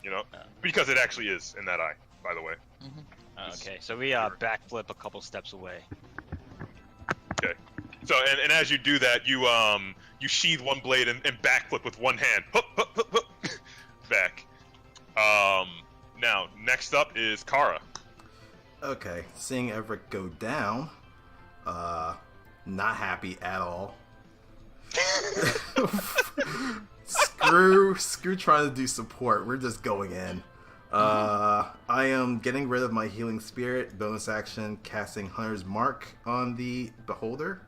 you know, because it actually is in that eye, by the way. Okay, so we backflip a couple steps away. Okay. So and as you do that, you sheathe one blade and backflip with one hand. Hup, hup, hup, hup. Back. Now next up is Kaara. Okay, seeing Everic go down, not happy at all. Screw trying to do support. We're just going in. I am getting rid of my healing spirit, bonus action, casting Hunter's Mark on the beholder.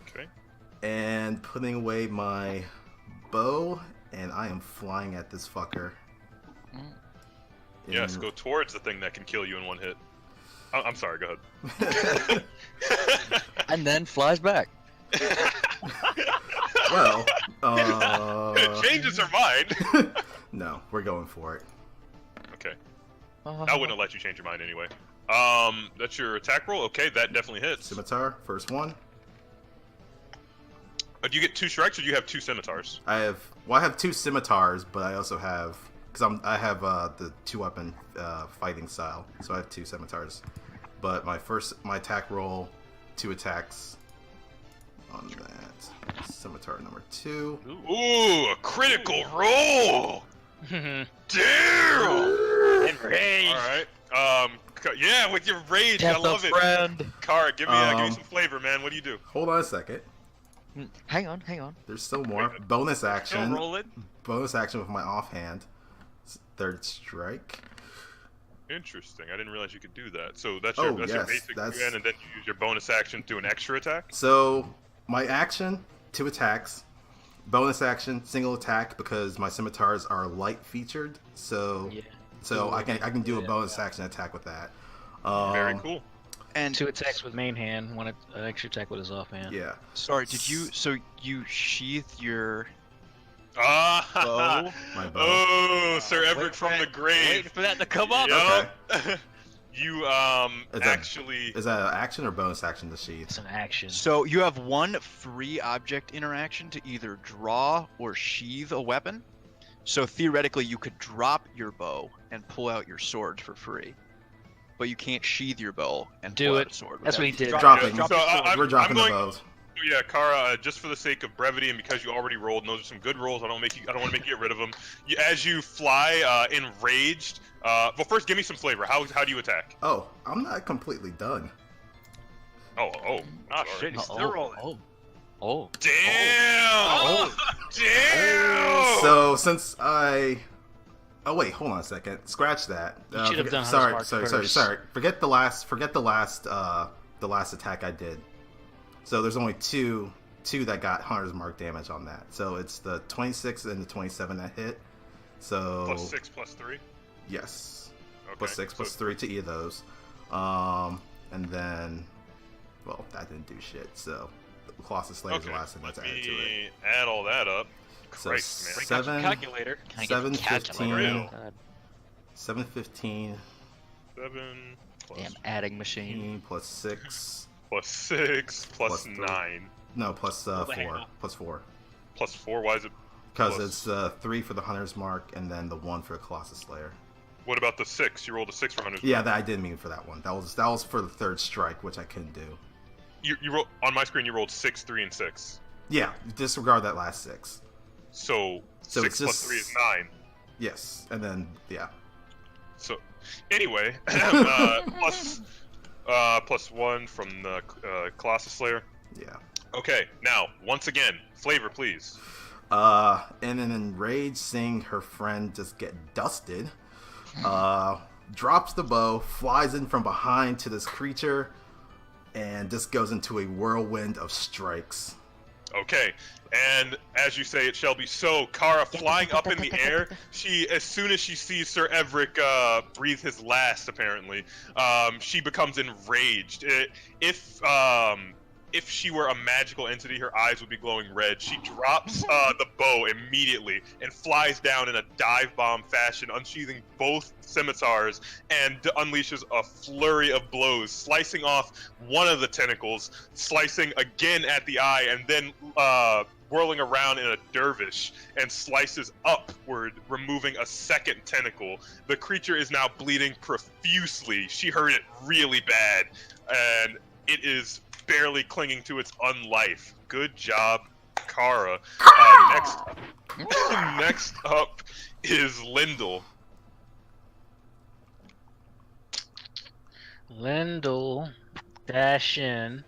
Okay. And putting away my bow, and I am flying at this fucker. Yes, go towards the thing that can kill you in one hit. I'm sorry, go ahead. And then flies back. Well, It changes her mind. no, we're going for it. Okay. I wouldn't have let you change your mind anyway. That's your attack roll? Okay, that definitely hits. Scimitar, first one. Do you get 2 strikes, or do you have 2 scimitars? I have 2 scimitars, but I also have, because I have the 2-weapon fighting style, so I have 2 scimitars. But my attack roll, 2 attacks on that. Scimitar number 2. Ooh, a critical roll! Damn! Enraged. Alright. Yeah, with your rage, I Death love of it. friend. Kaara, give me some flavor, man. What do you do? Hold on a second. Hang on. There's still more. Bonus action. Still rolling. Bonus action with my offhand. Third strike. Interesting. I didn't realize you could do that. So that's Oh, your yes, basic that's- command, and then you use your bonus action to do an extra attack? So my action, 2 attacks. Bonus action, single attack, because my scimitars are light featured. So Yeah. So I can do a bonus action attack with that. Very cool. And 2 attacks with main hand, 1 extra attack with his offhand. Yeah. sorry, did you? So you sheathed your Ah, bow? My bow. oh, Sir Everic Wait from for the that- grave. Waiting for that to come up. Yup. You Is that- actually. Is that an action or bonus action to sheath? It's an action. So you have 1 free object interaction to either draw or sheathe a weapon. So theoretically, you could drop your bow and pull out your sword for free, but you can't sheathe your bow and Do pull it. out a sword. That's what he without- did. Dropping. So We're dropping I'm the going, bows. Yeah, Kaara, just for the sake of brevity and because you already rolled, and those are some good rolls, I don't want to make you get rid of them. As you fly, enraged. Well, first, give me some flavor. How do you attack? Oh, I'm not completely done. Oh. Oh sorry. shit, he's still rolling. Oh. Damn! Damn! So since oh wait, hold on a second. Scratch that. You should have done sorry, Hunter's sorry, Mark sorry, first. sorry. Forget the last attack I did. So there's only two that got Hunter's Mark damage on that. So it's the 26 and the 27 that hit. So Plus 6, plus 3? yes, Okay. plus 6, plus so 3 to either of those. And then, well, that didn't do shit. So the Colossus Slayer is the last thing let that's added to it. me add all that up. So Christ, man. Got your 7, calculator. Can I get the 715, Real. God, 715 7 plus, damn adding machine. plus 6. plus 6 plus Plus 3. 9 No, plus Well, hang 4. on. Plus 4. plus 4. Why is it? Because Plus- it's 3 for the Hunter's Mark and then the 1 for the Colossus Slayer. What about the 6? You rolled a 6 for Hunter's Yeah, that I did mean for that one. That was for the third strike, which I couldn't do. You rolled on my screen. You rolled 6, 3, and 6. Yeah, disregard that last 6. So, So 6 it's plus just- 3 is 9. Yes, and then yeah. So, anyway, plus 1 from the Colossus Slayer. Yeah. Okay, now once again, flavor, please. In an enraged seeing her friend just get dusted, drops the bow, flies in from behind to this creature, and just goes into a whirlwind of strikes. Okay, and as you say, it shall be so. Kaara flying up in the air. As soon as she sees Sir Everic breathe his last, apparently, she becomes enraged. If she were a magical entity, her eyes would be glowing red. She drops the bow immediately and flies down in a dive bomb fashion, unsheathing both scimitars and unleashes a flurry of blows, slicing off one of the tentacles, slicing again at the eye, and then whirling around in a dervish and slices upward, removing a second tentacle. The creature is now bleeding profusely. She hurt it really bad, and it is barely clinging to its unlife. Good job, Kaara. Next up is Lindal. Lindal dash in,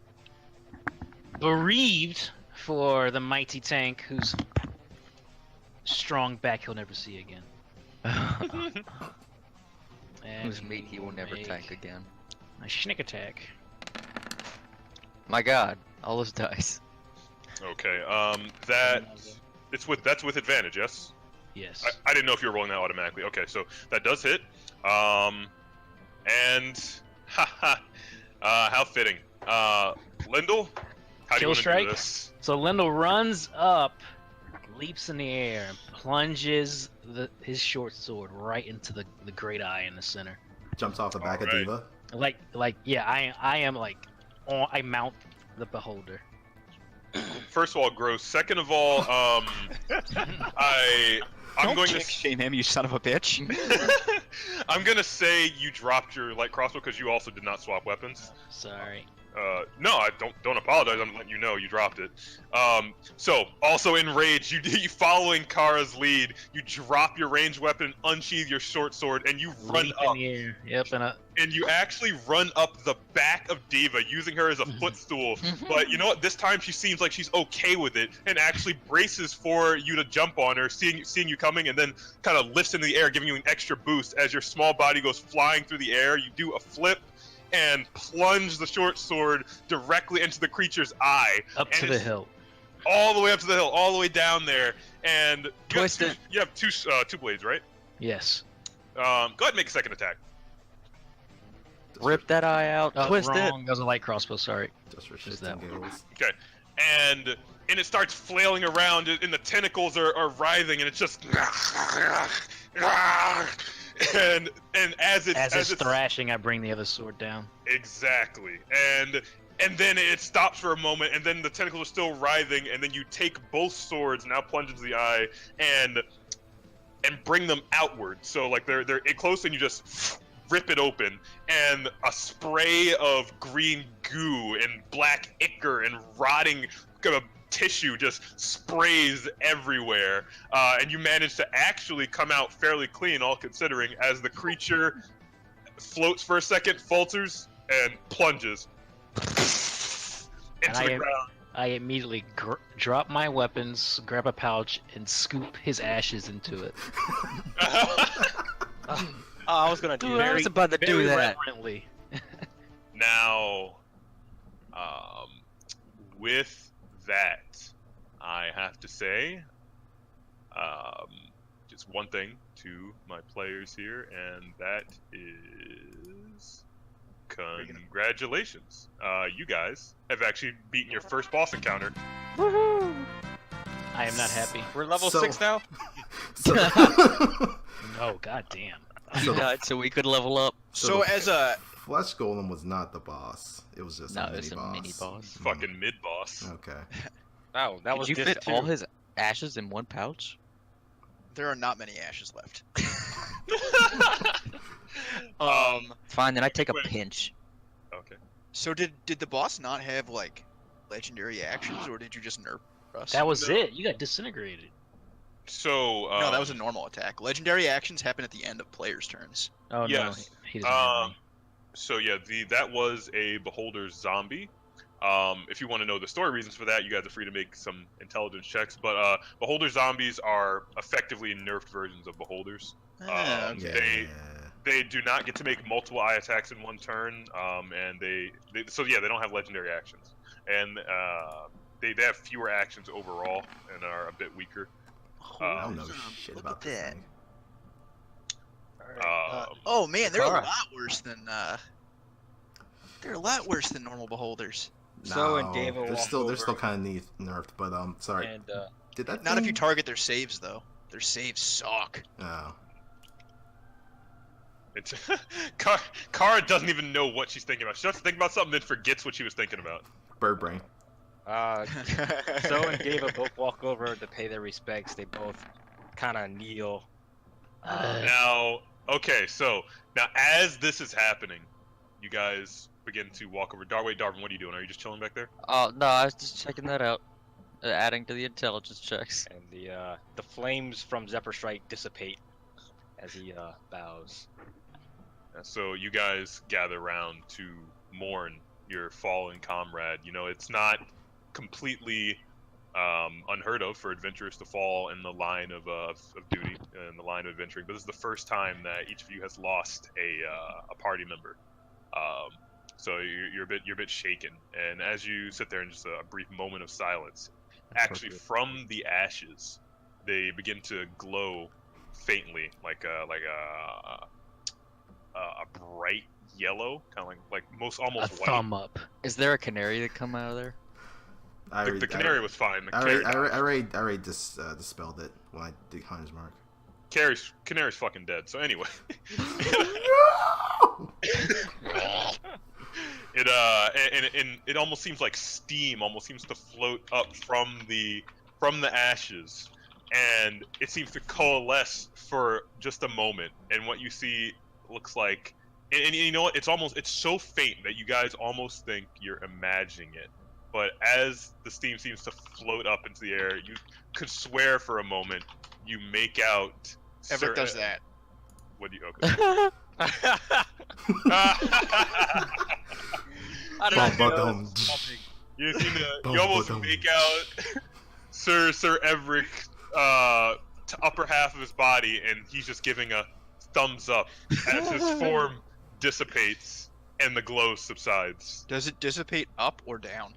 bereaved for the mighty tank whose strong back he'll never see again. And Whose meat he will never make tank again. a sneak attack. My God, all those dice. Okay, that's with advantage, yes? Yes. I didn't know if you were rolling that automatically. Okay, so that does hit. And how fitting. Lindal, how do you Kill want to strike? do this? So Lindal runs up, leaps in the air, and plunges his short sword right into the great eye in the center. Jumps off the back of Alright. Deva. Yeah, I am like, I mount the beholder. First of all, gross. Second of all, I'm Don't going kick shame him, you son of a bitch. I'm gonna say you dropped your light crossbow because you also did not swap weapons. Sorry. No, I don't apologize. I'm letting you know you dropped it. So also enraged, you following Kaara's lead, you drop your ranged weapon, unsheath your short sword, and you run Leap up. in the air. Yep, And you actually run up the back of Deva, using her as a footstool. But you know what? This time she seems like she's okay with it, and actually braces for you to jump on her, seeing you coming, and then kind of lifts into the air, giving you an extra boost. As your small body goes flying through the air, you do a flip and plunge the short sword directly into the creature's eye. up to And the it's hilt. all the way up to the hill, all the way down there. And Twist it. you have two blades, right? Yes. ahead and make a second attack. Rip that eye out, Oh, twist wrong. That was a light crossbow. Sorry. Just for Just shits that and one. giggles. Okay, and it starts flailing around, and the tentacles are writhing, and it's just and as As it's thrashing, I bring the other sword down. exactly, and then it stops for a moment, and then the tentacles are still writhing, and then you take both swords, now plunge into the eye, and bring them outward. So like they're close, and you just rip it open, and a spray of green goo and black ichor and rotting tissue just sprays everywhere, and you manage to actually come out fairly clean, all considering, as the creature floats for a second, falters, and plunges into the ground. I immediately drop my weapons, grab a pouch, and scoop his ashes into it. I was gonna do Dude, I was about to do Very that. reverently. Now, with that, I have to say, just one thing to my players here, and that is congratulations. You guys have actually beaten your first boss encounter. Woohoo! I am not happy. We're level So- 6 now. So, No, goddamn. You died so we could level up. So as a Flesh Golem was not the boss. It was just No, a mini it's a boss. mini boss. Fucking mid boss. Okay. Oh, that was Did you Diff fit 2. all his ashes in one pouch? there are not many ashes left. Fine, then I take a Wait. pinch. Okay. So did the boss not have like legendary actions, or did you just nerf us? That was it. You got disintegrated. So no, that was a normal attack. Legendary actions happen at the end of players' turns. Oh Yes. no, he doesn't have me. So yeah, that was a beholder's zombie. If you want to know the story reasons for that, you guys are free to make some intelligence checks. But beholder zombies are effectively nerfed versions of beholders. Ah, Um, okay. They do not get to make multiple eye attacks in one turn, and they don't have legendary actions, and they have fewer actions overall and are a bit weaker. I don't know Awesome. shit Look about at this that. thing. Oh man, they're a Kaara. lot worse than normal beholders. So, and No, Deva they're walk still over. kind of nerfed, but sorry. And Did that Not if you thing- target their saves though. Their saves suck. Oh. It's Kaara doesn't even know what she's thinking about. She starts to think about something, then forgets what she was thinking about. Bird brain. So and Deva both walk over to pay their respects. They both kind of kneel. Now, okay, so now as this is happening, you guys begin to walk over. Darvin, what are you doing? Are you just chilling back there? Oh no, I was just checking that out. Adding to the intelligence checks. And the flames from Zephyr Strike dissipate as he bows. So you guys gather around to mourn your fallen comrade. You know, it's not completely unheard of for adventurers to fall in the line of duty, in the line of adventuring. But this is the first time that each of you has lost a party member. So you're a bit shaken. And as you sit there in just a brief moment of silence, actually from the ashes, they begin to glow faintly, like a bright yellow, kind of like almost A white. thumb up. Is there a canary that come out of there? The canary was fine. The I canary, already dispelled it when I did Hunter's Mark. canary's fucking dead. So anyway, it almost seems like steam almost seems to float up from the ashes, and it seems to coalesce for just a moment. And what you see looks like, and you know what? It's so faint that you guys almost think you're imagining it. But as the steam seems to float up into the air, you could swear for a moment you make out. Everic does that. What do you? Okay. I don't know. Bum, You seem to, Bum, you almost bum. make out Sir Everic upper half of his body, and he's just giving a thumbs up as his form dissipates and the glow subsides. Does it dissipate up or down?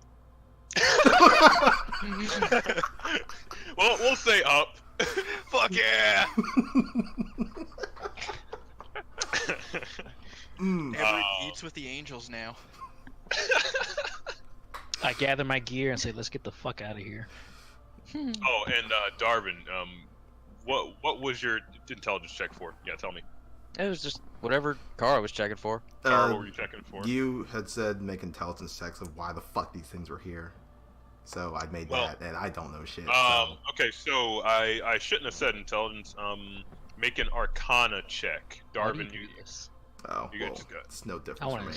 Well, we'll say up. Fuck yeah! Everic eats with the angels now. I gather my gear and say, let's get the fuck out of here. Oh, and Darvin, what was your intelligence check for? Yeah, tell me. It was just whatever Kaara was checking for. Or what were you checking for? You had said make intelligence checks of why the fuck these things were here. So I made that, and I don't know shit. Okay, so I shouldn't have said intelligence. Make an Arcana check. Darvin, you. Oh, you well, just got. it's no difference for me.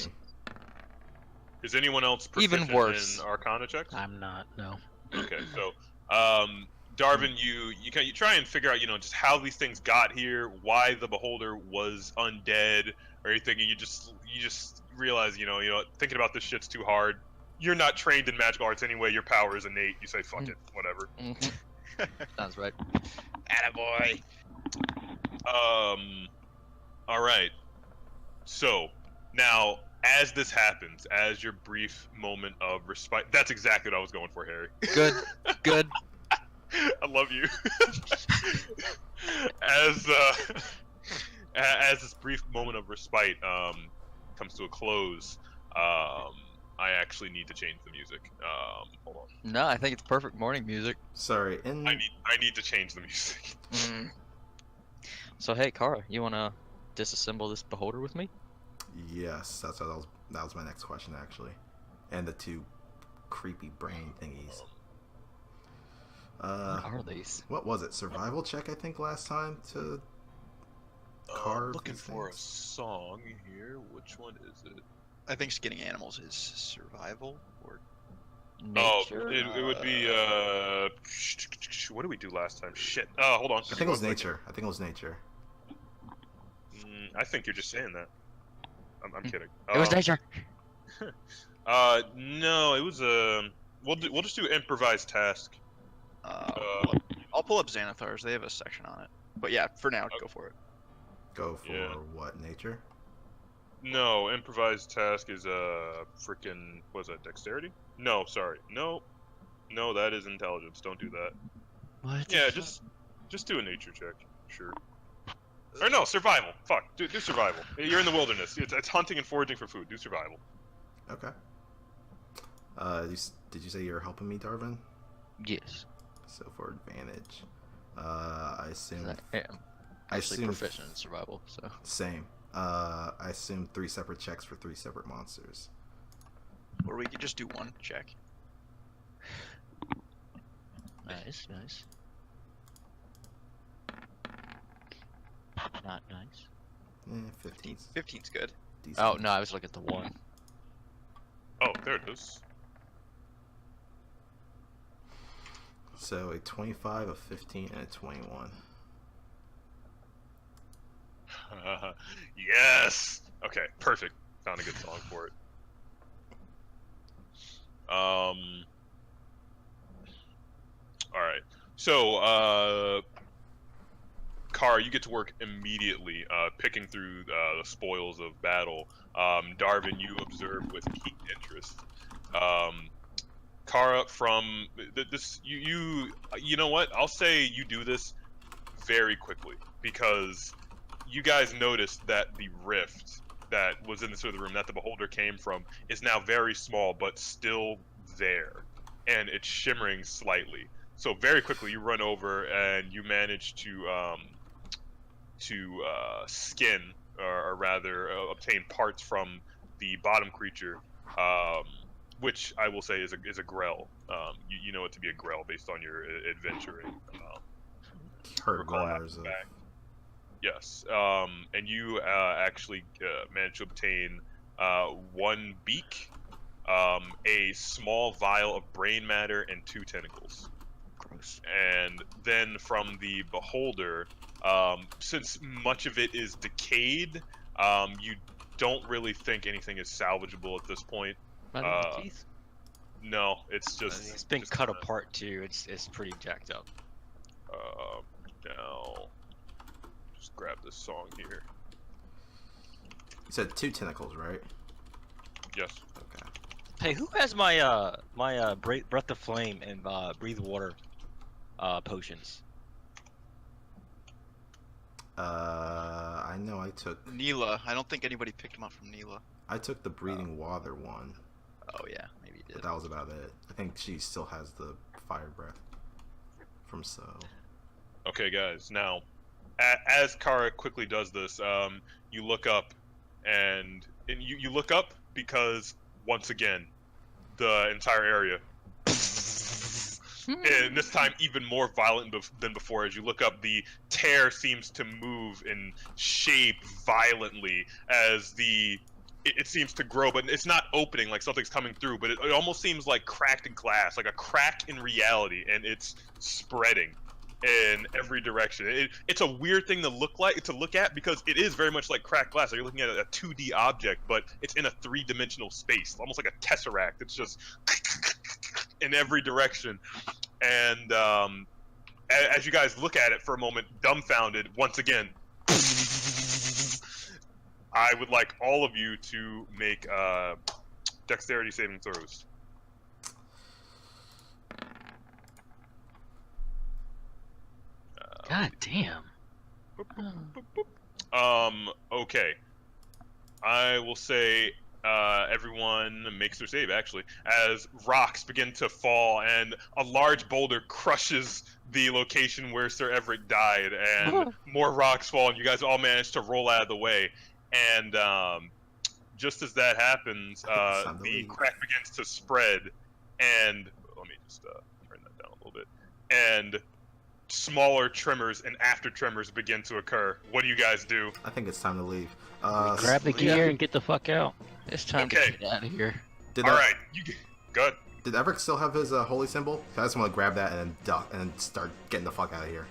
Is anyone else proficient Even worse in Arcana checks? I'm not. No. Okay, so Darvin, you try and figure out, just how these things got here, why the beholder was undead or anything, and you just realize, thinking about this shit's too hard. You're not trained in magical arts anyway. Your power is innate. You say, fuck it, whatever. Sounds right. Attaboy. All right. So now, as this happens, as your brief moment of respite, that's exactly what I was going for, Harry. Good. Good. I love you. As this brief moment of respite comes to a close, I actually need to change the music. Hold on. No, I think it's perfect morning music. Sorry, I need to change the music. So hey, Kaara, you wanna disassemble this beholder with me? Yes, that was my next question actually, and the two creepy brain thingies. What are these? What was it? Survival check, I think, last time to carve. Looking these for a things? song here. Which one is it? I think skinning animals is survival or Nature? Oh, it would be what did we do last time? Shit. Hold on. I think it was nature. I think it was nature. I think you're just saying that. I'm kidding. It was nature. No, it was we'll just do improvised task. I'll pull up Xanathar's. They have a section on it. But yeah, for now, go for it. Go for Yeah. what? Nature? No, improvised task is freaking was that dexterity? No, sorry. No, that is intelligence. Don't do that. What? Yeah, just do a nature check. Sure. Or no, survival. Fuck, do survival. You're in the wilderness. It's hunting and foraging for food. Do survival. Okay. Did you say you're helping me, Darvin? Yes. So for advantage, I assume. I am actually proficient in survival, so. Same. I assume 3 separate checks for 3 separate monsters. Or we could just do one check. Nice. Not nice. 15. 15's good. Decent. Oh no, I was looking at the one. Oh, there it is. So a 25, a 15, and a 21. Yes. Okay, perfect. Found a good song for it. All right. So, Kaara, you get to work immediately, picking through the spoils of battle. Darvin, you observe with keen interest. Kaara, from this, you know what? I'll say you do this very quickly because you guys noticed that the rift that was in the center of the room that the beholder came from is now very small, but still there, and it's shimmering slightly. So very quickly, you run over and you manage to skin, or rather, obtain parts from the bottom creature, which I will say is a grell. You know it to be a grell based on your adventuring. Heard rumors of. Yes, and you actually managed to obtain 1 beak, a small vial of brain matter, and 2 tentacles. Gross. And then from the beholder, since much of it is decayed, you don't really think anything is salvageable at this point. Not even teeth. No, it's just It's been just cut kinda, apart too. It's pretty jacked up. Now, just grab this song here. You said 2 tentacles, right? Yes. Okay. Hey, who has my breath of flame and breathe water potions? I know I took Neela. I don't think anybody picked him up from Neela. I took the breathing water one, Oh yeah, maybe you but did. that was about it. I think she still has the fire breath from Tsou. Okay, guys. Now, as Kaara quickly does this, you look up, and you look up because once again, the entire area, and this time even more violent than before. As you look up, the tear seems to move and shape violently as it seems to grow, but it's not opening like something's coming through, but it almost seems like cracked glass, like a crack in reality, and it's spreading in every direction. It's a weird thing to look at because it is very much like cracked glass. Like you're looking at a 2D object, but it's in a 3-dimensional space, almost like a tesseract. It's just in every direction. And as you guys look at it for a moment, dumbfounded, once again, I would like all of you to make dexterity saving throws. God damn. Okay. I will say everyone makes their save, actually, as rocks begin to fall and a large boulder crushes the location where Sir Everic died, and more rocks fall, and you guys all manage to roll out of the way. And just as that happens, the crack begins to spread, and let me just turn that down a little bit, and smaller tremors and after tremors begin to occur. What do you guys do? I think it's time to leave. Grab the gear and get the fuck out. It's time Okay. to get out of here. Alright, good. Did Everic still have his holy symbol? I just want to grab that and then duck and start getting the fuck out of here.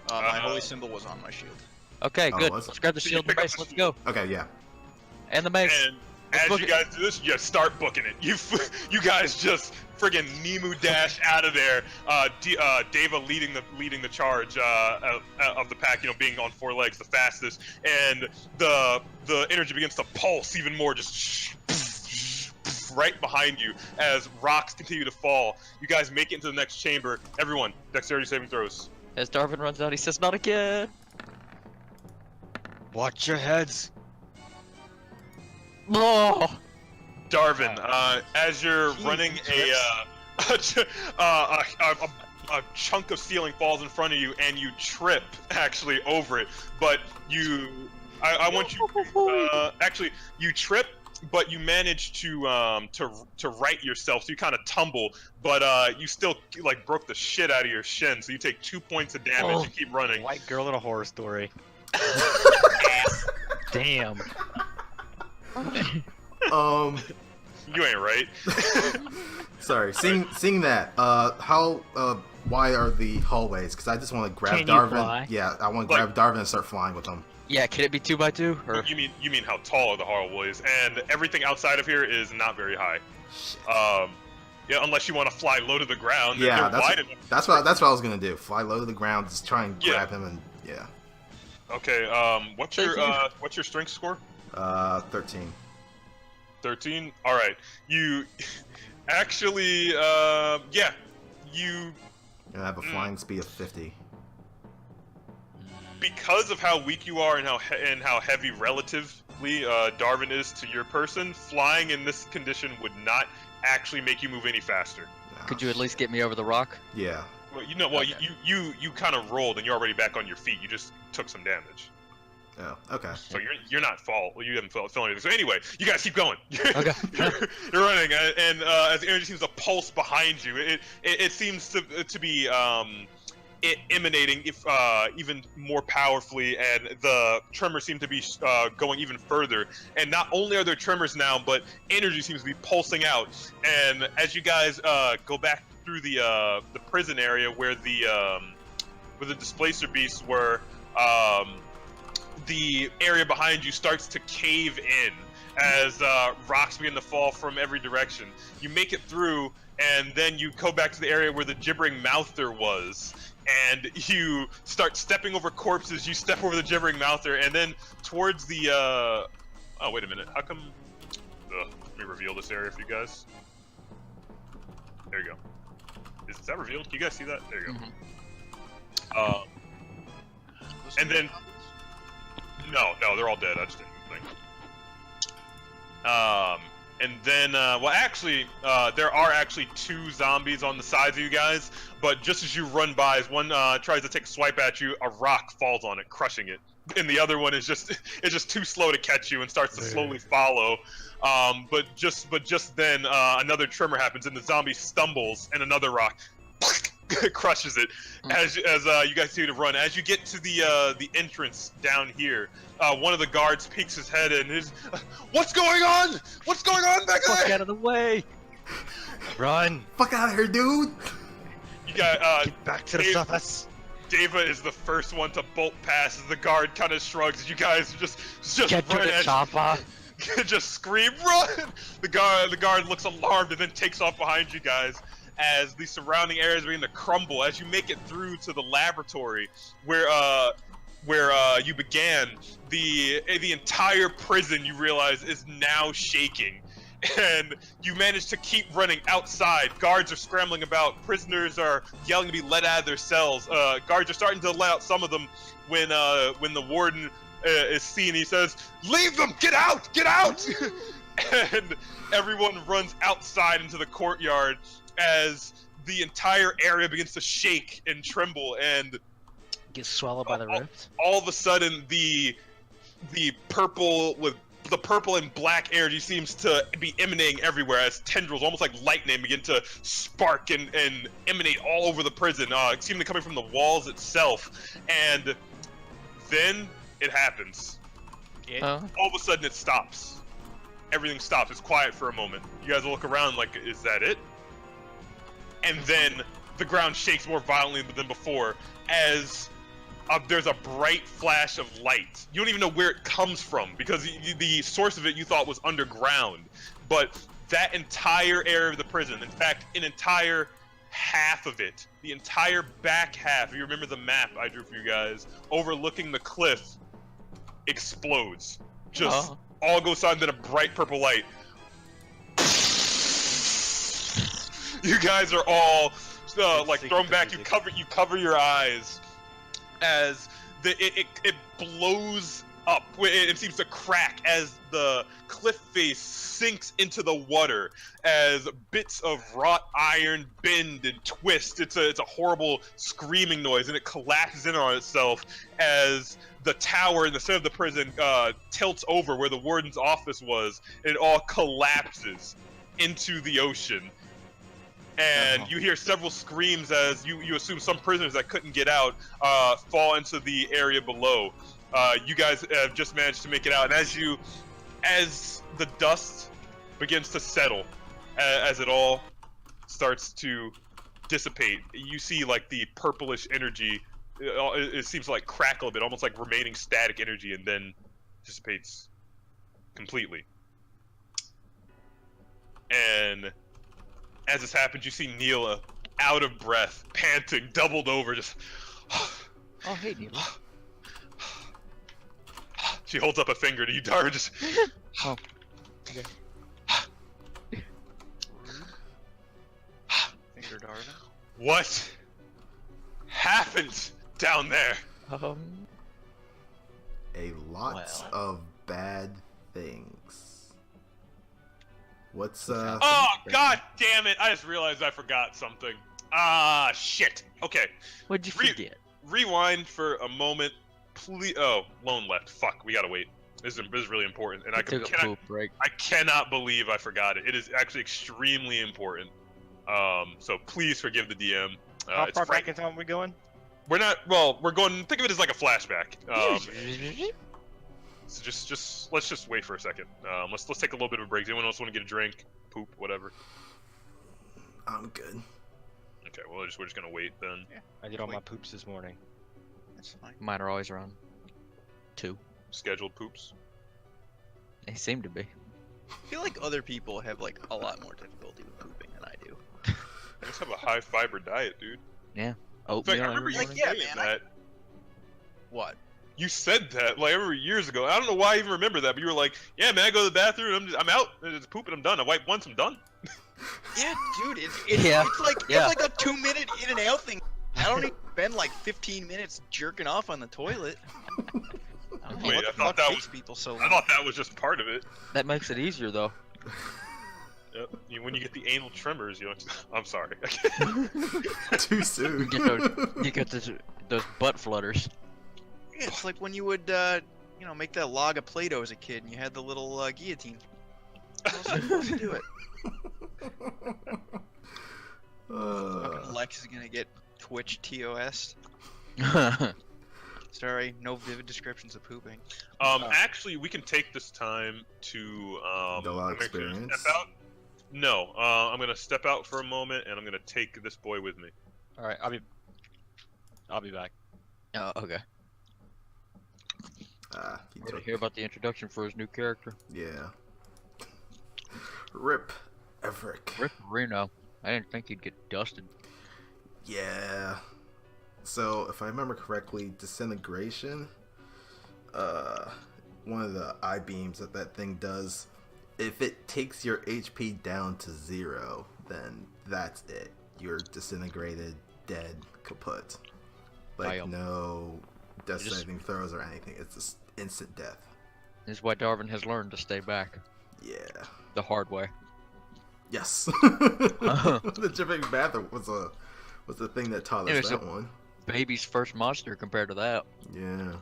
My holy symbol was on my shield. Okay, Oh, good. was it? Let's grab the So you shield and pick up mace. the Let's go. Okay, yeah. And the mace. And as you guys do this, you start booking it. You guys just friggin' Nemu dash out of there. Deva leading the charge of the pack, being on 4 legs the fastest, and the energy begins to pulse even more, just right behind you as rocks continue to fall. You guys make it into the next chamber. Everyone, dexterity saving throws. As Darvin runs out, he says, "Not again." Watch your heads. Oh. Darvin, as you're running a chunk of ceiling falls in front of you, and you trip actually over it. But I want you actually you trip, but you manage to right yourself. So you kind of tumble, but you still broke the shit out of your shin. So you take 2 points of damage. You keep running. White girl in a horror story. Damn. You ain't right. Sorry. Seeing that, how wide are the hallways? Because I just want to grab Can you Darvin. fly? Yeah, I want to grab Darvin and start flying with him. Yeah, can it be 2x2? Or... You mean how tall are the hallways? And everything outside of here is not very high. Yeah, unless you want to fly low to the ground. Yeah, they're wide enough. that's what I was gonna do. Fly low to the ground, just try and grab him, and yeah. Okay. What's your strength score? 13. 13. All right. You actually, yeah, you. I have a flying speed of 50. Because of how weak you are and how heavy relatively Darvin is to your person, flying in this condition would not actually make you move any faster. Could you at least get me over the rock? Yeah. Well, okay. you kind of rolled and you're already back on your feet. You just took some damage. Oh, okay. So you're not fall. You haven't felt anything. So anyway, you guys keep going. Okay. you're running, and as the energy seems to pulse behind you, it seems to be emanating even more powerfully, and the tremors seem to be going even further. And not only are there tremors now, but energy seems to be pulsing out. And as you guys go back through the prison area where the displacer beasts were, the area behind you starts to cave in as rocks begin to fall from every direction. You make it through, and then you go back to the area where the gibbering mouther was, and you start stepping over corpses. You step over the gibbering mouther, and then towards the oh, wait a minute, how come let me reveal this area for you guys. There you go. Is that revealed? Can you guys see that? There you go. And then No, they're all dead. I just didn't think. And then, well, actually, there are actually 2 zombies on the sides of you guys. But just as you run by, as one tries to take a swipe at you, a rock falls on it, crushing it. And the other one is just too slow to catch you and starts to slowly follow. But just then, another tremor happens, and the zombie stumbles, and another rock crushes it. As you guys continue to run, as you get to the entrance down here, one of the guards peeks his head in. What's going on? What's going on back there? Fuck out of the way! Run! Fuck out of here, dude! You got Get back to the surface! Deva is the first one to bolt past as the guard kind of shrugs. You guys just Get to run the as chopper! just scream, run! The guard looks alarmed and then takes off behind you guys as the surrounding areas begin to crumble. As you make it through to the laboratory where you began, the entire prison, you realize, is now shaking. And you manage to keep running outside. Guards are scrambling about. Prisoners are yelling to be let out of their cells. Guards are starting to let out some of them when the warden is seen. He says, "Leave them! Get out! Get out!" And everyone runs outside into the courtyard as the entire area begins to shake and tremble. And Get swallowed by the rift. all of a sudden, the purple and black energy seems to be emanating everywhere as tendrils, almost like lightning, begin to spark and emanate all over the prison, seemingly coming from the walls itself. And then it happens. All of a sudden it stops. Everything stops. It's quiet for a moment. You guys look around like, is that it? And then the ground shakes more violently than before as there's a bright flash of light. You don't even know where it comes from because the source of it you thought was underground. But that entire area of the prison, in fact, an entire half of it, the entire back half, if you remember the map I drew for you guys, overlooking the cliff, explodes. Just all goes on, then a bright purple light. You guys are all like thrown back. You cover your eyes as it blows up. It seems to crack as the cliff face sinks into the water, as bits of wrought iron bend and twist. It's a horrible screaming noise, and it collapses in on itself as the tower in the center of the prison tilts over where the warden's office was. And it all collapses into the ocean. And you hear several screams as you assume some prisoners that couldn't get out fall into the area below. You guys have just managed to make it out, and as the dust begins to settle, as it all starts to dissipate, you see like the purplish energy. It seems to like crackle a bit, almost like remaining static energy, and then dissipates completely. And as this happens, you see Neela out of breath, panting, doubled over, just. Oh, hey, Neela. She holds up a finger to you, Darvin. Just. Oh. Okay. Finger Darvin. What happened down there? A lot of bad things. What's Oh, god damn it! I just realized I forgot something. Ah, shit. Okay. What'd you forget? Rewind for a moment, please. Oh, Lone left. Fuck, we gotta wait. This is really important, and I cannot believe I forgot it. It is actually extremely important. So please forgive the DM. How far back in time are we going? We're not. Well, we're going. Think of it as like a flashback. So let's just wait for a second. Let's take a little bit of a break. Does anyone else want to get a drink, poop, whatever? I'm good. Okay, well we're just gonna wait then. Yeah. I did all my poops this morning. That's fine. Mine are always around 2. Scheduled poops. They seem to be. I feel like other people have like a lot more difficulty with pooping than I do. I just have a high fiber diet, dude. Yeah. In fact, I Oatmeal remember every you morning. yeah, saying man, that. What? You said that like every years ago. I don't know why I even remember that, but you were like, "Yeah, man, I go to the bathroom. I'm out. It's pooping. I'm done. I wipe once. I'm done." Yeah, dude, it's like a 2-minute in and out thing. I don't even spend like 15 minutes jerking off on the toilet. Oh, Wait, what I the thought fuck that takes was- people so I long? thought that was just part of it. That makes it easier though. Yep. When you get the anal tremors, you know. I'm sorry. Too soon. You get those butt flutters. Yeah, it's like when you would, make that log of Play-Doh as a kid, and you had the little guillotine. How else are you supposed to do it? Fucking Lex is gonna get Twitch TOS. Sorry, no vivid descriptions of pooping. Actually, we can take this time to Dole out make sure to experience? step out. No, I'm gonna step out for a moment, and I'm gonna take this boy with me. All right, I'll be back. Oh, okay. You Ready to took- hear about the introduction for his new character? Yeah. Rip Everic. Rick Reno. I didn't think he'd get dusted. Yeah. So, if I remember correctly, disintegration, one of the eye beams that thing does, if it takes your HP down to 0, then that's it. You're disintegrated, dead, kaput. Like, Damn. no death Just- saving throws or anything. It's just instant death. This is why Darvin has learned to stay back Yeah. the hard way. Yes. The dripping bath was the thing that taught Yeah, us so- that one. Baby's first monster compared to that. Yeah.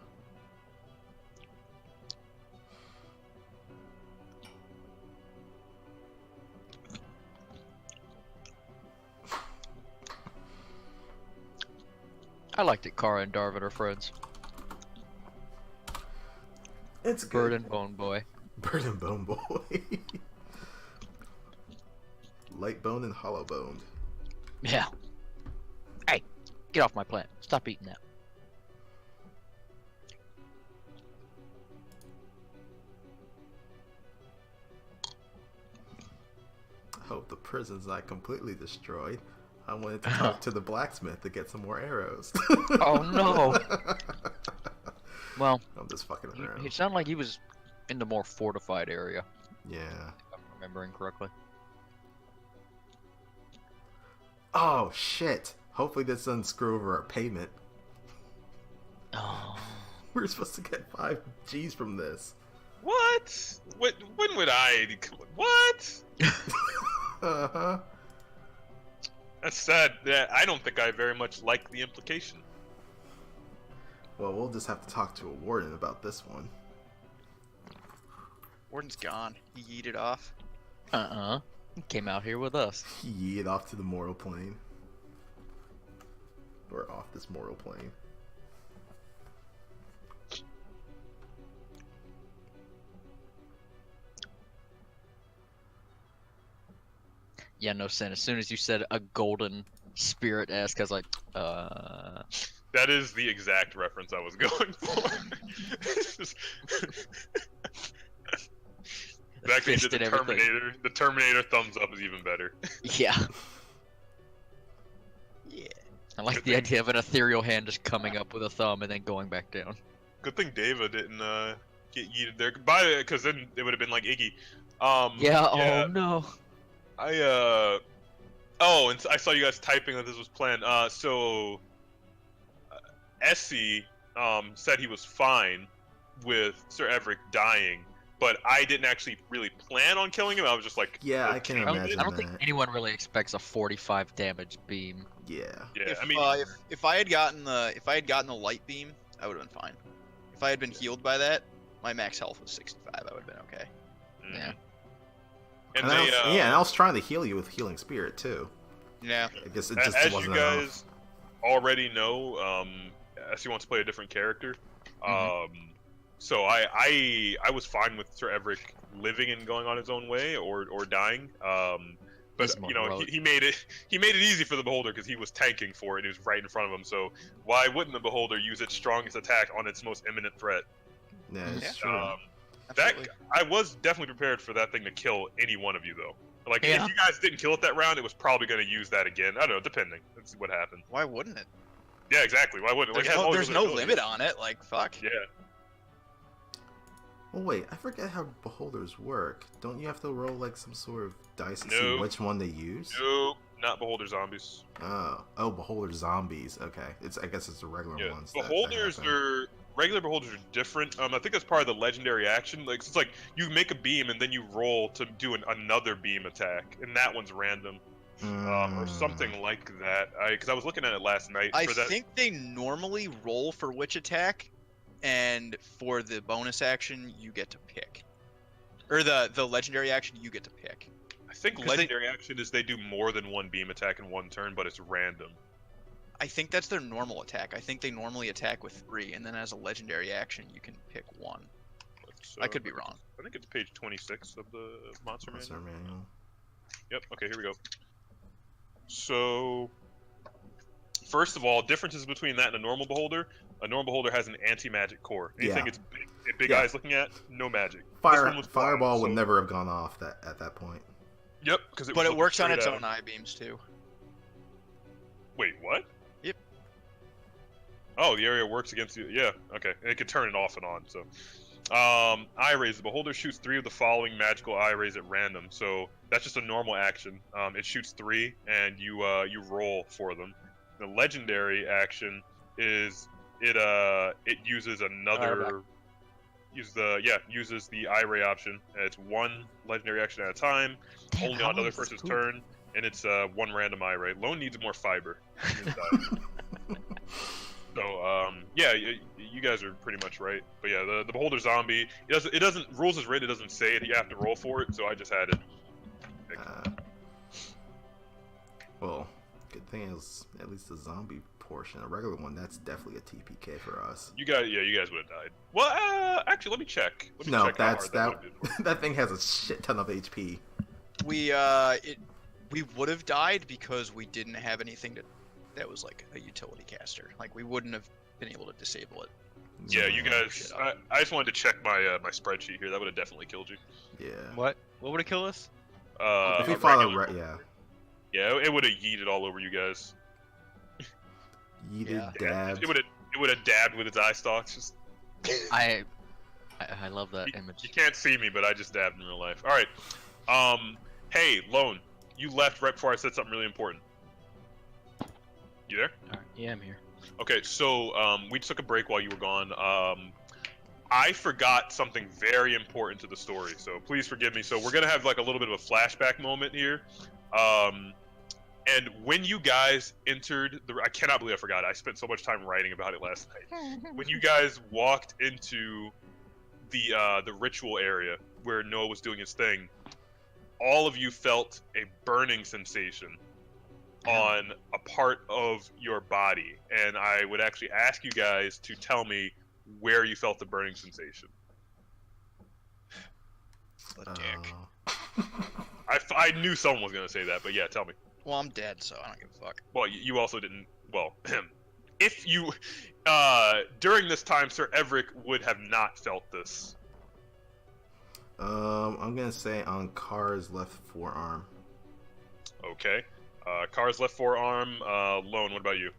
I liked it. Kaara and Darvin are friends. It's good. Bird and Bone Boy. Bird and Bone Boy. Light bone and hollow boned. Yeah. Hey, get off my plant. Stop eating that. Hope the prison's not completely destroyed. I wanted to talk to the blacksmith to get some more arrows. Oh no. Well, I'm just fucking he around. sounded like he was in the more fortified area, Yeah. if I'm remembering correctly. Oh shit. Hopefully this doesn't screw over our payment. Oh. We're supposed to get 5 G's from this. What? When would I? What? Uh-huh. That's sad. That I don't think I very much like the implication. Well, we'll just have to talk to a warden about this one. Warden's gone. He yeeted off. He came out here with us. Yeet off to the mortal plane. Or off this mortal plane. Yeah, no sin. As soon as you said a golden spirit-esque, I was like, That is the exact reference I was going for. It's just- That means fist the and everything. Terminator. The Terminator thumbs up is even better. Yeah. Yeah. I like the idea of an ethereal hand just coming up with a thumb and then going back down. Good thing Deva didn't get yeeted there, because then it would have been like Iggy. Yeah, yeah. oh no. Oh, and I saw you guys typing that this was planned. So EHsE said he was fine with Sir Everic dying, but I didn't actually really plan on killing him. I was just like, Yeah, I can okay. imagine I don't think that. anyone really expects a 45 damage beam. Yeah. Yeah, If, I mean, if I had gotten the light beam, I would have been fine. If I had been healed by that, my max health was 65. I would have been okay. mhm. Yeah. And And they, and I was trying to heal you with Healing Spirit too. Yeah. I guess it as just you wasn't guys enough. already know, EHsE wants to play a different character. Mm-hmm. So I was fine with Sir Everic living and going on his own way or dying. But He's more you know, heroic. he made it easy for the Beholder because he was tanking for it. He was right in front of him. So why wouldn't the Beholder use its strongest attack on its most imminent threat? Yeah, it's Yeah. true. That Absolutely. I was definitely prepared for that thing to kill any one of you though. Like Yeah. if you guys didn't kill it that round, it was probably going to use that again. I don't know, depending. Let's see what happened. Why wouldn't it? Yeah, exactly. Why wouldn't it? Like, it has all There's these no other abilities. limit on it. Like, fuck. Yeah. Well, wait, I forget how beholders work. Don't you have to roll like some sort of dice to see No. which one they use? Nope, not Beholder zombies. Oh, beholder zombies. Okay, I guess it's the regular Yeah, ones. that Beholders happen. are regular beholders are different. I think that's part of the legendary action. Like it's like you make a beam and then you roll to do another beam attack, and that one's random, or something like that. Because I was looking at it last night. I for that. think they normally roll for which attack, and for the bonus action you get to pick, or the legendary action you get to pick. I think legendary action is they do more than one beam attack in one turn, but it's random. I think that's their normal attack. I think they normally attack with 3, and then as a legendary action, you can pick 1. I could be wrong. I think it's page 26 of the Monster Manual. Yep, okay, here we go. So, first of all, differences between that and a normal beholder. A normal beholder has an anti-magic core. Anything it's big eyes looking at, no magic. Fireball would never have gone off at that point. Yep, but it works on its own eye beams too. Wait, what? Yep. Oh, the area works against you. Yeah, okay. And it can turn it off and on. So, eye rays. The beholder shoots 3 of the following magical eye rays at random. So that's just a normal action. It shoots 3, and you roll for them. The legendary action is it uses another. Uses the eye ray option. It's 1 legendary action at a time, only on another person's turn, and it's 1 random eye ray. Lone needs more fiber. So you guys are pretty much right. But yeah, the beholder zombie. It doesn't rules is written. It doesn't say it. You have to roll for it. So I just had it. Well, good thing is at least the zombie portion. A regular one, that's definitely a TPK for us. You guys would have died. Well, actually, let me check. That thing has a shit ton of HP. We would have died because we didn't have anything that was like a utility caster. Like we wouldn't have been able to disable it. Yeah, you guys. I just wanted to check my my spreadsheet here. That would have definitely killed you. Yeah. What would have killed us? If we follow, yeah. Yeah, it would have yeeted all over you guys. Dabbed. It would have dabbed with its eye stalks. Just. I love that image. You can't see me, but I just dabbed in real life. All right. Hey, Lone, you left right before I said something really important. You there? All right. Yeah, I'm here. Okay, so we took a break while you were gone. I forgot something very important to the story, so please forgive me. So we're gonna have like a little bit of a flashback moment here. And when you guys entered I cannot believe I forgot it. I spent so much time writing about it last night. When you guys walked into the ritual area where Noah was doing his thing, all of you felt a burning sensation on a part of your body, and I would actually ask you guys to tell me where you felt the burning sensation. A dick. I knew someone was gonna say that, but yeah, tell me. Well, I'm dead, so I don't give a fuck. Well, you also didn't. Well, if you during this time, Sir Everic would have not felt this. I'm gonna say on Kaara's left forearm. Okay. Kaara's left forearm. Lone, what about you?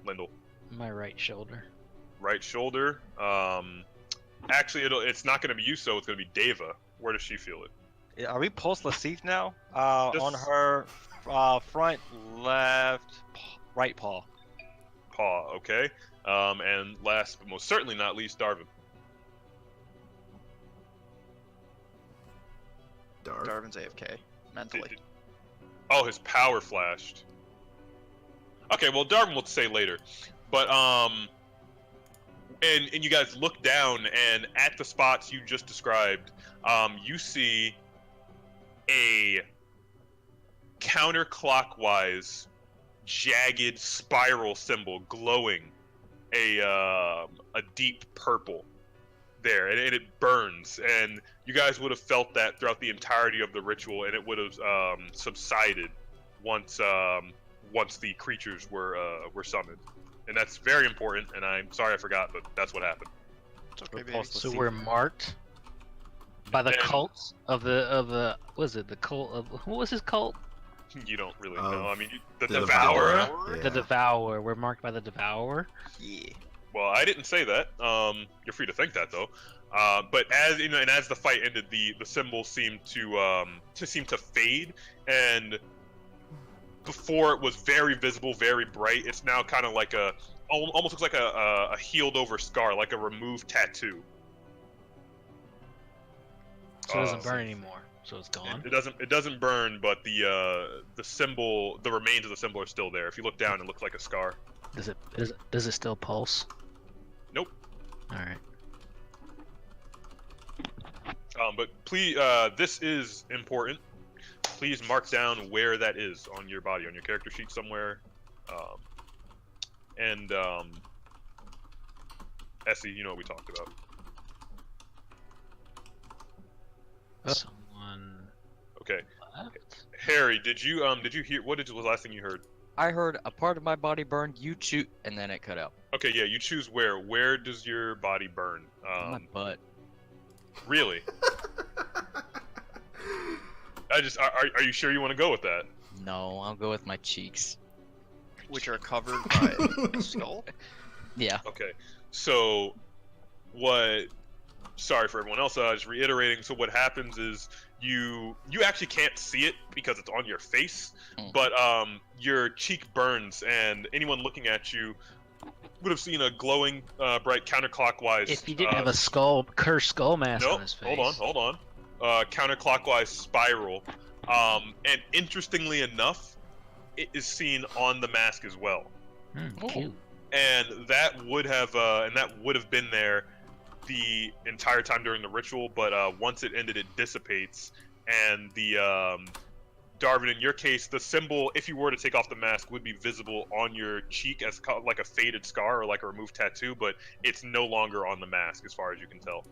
Lindal. My right shoulder. Right shoulder. Actually, it's not gonna be you, so it's gonna be Deva. Where does she feel it? Are we post Lasif now? On her front left right paw. Paw, okay. And last but most certainly not least, Darvin. Darvin's AFK mentally. Oh, his power flashed. Okay, well, Darvin will say later, but and you guys look down, and at the spots you just described, you see a counterclockwise, jagged spiral symbol glowing a deep purple there, and it burns, and you guys would have felt that throughout the entirety of the ritual, and it would have subsided once the creatures were summoned, and that's very important. And I'm sorry I forgot, but that's what happened. It's okay, baby. So we're marked by the cult of the was it the cult of what was his cult? You don't really know. I mean, the Devourer. Devourer. Yeah. The Devourer. We're marked by the Devourer. Yeah. Well, I didn't say that. You're free to think that though. But as you know, and as the fight ended, the symbol seemed to fade, and before it was very visible, very bright, it's now kind of like almost looks like a healed over scar, like a removed tattoo. So it doesn't burn anymore. So it's gone. It doesn't burn, but the symbol, the remains of the symbol are still there. If you look down, it looks like a scar. Does it still pulse? Nope. All right. But please, this is important. Please mark down where that is on your body, on your character sheet somewhere. EHsE, you know what we talked about. Someone. Okay. Left? Harry, did you hear? What was the last thing you heard? I heard a part of my body burned. You shoot, and then it cut out. Okay, yeah, you choose where. Where does your body burn? My butt. Really? Are you sure you want to go with that? No, I'll go with my cheeks. Which are covered by a skull. Yeah. Okay. So, what? Sorry for everyone else. Just reiterating. So what happens is you actually can't see it because it's on your face, but your cheek burns, and anyone looking at you would have seen a glowing, bright counterclockwise. If he didn't have a cursed skull mask on his face. Hold on. Counterclockwise spiral, and interestingly enough, it is seen on the mask as well. Cute. And that would have been there the entire time during the ritual, but once it ended, it dissipates, and the Darvin, in your case, the symbol, if you were to take off the mask, would be visible on your cheek as like a faded scar or like a removed tattoo, but it's no longer on the mask as far as you can tell.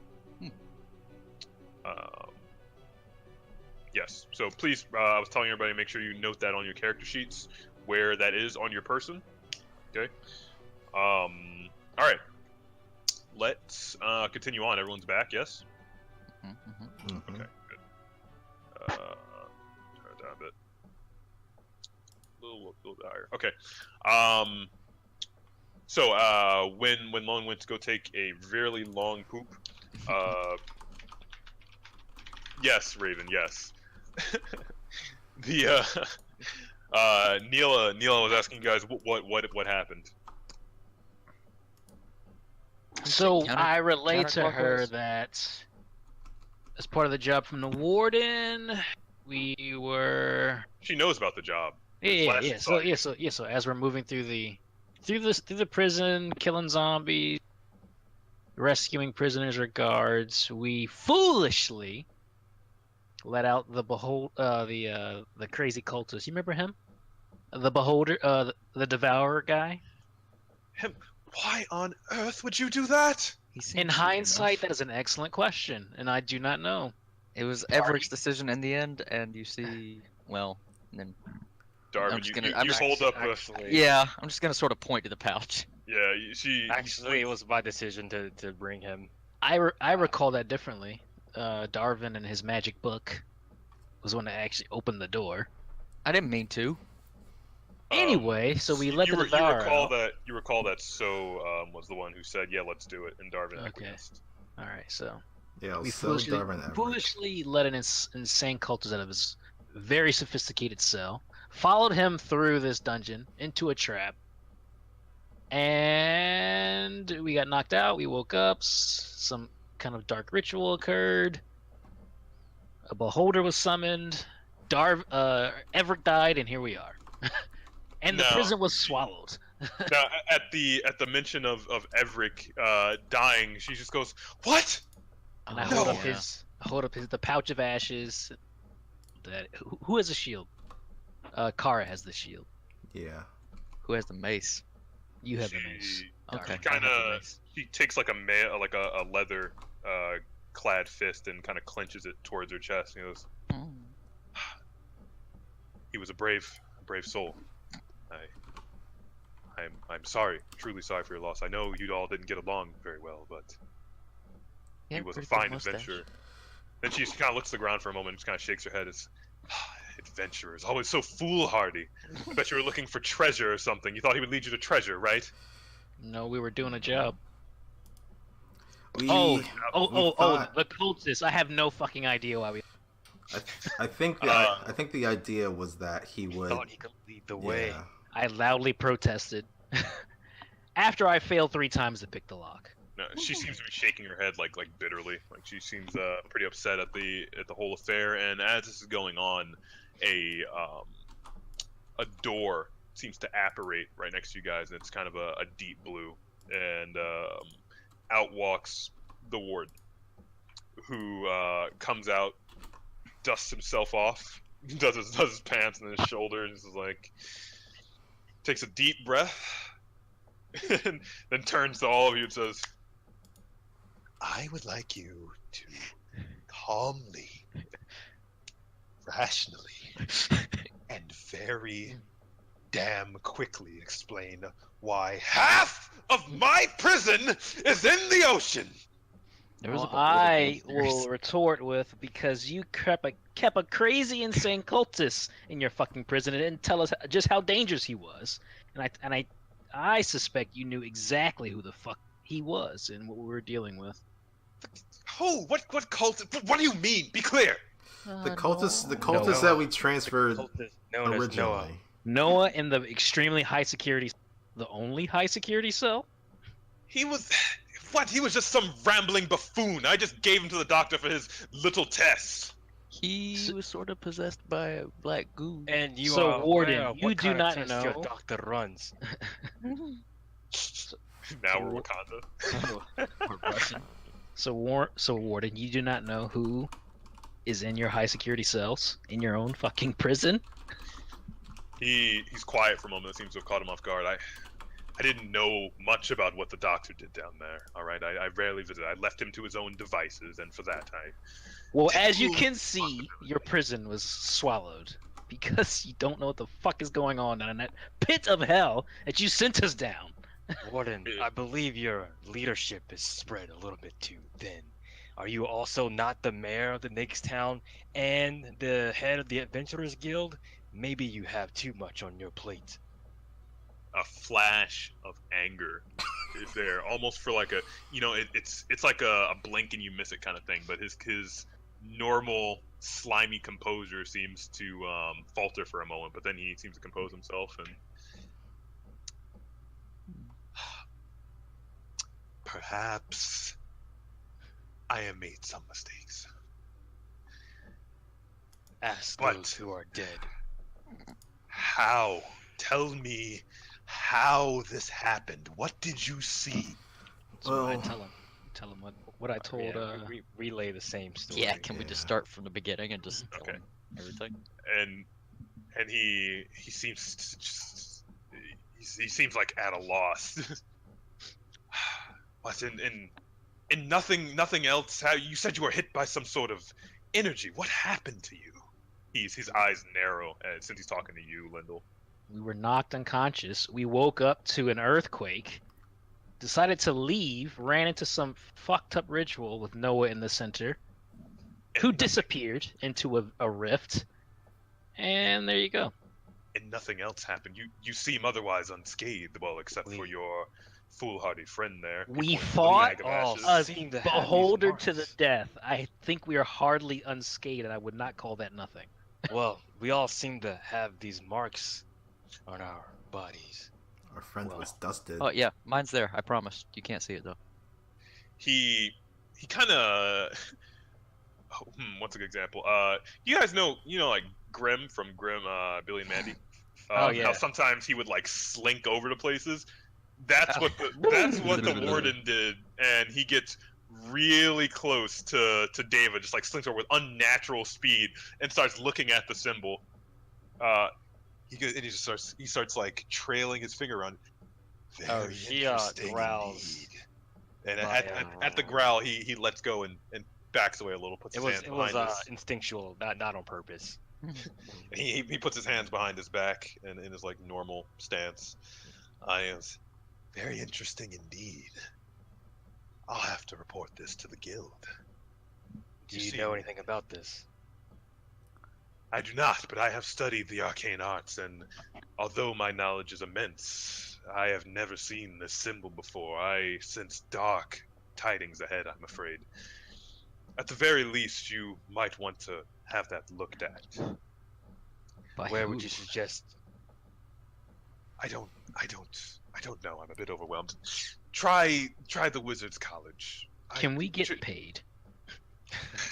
Yes, so please, I was telling everybody, make sure you note that on your character sheets where that is on your person. Okay. All right. Let's continue on. Everyone's back, yes? Okay, good. Turn it down a bit. A little bit higher. Okay. So when Lone went to go take a really long poop, yes, Reivhyn, yes. The Neela was asking you guys what happened. So I relate to her that as part of the job from the warden, we were. She knows about the job. So as we're moving through the prison, killing zombies, rescuing prisoners or guards, we foolishly let out the the crazy cultist. You remember him? The beholder, the devourer guy. Him. Why on earth would you do that? In hindsight, that is an excellent question, and I do not know. It was Everic's decision in the end, and you see, well, then. Darvin, you hold up. Yeah, I'm just gonna sort of point to the pouch. Yeah, Actually, it was my decision to bring him. I recall that differently. Darvin and his magic book was one that actually opened the door. I didn't mean to. Anyway, so we let the devourer out. You recall that Tsou was the one who said, "Yeah, let's do it," and Darvin acquiesced. All right, so yeah, we so foolishly let an insane cultist out of his very sophisticated cell, followed him through this dungeon into a trap, and we got knocked out. We woke up. Some kind of dark ritual occurred. A beholder was summoned. Everic died, and here we are. And the prison was swallowed. Now, at the mention of Everic dying, she just goes, "What?" And I hold up the pouch of ashes. Who has a shield? Kaara has the shield. Yeah. Who has the mace? You have the mace. Okay. She takes like a leather clad fist and kind of clenches it towards her chest and goes, "He was a brave soul. I'm sorry, truly sorry for your loss. I know you all didn't get along very well, but he was a fine adventurer." Then she just kind of looks to the ground for a moment and just kind of shakes her head. It's adventurers, always so foolhardy. I bet you were looking for treasure or something. You thought he would lead you to treasure, right? No, we were doing a job. The the cultists. I have no fucking idea why we. I think the idea was that he would. Thought he could lead the way. Yeah. I loudly protested after I failed 3 times to pick the lock. No, she seems to be shaking her head like bitterly. Like she seems pretty upset at the whole affair. And as this is going on, a door seems to apparate right next to you guys, and it's kind of a deep blue. And out walks the ward, who comes out, dusts himself off, does his pants and his shoulders, and is like, takes a deep breath, and then turns to all of you and says, I would like you to calmly, rationally, and very damn quickly explain why half of my prison is in the ocean. Well, I will retort with, because you kept a crazy, insane cultist in your fucking prison and didn't tell us just how dangerous he was, and I suspect you knew exactly who the fuck he was and what we were dealing with. Who? What cult? What do you mean? Be clear. The cultist that we transferred originally. Noah in the extremely high security, the only high security cell? He was... What? He was just some rambling buffoon. I just gave him to the doctor for his little test. He was sort of possessed by a black goo. And you So, are Warden, aware of you what do kind not of test your know. doctor runs. now we're Wakanda. Or Russian. So Warden, you do not know who is in your high security cells in your own fucking prison? He's quiet for a moment. It seems to have caught him off guard. I didn't know much about what the doctor did down there. All right, I rarely visited. I left him to his own devices, and for that, Well, as you can see, your prison was swallowed because you don't know what the fuck is going on down in that pit of hell that you sent us down. Warden, I believe your leadership is spread a little bit too thin. Are you also not the mayor of the next town and the head of the Adventurers Guild? Maybe you have too much on your plate. a flash of anger is there, almost for like a, it's like a blink and you miss it kind of thing. But his normal slimy composure seems to falter for a moment, but then he seems to compose himself and. Perhaps I have made some mistakes. Ask But- those who are dead. How? Tell me how this happened. What did you see? So I Well- tell him what I told. Relay the same story. Yeah, can we just start from the beginning and just tell Okay. him everything? and he seems to just he seems like at a loss. What in nothing else? How you said you were hit by some sort of energy? What happened to you? His eyes narrow since he's talking to you, Lindal. We were knocked unconscious. We woke up to an earthquake. Decided to leave. Ran into some fucked up ritual with Noah in the center, who disappeared into a rift. And there you go. And nothing else happened. You seem otherwise unscathed, well, except for your foolhardy friend there. We Pointing to the fought bag of all ashes. a seem to have these beholder to the marks. death. I think we are hardly unscathed, and I would not call that nothing. Well, we all seem to have these marks on our bodies. Our friend Well. was dusted. Oh yeah, mine's there. I promise. You can't see it though. He kind of. What's a good example? You guys know like Grim from Grim, Billy and Mandy. Oh, yeah. How sometimes he would like slink over to places. That's what the warden did, and he gets really close to Deva, just like slinks over with unnatural speed and starts looking at the symbol. He starts like trailing his finger on. Oh, Very he interesting growls. indeed. And And at the growl, he lets go and backs away a little, puts It his was hands it was behind his. instinctual, not on purpose. He puts his hands behind his back and in his like normal stance. Very interesting indeed. I'll have to report this to the guild. Do You you see- know anything about this? I do not, but I have studied the arcane arts, and although my knowledge is immense, I have never seen this symbol before. I sense dark tidings ahead, I'm afraid. At the very least, you might want to have that looked at. By Where who? would you suggest? I don't know. I'm a bit overwhelmed. Try the Wizards College. Can we get paid?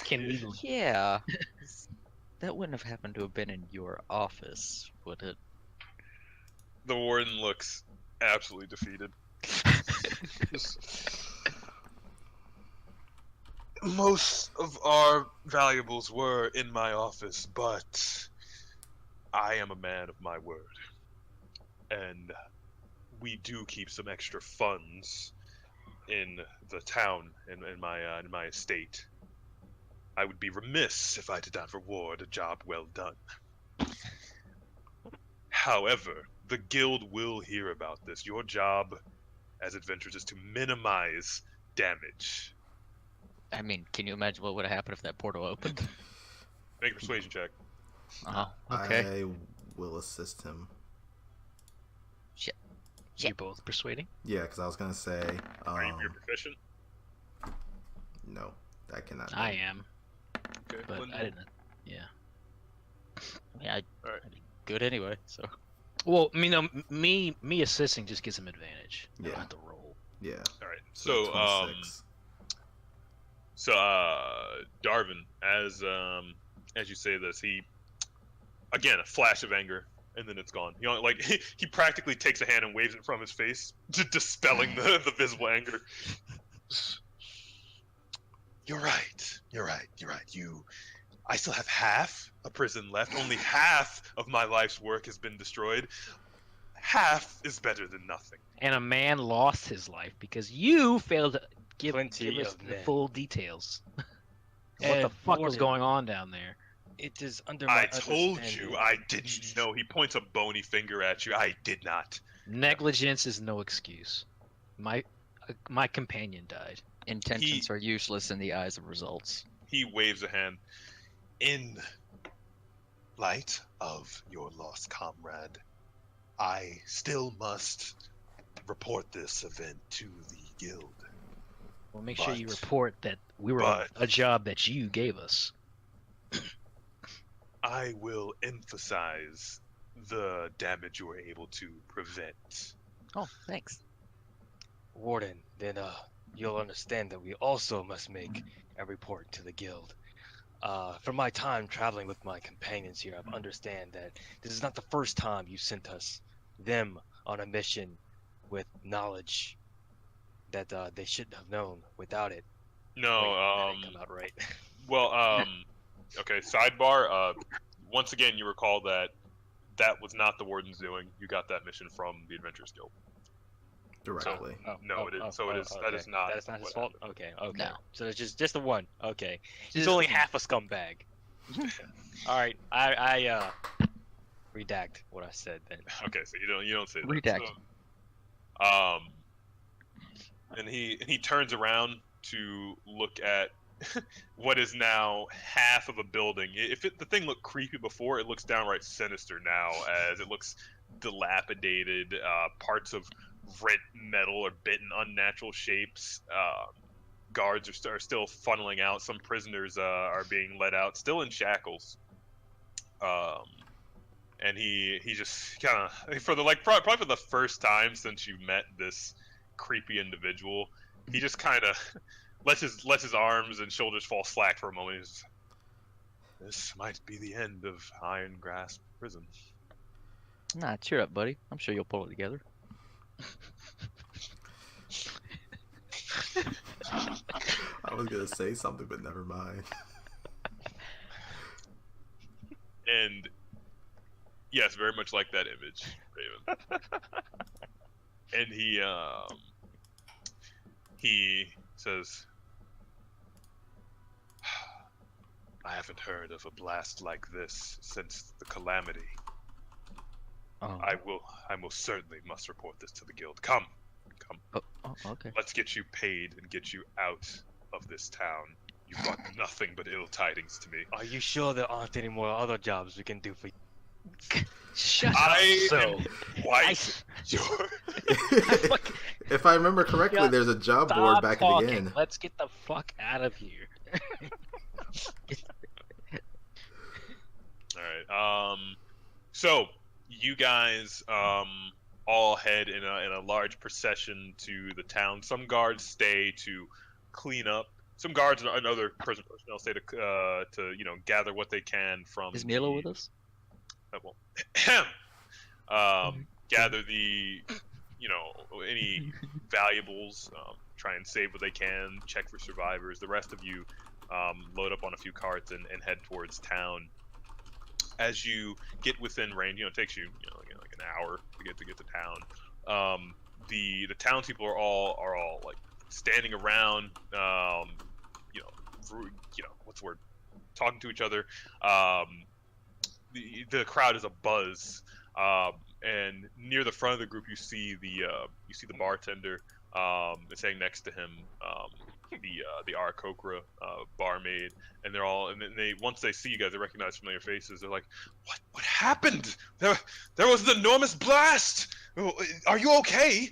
Can we? Yeah. That wouldn't have happened to have been in your office, would it? The warden looks absolutely defeated. Most of our valuables were in my office, but I am a man of my word. And we do keep some extra funds in the town, in my estate. I would be remiss if I did not reward a job well done. However, the guild will hear about this. Your job as adventurers is to minimize damage. I mean, can you imagine what would have happened if that portal opened? Make a persuasion check. Okay. I will assist him. You both persuading? Yeah, because I was gonna say. Are you proficient? No, I cannot. I am, Okay. but Lindal? I didn't. Yeah. I mean, I Alright. did good anyway, so. Well, me assisting just gives him advantage. I don't Yeah. have to roll. Yeah. All right. So 26. Darvin, as you say this, he again a flash of anger, and then it's gone. Like he practically takes a hand and waves it from his face, dispelling the visible anger. You're right. I still have half a prison left. Only half of my life's work has been destroyed. Half is better than nothing. And a man lost his life because you failed to give Plenty us of the men. full details. What the And fuck was Warden, going on down there? It is under my I told understanding- you I didn't know. He points a bony finger at you. I did not. Negligence is no excuse. My companion died. Intentions are useless in the eyes of results. He waves a hand. In light of your lost comrade, I still must report this event to the guild. Well, make sure you But- report that we were on a job that you gave us. I will emphasize the damage you were able to prevent. Oh, thanks. Warden, then you'll understand that we also must make a report to the guild. From my time traveling with my companions here, I understand that this is not the first time you sent them on a mission with knowledge that they shouldn't have known without it. No, Wait, that didn't come out right. well, okay, sidebar, once again, you recall that was not the warden's doing. You got that mission from the Adventurers Guild. Directly. No, it is. So it is. That okay. is not. That's not his what fault. happened. Okay. No. So it's just the one. Okay. He's Just only one. half a scumbag. All right. I redact what I said then. Okay, so you don't say that. Redact. So, and he turns around to look at what is now half of a building. If the thing looked creepy before, it looks downright sinister now, as it looks dilapidated. Parts of rent metal are bent in unnatural shapes. Guards are still funneling out. Some prisoners are being let out, still in shackles. And he just kind of, for the probably for the first time since you met this creepy individual, he just kind of lets his arms and shoulders fall slack for a moment. He's, this might be the end of Iron Grasp Prison. Nah, cheer up, buddy. I'm sure you'll pull it together. I was gonna say something, but never mind. And yes, very much like that image, Raven. And he says, I haven't heard of a blast like this since the calamity. Oh. I most certainly must report this to the guild. Come. Oh, okay. Let's get you paid and get you out of this town. You've brought nothing but ill tidings to me. Are you sure there aren't any more other jobs we can do for you? Shut I up, am so. quite sure. If I remember correctly, Shut- there's a job board Stop back talking. at the inn. Let's get the fuck out of here. So you guys all head in a large procession to the town. Some guards stay to clean up. Some guards and other personnel stay to gather what they can from. Is Nilo with us? Gather the any valuables. Try and save what they can. Check for survivors. The rest of you load up on a few carts and head towards town. As you get within range, it takes you like an hour to get to town. The townspeople are all like standing around, what's the word? Talking to each other. The crowd is abuzz, and near the front of the group, you see the bartender, sitting next to him, the Aarakocra barmaid, and they're all, and then once they see you guys, they recognize familiar faces. They're like, "What happened? There was an enormous blast. Are you okay?"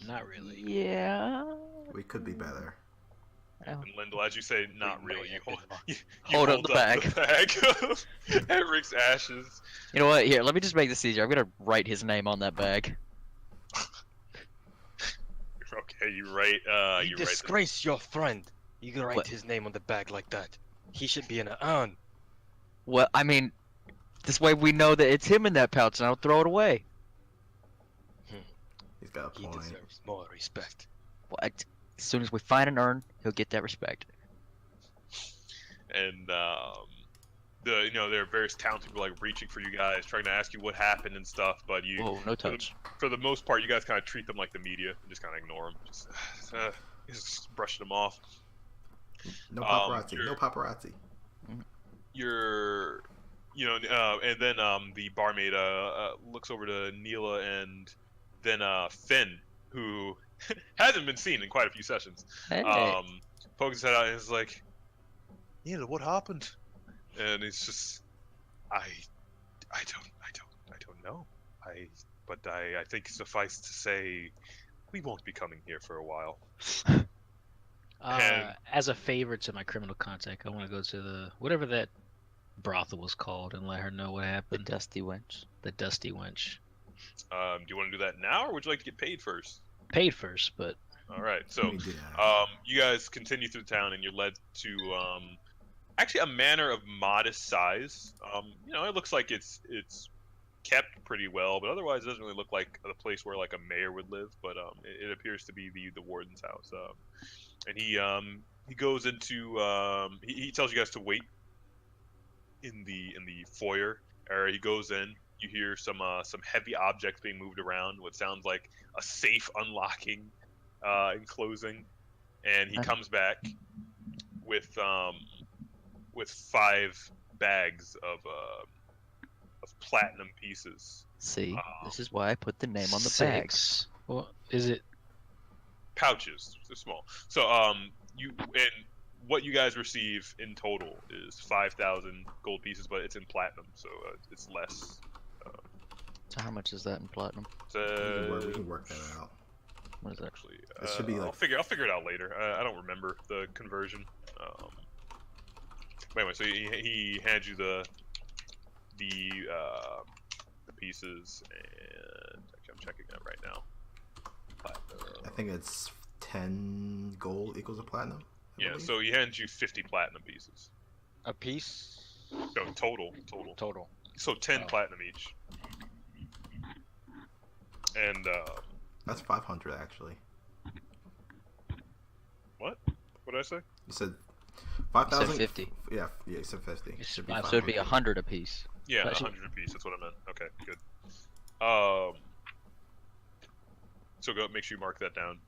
Not really. Yeah. We could be better. And Lindal, as you say, not really. You Hold up the bag. The bag of Everic's ashes. You know what? Here, let me just make this easier. I'm gonna write his name on that bag. Okay, you write. You disgrace your friend. You can write What? his name on the bag like that. He should be in an urn. Well, I mean, this way we know that it's him in that pouch, and I'll throw it away. He's got a He point. deserves more respect. Well, as soon as we find an urn, he'll get that respect. And there are various townspeople like reaching for you guys, trying to ask you what happened and stuff. But you, Whoa, no touch. for the most part, you guys kind of treat them like the media, and just kind of ignore them, just brushing them off. No paparazzi. No paparazzi. And then the barmaid looks over to Neela and then Finn, who hasn't been seen in quite a few sessions. Hey. Pokes his head out and is like, "Neela, what happened?" And it's just, I don't know. I think suffice to say, we won't be coming here for a while. As a favor to my criminal contact, I want to go to whatever that brothel was called and let her know what The happened. dusty wench. The dusty wench. Do you want to do that now, or would you like to get paid first? Paid first, but All right, so Let me do that. you guys continue through town, and you're led to actually a manor of modest size. It looks like it's kept pretty well, but otherwise it doesn't really look like a place where like a mayor would live. But it appears to be the warden's house. And he goes into he tells you guys to wait in the foyer area. He goes in. You hear some heavy objects being moved around. What sounds like a safe unlocking and closing, and he comes back with 5 bags of platinum pieces. See, this is why I put the name on the bag. 6. Well, is it? Pouches. They're small. So what you guys receive in total is 5,000 gold pieces, but it's in platinum, so it's less. So how much is that in platinum? We can work that out. What is that? Actually, It should be I'll like- figure it out later. I don't remember the conversion. But anyway, so he hands you the pieces, and actually I'm checking that right now. I think it's 10 gold equals a platinum. I Yeah, believe. so he hands you 50 platinum pieces. A piece? No, total. Total. So 10 Oh. platinum each. And That's 500 actually. what? What did I say? You said You 5,000. said 50. Yeah, you said 50. It should be be So it'd be 500. 100 apiece. Yeah, Actually- 100 apiece. That's what I meant. Okay, good. So go make sure you mark that down.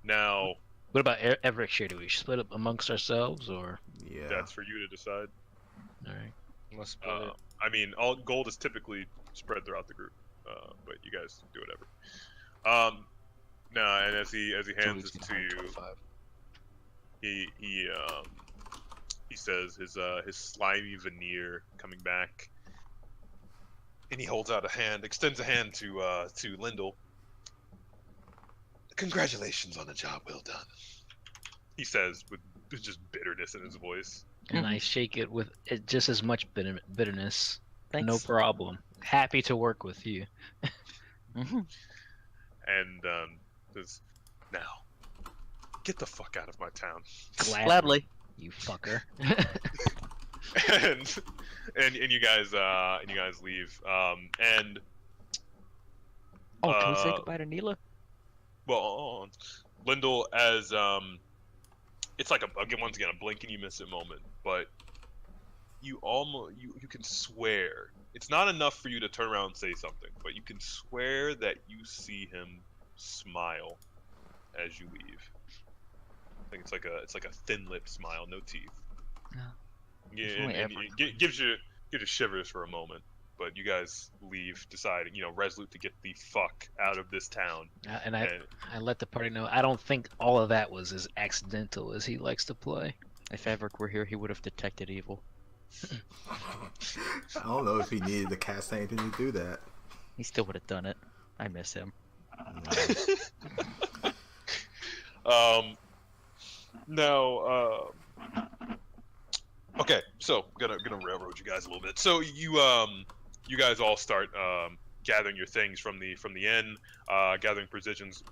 Now What about Everic share? Do we split up amongst ourselves, or? Yeah. that's for you to decide. All right. Let's split it. I mean, all gold is typically spread throughout the group, but you guys do whatever. Now, and as he hands this to you, he says his slimy veneer coming back, and he holds out a hand, extends a hand to Lindal. Congratulations on a job well done, he says with just bitterness in his voice. And I shake it with just as much bitterness. Thanks. No problem. Happy to work with you. And says, "Now, get the fuck out of my town." Gladly. You fucker. and you guys leave. And Oh, can we say goodbye to Neela? well, Lindal, as it's like once again a blink and you miss it moment, but you can swear it's not enough for you to turn around and say something, but you can swear that you see him smile as you leave. I think it's like a thin lip smile, no teeth. No. Yeah, and it gives you shivers for a moment. But you guys leave, deciding, resolute to get the fuck out of this town. And I let the party know I don't think all of that was as accidental as he likes to play. If Everic were here, he would have detected evil. I don't know if he needed to cast anything to do that. He still would have done it. I miss him. Now, okay, so gonna railroad you guys a little bit. So you guys all start gathering your things from the inn, gathering provisions,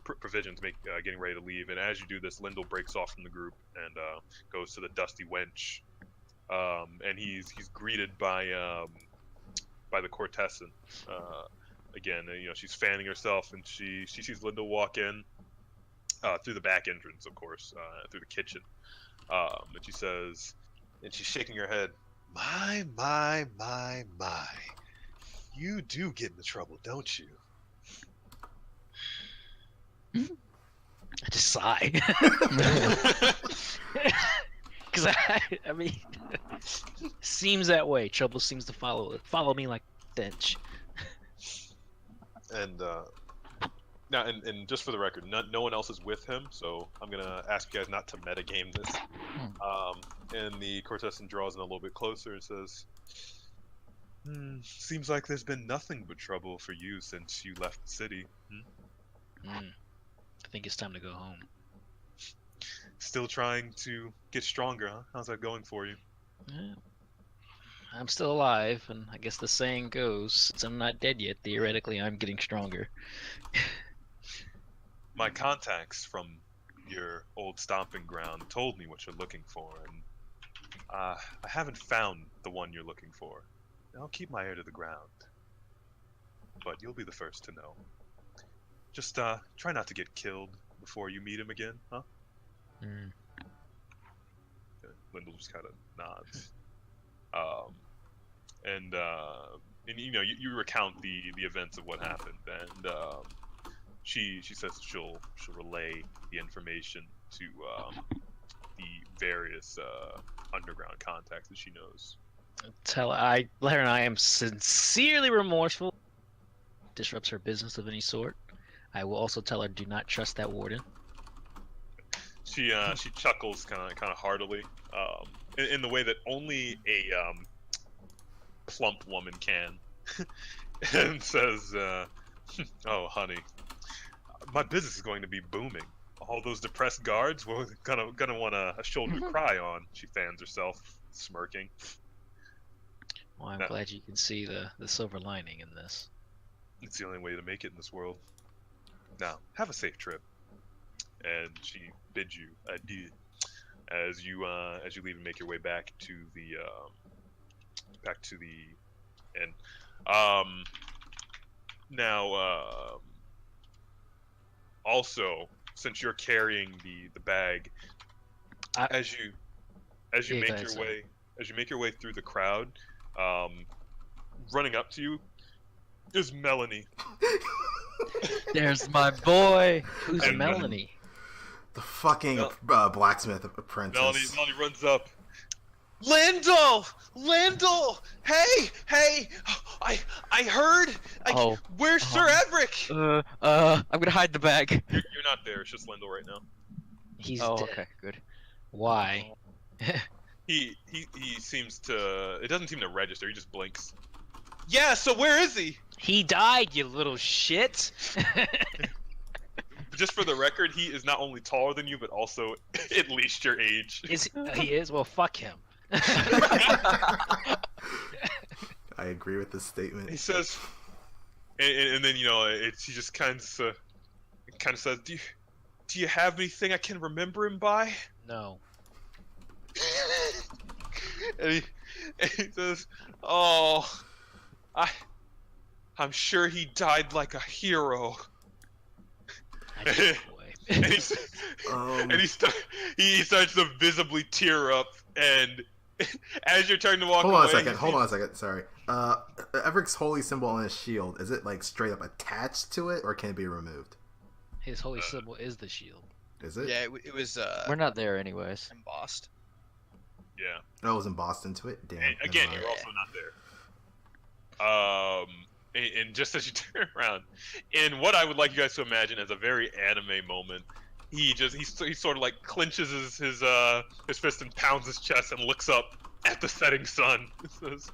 getting ready to leave. And as you do this, Lindal breaks off from the group and goes to the Dusty Wench, and he's greeted by the Cortessan. Again, she's fanning herself, and she sees Lindal walk in through the back entrance, of course, through the kitchen, and she says, and she's shaking her head, "My. You do get into trouble, don't you?" I just sigh. Because I mean, seems that way. Trouble seems to follow me like a stench. And now, and just for the record, no one else is with him, so I'm gonna ask you guys not to metagame this. And the Cortessan draws in a little bit closer and says, "Seems like there's been nothing but trouble for you since you left the city. I think it's time to go home." Still trying to get stronger, huh? How's that going for you?" Yeah. I'm still alive, and I guess the saying goes, since I'm not dead yet, theoretically I'm getting stronger. My contacts from your old stomping ground told me what you're looking for, and I haven't found the one you're looking for. I'll keep my ear to the ground, but you'll be the first to know. Just try not to get killed before you meet him again, huh? Lindal just kind of nods. And you recount the events of what happened, and she says she'll relay the information to the various underground contacts that she knows. I let her know I am sincerely remorseful. Disrupts her business of any sort. I will also tell her do not trust that warden. She chuckles kind of heartily, in the way that only a plump woman can, and says, "Oh, honey, my business is going to be booming. All those depressed guards were gonna want a shoulder to cry on." She fans herself, smirking. Well, I'm glad you can see the silver lining in this. It's the only way to make it in this world. Now, have a safe trip. And she bids you adieu as you leave and make your way back to the inn. Now, also, since you're carrying the bag, as you make your way through the crowd, running up to you is Melanie. There's my boy. Who's And Melanie? The fucking blacksmith apprentice. Melanie runs up. Lindal! Hey! I heard. Where's Sir Everic? I'm gonna hide the bag. You're not there. It's just Lindal right now. He's Oh, dead. okay, good. Why? He seems to. It doesn't seem to register. He just blinks. Yeah. So where is he? He died, you little shit. Just for the record, he is not only taller than you, but also at least your age. He is? Well, fuck him. I agree with this statement. He says, and then he just kind of says, do you have anything I can remember him by? No. and he says, oh, I'm sure he died like a hero. I just away. and he starts to visibly tear up, and as you're turning to walk away... Hold on a second, sorry. Everic's holy symbol on his shield, is it like straight up attached to it, or can it be removed? His holy symbol is the shield. Is it? Yeah, it was. We're not there anyways. Embossed. Yeah. Oh, it was embossed into it? Damn. And again, you're also not there. And just as you turn around, in what I would like you guys to imagine as a very anime moment, he sort of like clenches his fist and pounds his chest and looks up at the setting sun. He says,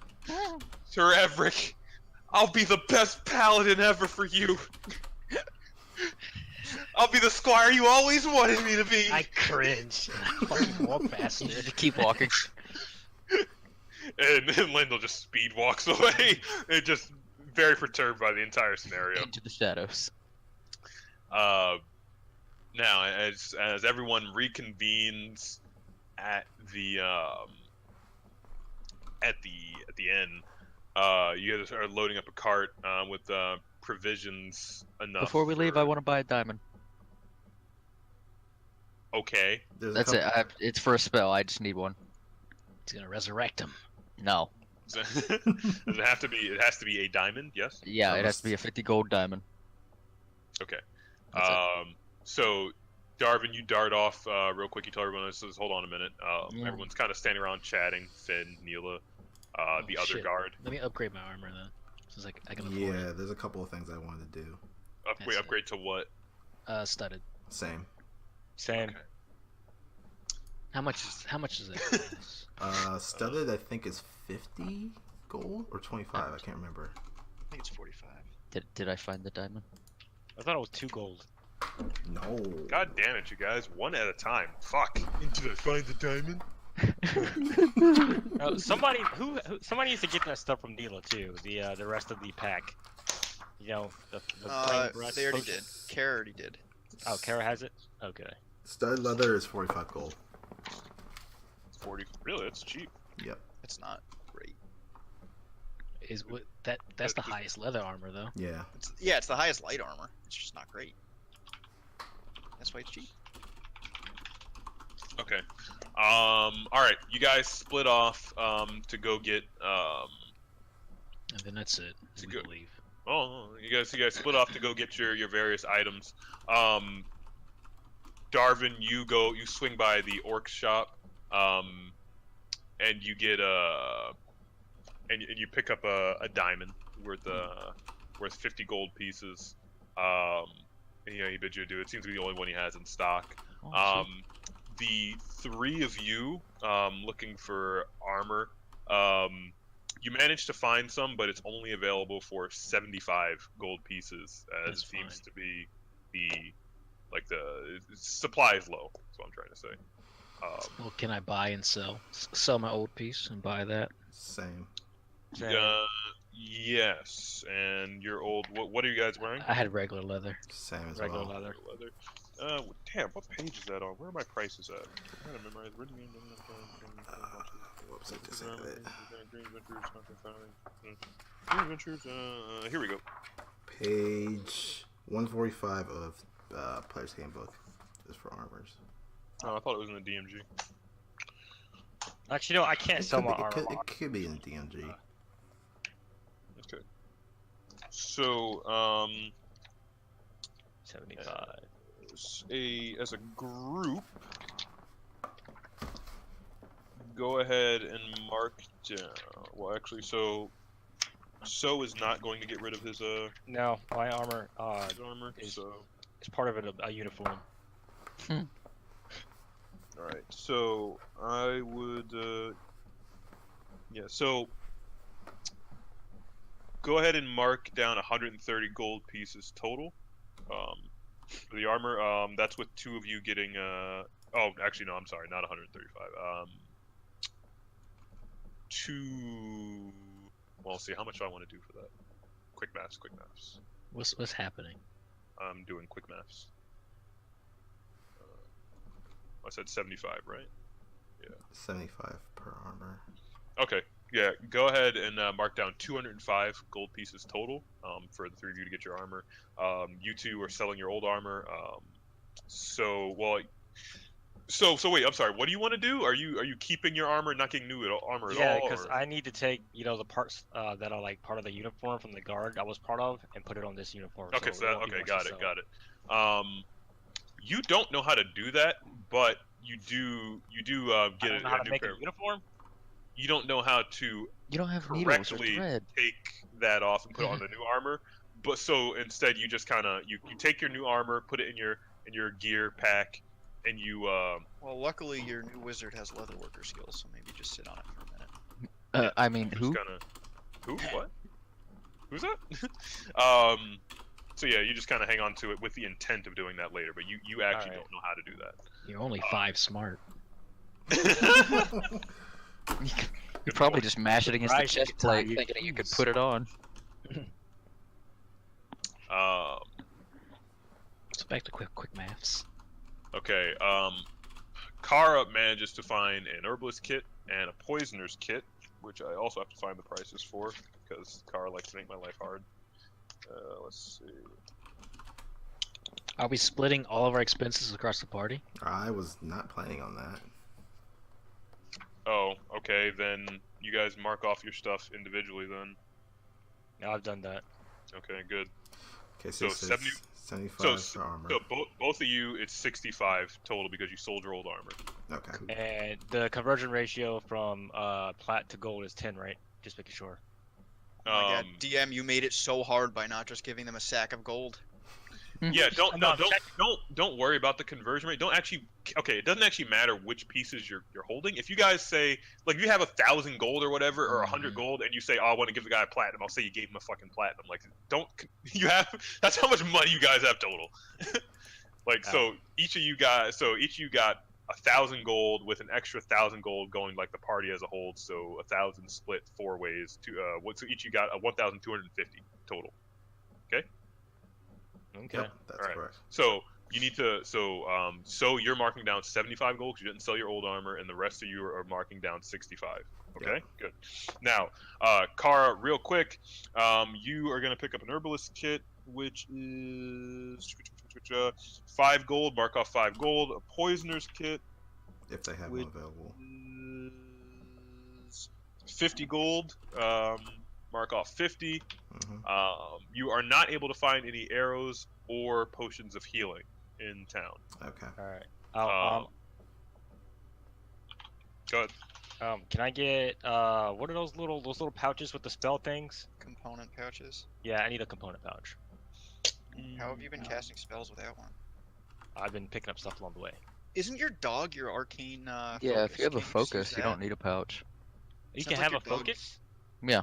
Sir Everic, I'll be the best paladin ever for you. I'll be the squire you always wanted me to be. I cringe. I fucking walk past it. Just keep walking. And Lindal just speed walks away. And just very perturbed by the entire scenario. Into the shadows. Now, as everyone reconvenes at the inn, you guys are loading up a cart with provisions enough. Before we leave, I want to buy a diamond. Okay. That's it. It's for a spell. I just need one. It's gonna resurrect him. No. Does it have to be? It has to be a diamond. Yes. Yeah, it has to be a 50 gold diamond. Okay. That's it. So, Darvin, you dart off real quick. You tell everyone, says, hold on a minute. Yeah. Everyone's kind of standing around chatting. Finn, Neela, the other Shit. guard. Let me upgrade my armor then. So it's I can afford Yeah, there's a couple of things I wanted to do. Upgrade to what? it. Studded. Same. Same. Okay. How much is it? Studded, I think, is 50 gold or 25. I can't remember. I think it's 45. Did I find the diamond? I thought it was 2 gold. No. God damn it, you guys! One at a time. Fuck. Did I find the diamond? Somebody needs to get that stuff from Neela too. The rest of the pack. You know, the flame breath They already potion. did. Kaara already did. Oh, Kaara has it. Okay. Studded leather is 45 gold. 40. Really? That's cheap. Yep. It's not great. Is what that's the highest leather armor though. Yeah. It's the highest light armor. It's just not great. That's why it's cheap. Okay. All right. You guys split off to go get And then that's it. To We go- can leave. Oh, you guys split off to go get your various items. Darvin, you swing by the orc shop, and you get and you pick up a diamond worth 50 gold pieces. He bids you adieu. It seems to be the only one he has in stock. Oh, The three of you looking for armor. You managed to find some, but it's only available for 75 gold pieces, as That's it seems fine. to be the supply is low. That's what I'm trying to say. Well, can I buy and sell? Sell my old piece and buy that. Same. Yes, and your old. What are you guys wearing? I had regular leather. Same as Regular well. leather. Damn, what page is that on? Where are my prices at? I'm trying to memorize. Whoops, I just had it. Here we go. Page 145 of Player's Handbook is for armors. Oh, I thought it was in the DMG. Actually, no, I can't sell my armor. It could be in DMG. Okay. So, 75. as a group, go ahead and mark down. Well, actually, so is not going to get rid of his No, my armor armor. is- So, is part of a uniform. all right. So I would, So go ahead and mark down 130 gold pieces total. For the armor, that's with 2 of you getting. Oh, actually, no. I'm sorry. Not 135. 2. Well, let's see. How much do I want to do for that? Quick maths. What's happening? I'm doing quick maths. I said 75, right? Yeah. 75 per armor. Okay. Yeah. Go ahead and mark down 205 gold pieces total for the 3 of you to get your armor. You 2 are selling your old armor. So wait. I'm sorry. What do you want to do? Are you keeping your armor, and not getting new armor at all? Yeah, because or- I need to take, the parts that are like part of the uniform from the guard I was part of and put it on this uniform. Okay. So it won't be Okay. much Got to it. sell. Got it. You don't know how to do that, but you do I get don't know a how to new make pair. a uniform. You don't know how to You don't have needles or correctly thread. take that off and put it on the new armor. But so instead, you just kind of you take your new armor, put it in your gear pack, and you Well, luckily your new wizard has leatherworker skills, so maybe just sit on it for a minute. I mean, just who? kind of who what who's that? So yeah, you just kind of hang on to it with the intent of doing that later, but you actually Alright. don't know how to do that. You're only 5 smart. You probably just mash it against the Right, chest it's plate, how you thinking that you could choose. put it on. So back to quick maths. Okay. Kaara manages to find an herbalist kit and a poisoner's kit, which I also have to find the prices for because Kaara likes to make my life hard. Let's see. Are we splitting all of our expenses across the party? I was not planning on that. Oh, okay. Then you guys mark off your stuff individually. Then. Now I've done that. Okay, good. Okay, so, So it 70 says 75 for armor. So both of you, it's 65 total because you sold your old armor. Okay. And the conversion ratio from plat to gold is 10, right? Just making sure. Oh my god, DM, you made it so hard by not just giving them a sack of gold. Yeah, No, don't worry about the conversion rate. Don't actually. Okay, it doesn't actually matter which pieces you're holding. If you guys say like if you have 1,000 gold or whatever or 100 gold, and you say, "Oh, I want to give the guy a platinum," I'll say you gave him a fucking platinum. Like, don't you have? That's how much money you guys have total. Like, so each of you got 1,000 gold with an extra 1,000 gold going like the party as a whole. So 1,000 split 4 ways to so each you got a 1,250 total. Okay. Yep, that's Alright. correct. So you need to so you're marking down 75 gold because you didn't sell your old armor, and the rest of you are marking down 65. Okay, Yep. good. Now, Kaara, real quick, you are gonna pick up an herbalist kit, which is 5 gold. Mark off 5 gold. A poisoner's kit If they have Would- one available. is 50 gold. Mark off 50. Hmm. You are not able to find any arrows or potions of healing in town. Okay. All right. Go ahead. Can I get what are those little pouches with the spell things? Component pouches. Yeah, I need a component pouch. How have you been casting spells without one? I've been picking up stuff along the way. Isn't your dog your arcane Yeah, focus? if you have a Can't just focus, use you that? don't need a pouch. You Sounds can like have your a dog- focus. Yeah.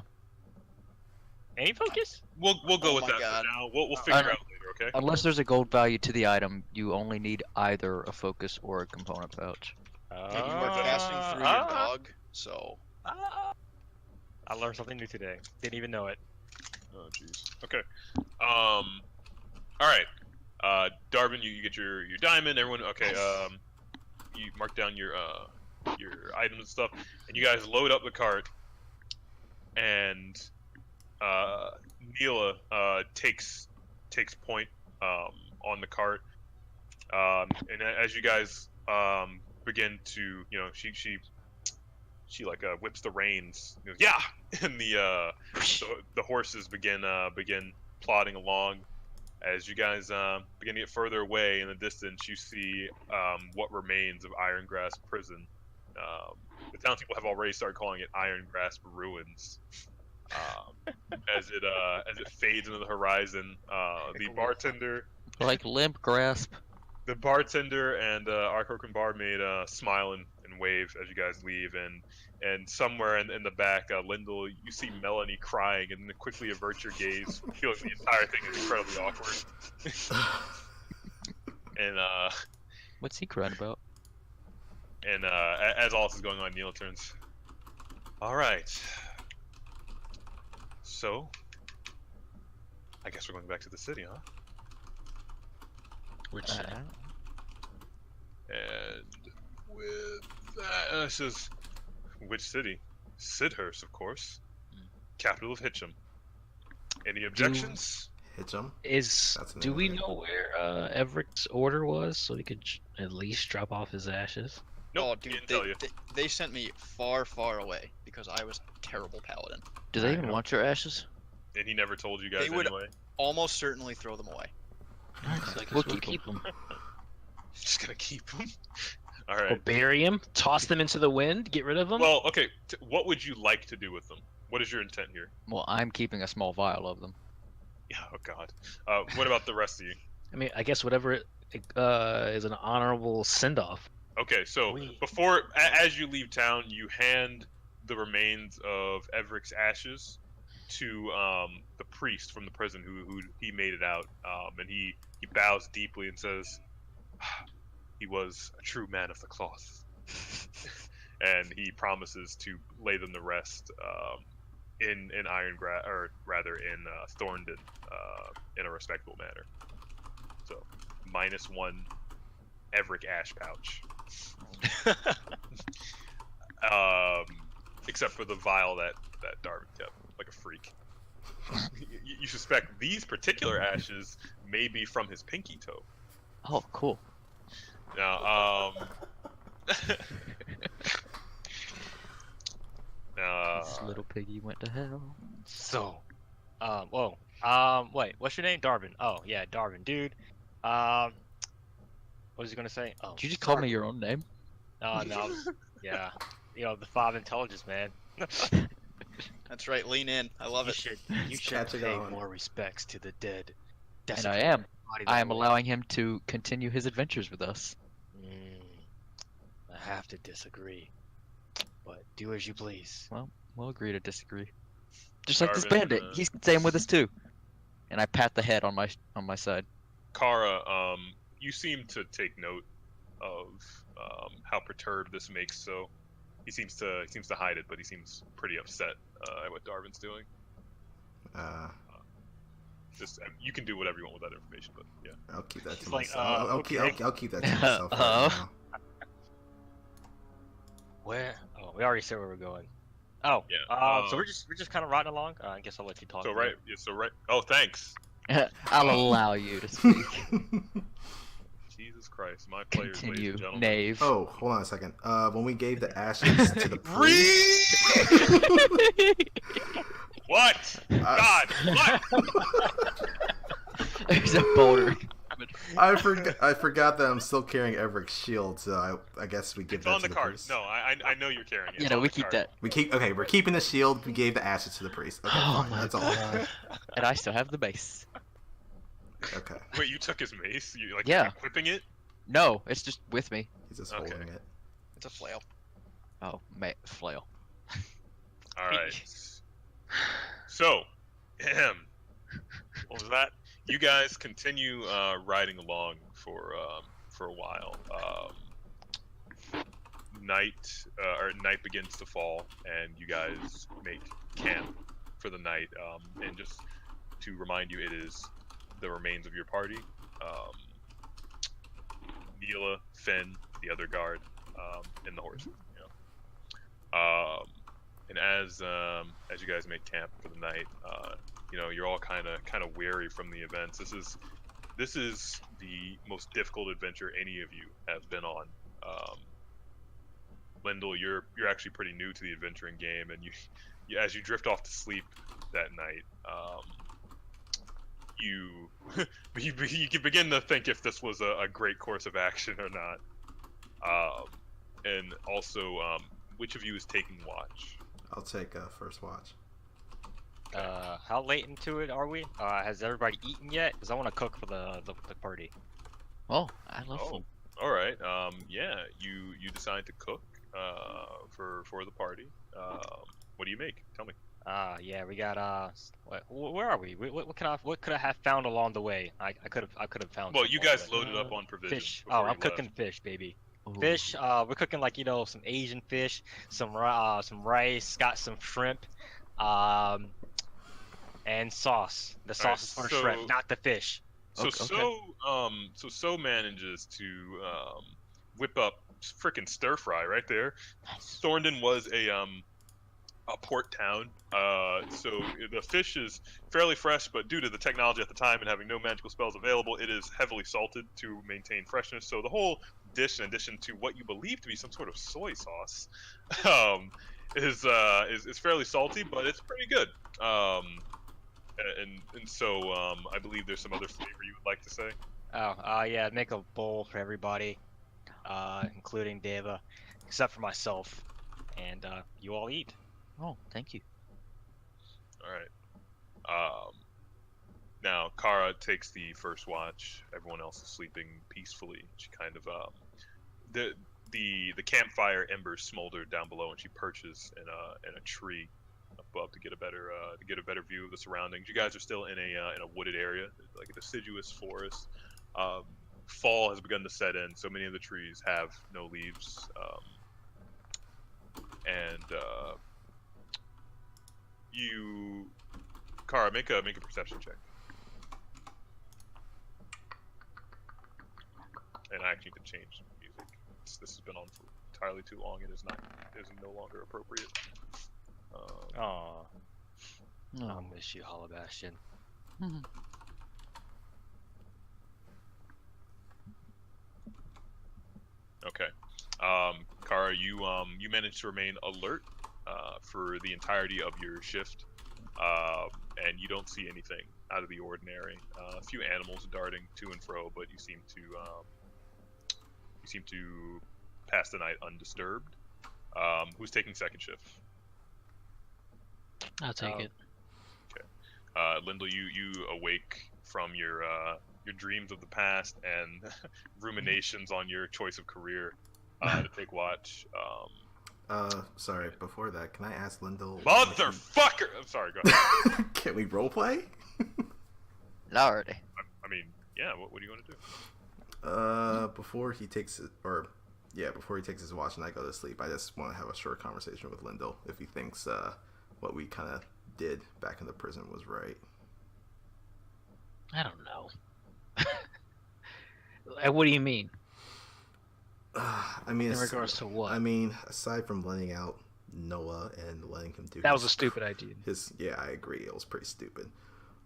Any focus? We'll go Oh with my that God. for now. We'll figure out later, okay? Unless there's a gold value to the item, you only need either a focus or a component pouch. And you are casting through your dog, so I learned something new today. Didn't even know it. Oh jeez. Okay. All right. Darvin, you get your diamond. Everyone, okay. You mark down your items and stuff, and you guys load up the cart. And Neela takes point on the cart, and as you guys begin to, she like whips the reins, yeah, and the horses begin plodding along. As you guys begin to get further away in the distance, you see what remains of Irongrass Prison. The townspeople have already started calling it Irongrass Ruins. As it fades into the horizon, the bartender Like limp grasp. and Aarakocra barmaid smile and wave as you guys leave, and somewhere in the back, Lindal, you see Melanie crying, and then quickly avert your gaze, feeling the entire thing is incredibly awkward. And What's he crying about? as all this is going on, Neil turns. All right. So, I guess we're going back to the city, huh? Which city? And with that, it says, which city? Sidhurst, of course. Capital of Hitcham. Any objections? Hitchum. Is the do name we of it. know where Everett's order was, so he could at least drop off his ashes? Nope, Oh, he dude, didn't tell you. they sent me far, far away because I was a terrible paladin. Do they I even know. want your ashes? And he never told you guys They would- anyway. Almost certainly throw them away. So I guess We'll we'll keep keep them. Just gonna keep him. All Or right. bury him, toss them into the wind, get rid of them. Well, okay. What would you like to do with them? What is your intent here? Well, I'm keeping a small vial of them. Yeah. Oh God. What about the rest of you? I mean, I guess whatever is an honorable send-off. Okay. So as you leave town, you hand the remains of Everic's ashes to the priest from the prison who he made it out, and he bows deeply and says, he was a true man of the cloth. And he promises to lay them to rest in Irongrass, or rather in Thorndon, in a respectable manner. So, -1 Everic ash pouch. Except for the vial that Darvin kept, like a freak. You suspect these particular ashes may be from his pinky toe. Oh, cool. Now, This little piggy went to hell. So, wait, what's your name? Darvin. Oh, yeah, Darvin, dude. What was he gonna say? Oh, Did you just call me your own name? no, yeah, the 5 intelligence, man. That's right, lean in. I love You it. should catching pay on. more respects to the dead. And I am. I am allowing him to continue his adventures with us. I have to disagree, but do as you please. We'll agree to disagree. Just like this Darvin, bandit, he's staying with us too. And I pat the head on my side. Kaara, you seem to take note of how perturbed this makes. So he seems to hide it, but he seems pretty upset at what Darvin's doing. Just you can do whatever you want with that information, but yeah. I'll keep that to He's like, myself. okay. I'll keep that to myself. Right now. Where? Oh, we already said where we're going. Oh, Yeah, so we're just kind of riding along. I guess I'll let you talk. So about right, it. yeah, so right. Oh, thanks. I'll allow you to speak. Jesus Christ, my players, ladies Continue, and gentlemen. knave. Oh, hold on a second. When we gave the ashes to the priest, What? God, what? There's a boulder. I forgot that I'm still carrying Everic's shield, so I guess we give It's that on to the the card. priest. No, I know you're carrying it. You It's know, on we the keep card. that. We're keeping the shield. We gave the ashes to the priest. Okay, Oh fine. my That's all. God. And I still have the base. Okay, Wait, you took his mace? You like Yeah. equipping it? No, it's just with me. he's just Okay. holding it. It's a flail. Oh, flail. All right. So, what was that? You guys continue riding along for a while. Night begins to fall, and you guys make camp for the night. And just to remind you, it is the remains of your party. Neela, Finn, the other guard, and the horse. And as you guys make camp for the night, you're all kind of weary from the events. This is the most difficult adventure any of you have been on. Lindal, you're actually pretty new to the adventuring game, and you as you drift off to sleep that night, you can begin to think if this was a great course of action or not. And also, which of you is taking watch? I'll take first watch. How late into it are we? Has everybody eaten yet? Because I want to cook for the party. Oh, I love Oh, food. all right. Yeah, you decide to cook for the party. What do you make? Tell me. Yeah, we got where are we? What could I have found along the way? I could have found. Well, some you along guys the way. loaded up on provisions. Fish. before Oh, I'm you cooking left. fish, baby. Fish. We're cooking like some Asian fish, some rice, got some shrimp, and sauce. The sauce is for shrimp, not the fish. So So manages to whip up frickin' stir fry right there. Thorndon was a port town, so the fish is fairly fresh, but due to the technology at the time and having no magical spells available, it is heavily salted to maintain freshness. So the whole dish, in addition to what you believe to be some sort of soy sauce, is fairly salty, but it's pretty good. And so I believe there's some other flavor you would like to say. Yeah, make a bowl for everybody, including Deva, except for myself, and you all eat. Oh, thank you. All right. Now Kaara takes the first watch. Everyone else is sleeping peacefully. She kind of the campfire embers smolder down below, and she perches in a tree above to get a better view of the surroundings. You guys are still in a wooded area, like a deciduous forest. Fall has begun to set in, so many of the trees have no leaves, and Kaara, make a perception check. And I actually can change music. This has been on for entirely too long. It is no longer appropriate. I'll miss you, Hollow Bastion. Okay. Kaara, you managed to remain alert for the entirety of your shift, and you don't see anything out of the ordinary. A few animals darting to and fro, but you seem to pass the night undisturbed. Who's taking second shift? I'll take it. Okay. Lindal, you awake from your dreams of the past and ruminations on your choice of career to take watch. Sorry, before that, can I ask Lindal... Motherfucker! I'm sorry, go ahead. Can we roleplay? Not already. I mean, yeah, what do you want to do? Before he takes his watch and I go to sleep, I just want to have a short conversation with Lindal if he thinks what we kind of did back in the prison was right. I don't know. What do you mean? I mean, in regards to what? I mean, aside from letting out Noah and letting him do that was a stupid idea. Yeah, I agree. It was pretty stupid.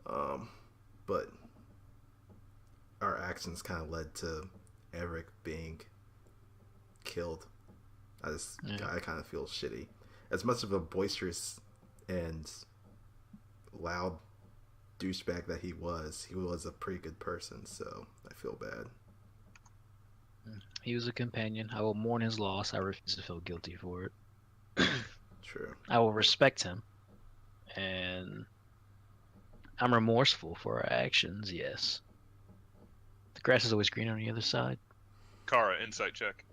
But our actions kind of led to Everic being killed. I kind of feel shitty. As much of a boisterous and loud douchebag that he was a pretty good person, so I feel bad. He was a companion. I will mourn his loss. I refuse to feel guilty for it. True. I will respect him. And I'm remorseful for our actions, yes. The grass is always green on the other side. Kaara, insight check.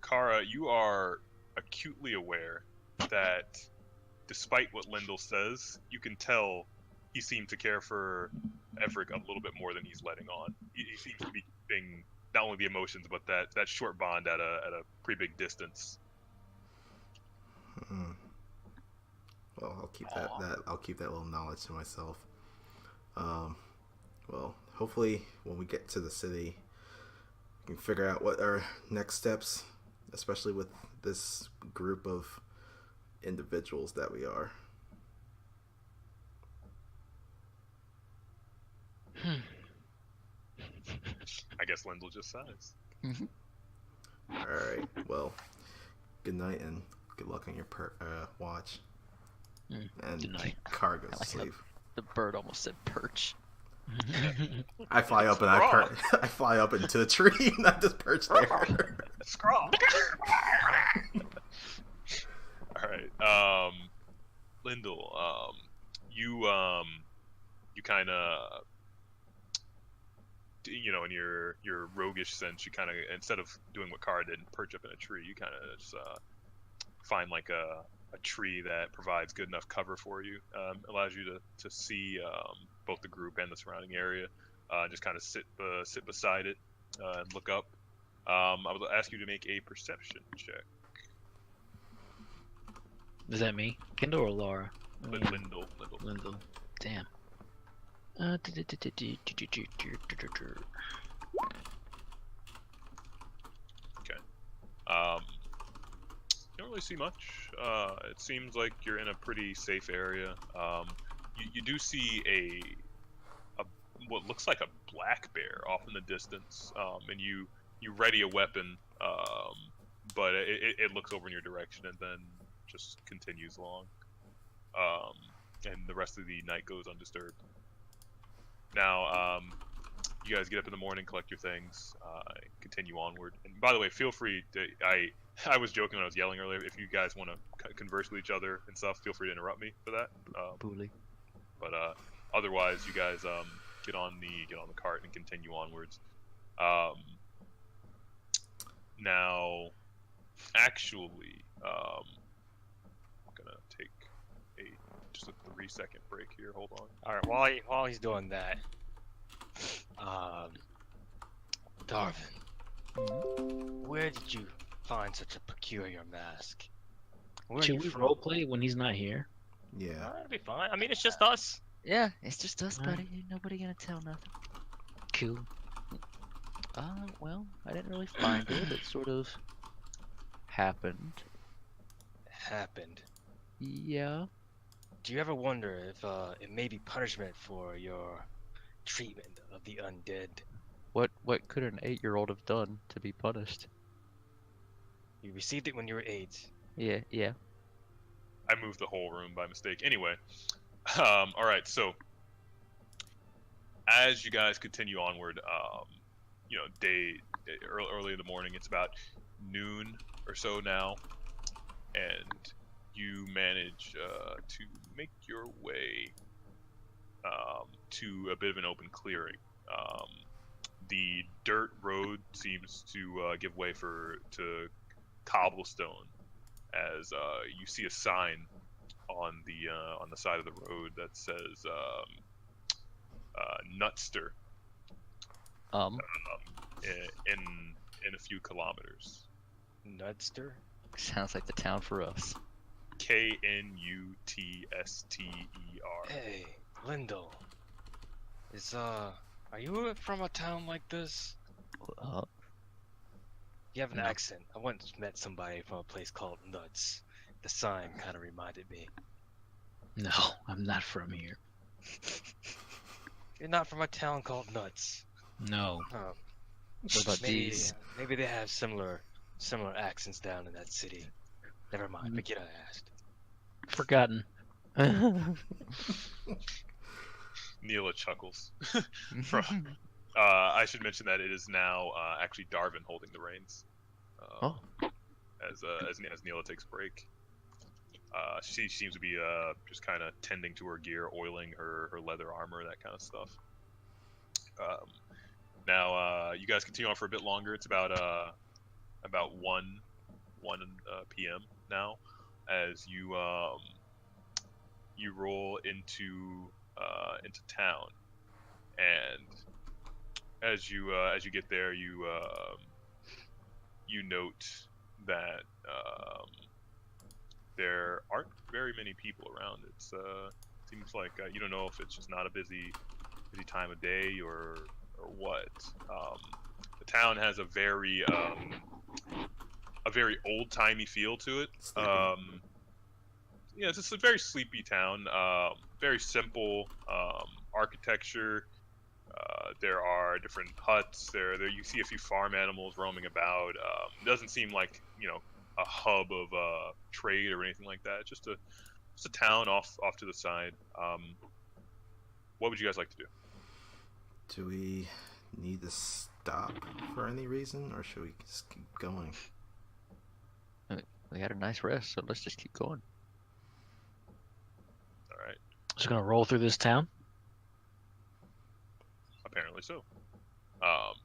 Kaara, you are acutely aware that despite what Lindal says, you can tell he seemed to care for Everic a little bit more than he's letting on. He seems to be keeping not only the emotions, but that short bond at a pretty big distance. Well, I'll keep that little knowledge to myself. Well, hopefully when we get to the city, we can figure out what our next steps, especially with this group of individuals that we are. I guess Lindal just sighs. Alright, well, good night and good luck on your watch. And good night. Kaara goes to sleep. The bird almost said perch. I fly up and I fly up into a tree and I just perch there. Scrawl. Alright, Lindal, you kind of, in your roguish sense, you kind of, instead of doing what Kaara did and perch up in a tree, you kind of just find like tree that provides good enough cover for you. Allows you to see both the group and the surrounding area. Just kind of sit beside it and look up. I would ask you to make a perception check. Is that me? Kendall or Laura? Lindal. Lindal. Damn. You don't really see much. It seems like you're in a pretty safe area. You do see a what looks like a black bear off in the distance, and you ready a weapon, but it looks over in your direction and then just continues along. And the rest of the night goes undisturbed. Now, you guys get up in the morning, collect your things, continue onward. And by the way, feel free to, I was joking when I was yelling earlier. If you guys want to converse with each other and stuff, feel free to interrupt me for that. Bully. But otherwise, you guys get on the cart and continue onwards. Now, actually, I'm gonna take just a 3-second break here. Hold on. All right, while he's doing that, Darvin, where did you find such a peculiar mask? Where are Should you we from? roleplay when he's not here? Yeah. That'd be fine. I mean, it's just us. Yeah, it's just us, Alright. buddy. Ain't nobody gonna tell nothing. Cool. Well, I didn't really find it. It sort of happened. Happened. Yeah. Do you ever wonder if it may be punishment for your treatment of the undead? What could an 8-year-old have done to be punished? You received it when you were 8. Yeah. I moved the whole room by mistake. Anyway, all right. So as you guys continue onward, early in the morning. It's about noon or so now, and you manage to make your way to a bit of an open clearing. The dirt road seems to give way to cobblestone, as you see a sign on the side of the road that says Nutster in a few kilometers. Nutster? Sounds like the town for us. Knutster. Hey, Lindal. Are you from a town like this? You have an No. accent. I once met somebody from a place called Nuts. The sign kind of reminded me. No, I'm not from here. You're not from a town called Nuts. No. Oh, What about these? maybe they have similar accents down in that city. Never mind. Forget I asked. Forgotten. Neela chuckles. I should mention that it is now actually Darvin holding the reins. As Neela takes a break. She seems to be just kind of tending to her gear, oiling her leather armor, that kind of stuff. Now you guys continue on for a bit longer. It's about 1 p.m. now, as you roll into town, and as you get there, you note that there aren't very many people around. It seems like you don't know if it's just not a busy time of day or what. The town has a very old-timey feel to it. It's just a very sleepy town. Very simple architecture. There are different huts. There you see a few farm animals roaming about. It doesn't seem like a hub of trade or anything like that. It's just a town off to the side. What would you guys like to do? Do we need to stop for any reason, or should we just keep going? We had a nice rest, so let's just keep going. All right. Just gonna roll through this town. Apparently so.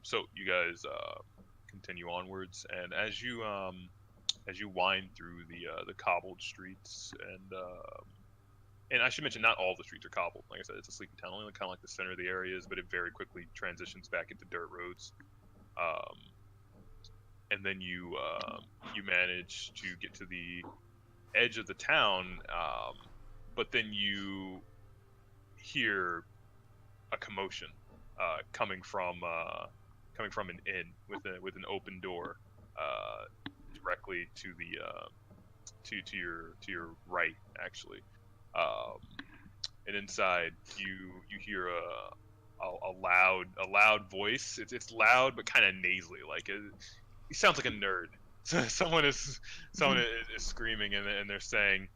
So you guys continue onwards, and as you as you wind through the cobbled streets, and I should mention not all the streets are cobbled. Like I said, it's a sleepy town, only kind of like the center of the area is, but it very quickly transitions back into dirt roads. And then you manage to get to the edge of the town, but then you hear a commotion coming from an inn with an open door directly to the to your right, actually. And inside you hear a loud voice. It's loud but kind of nasally, like he sounds like a nerd. Someone is screaming, and they're saying,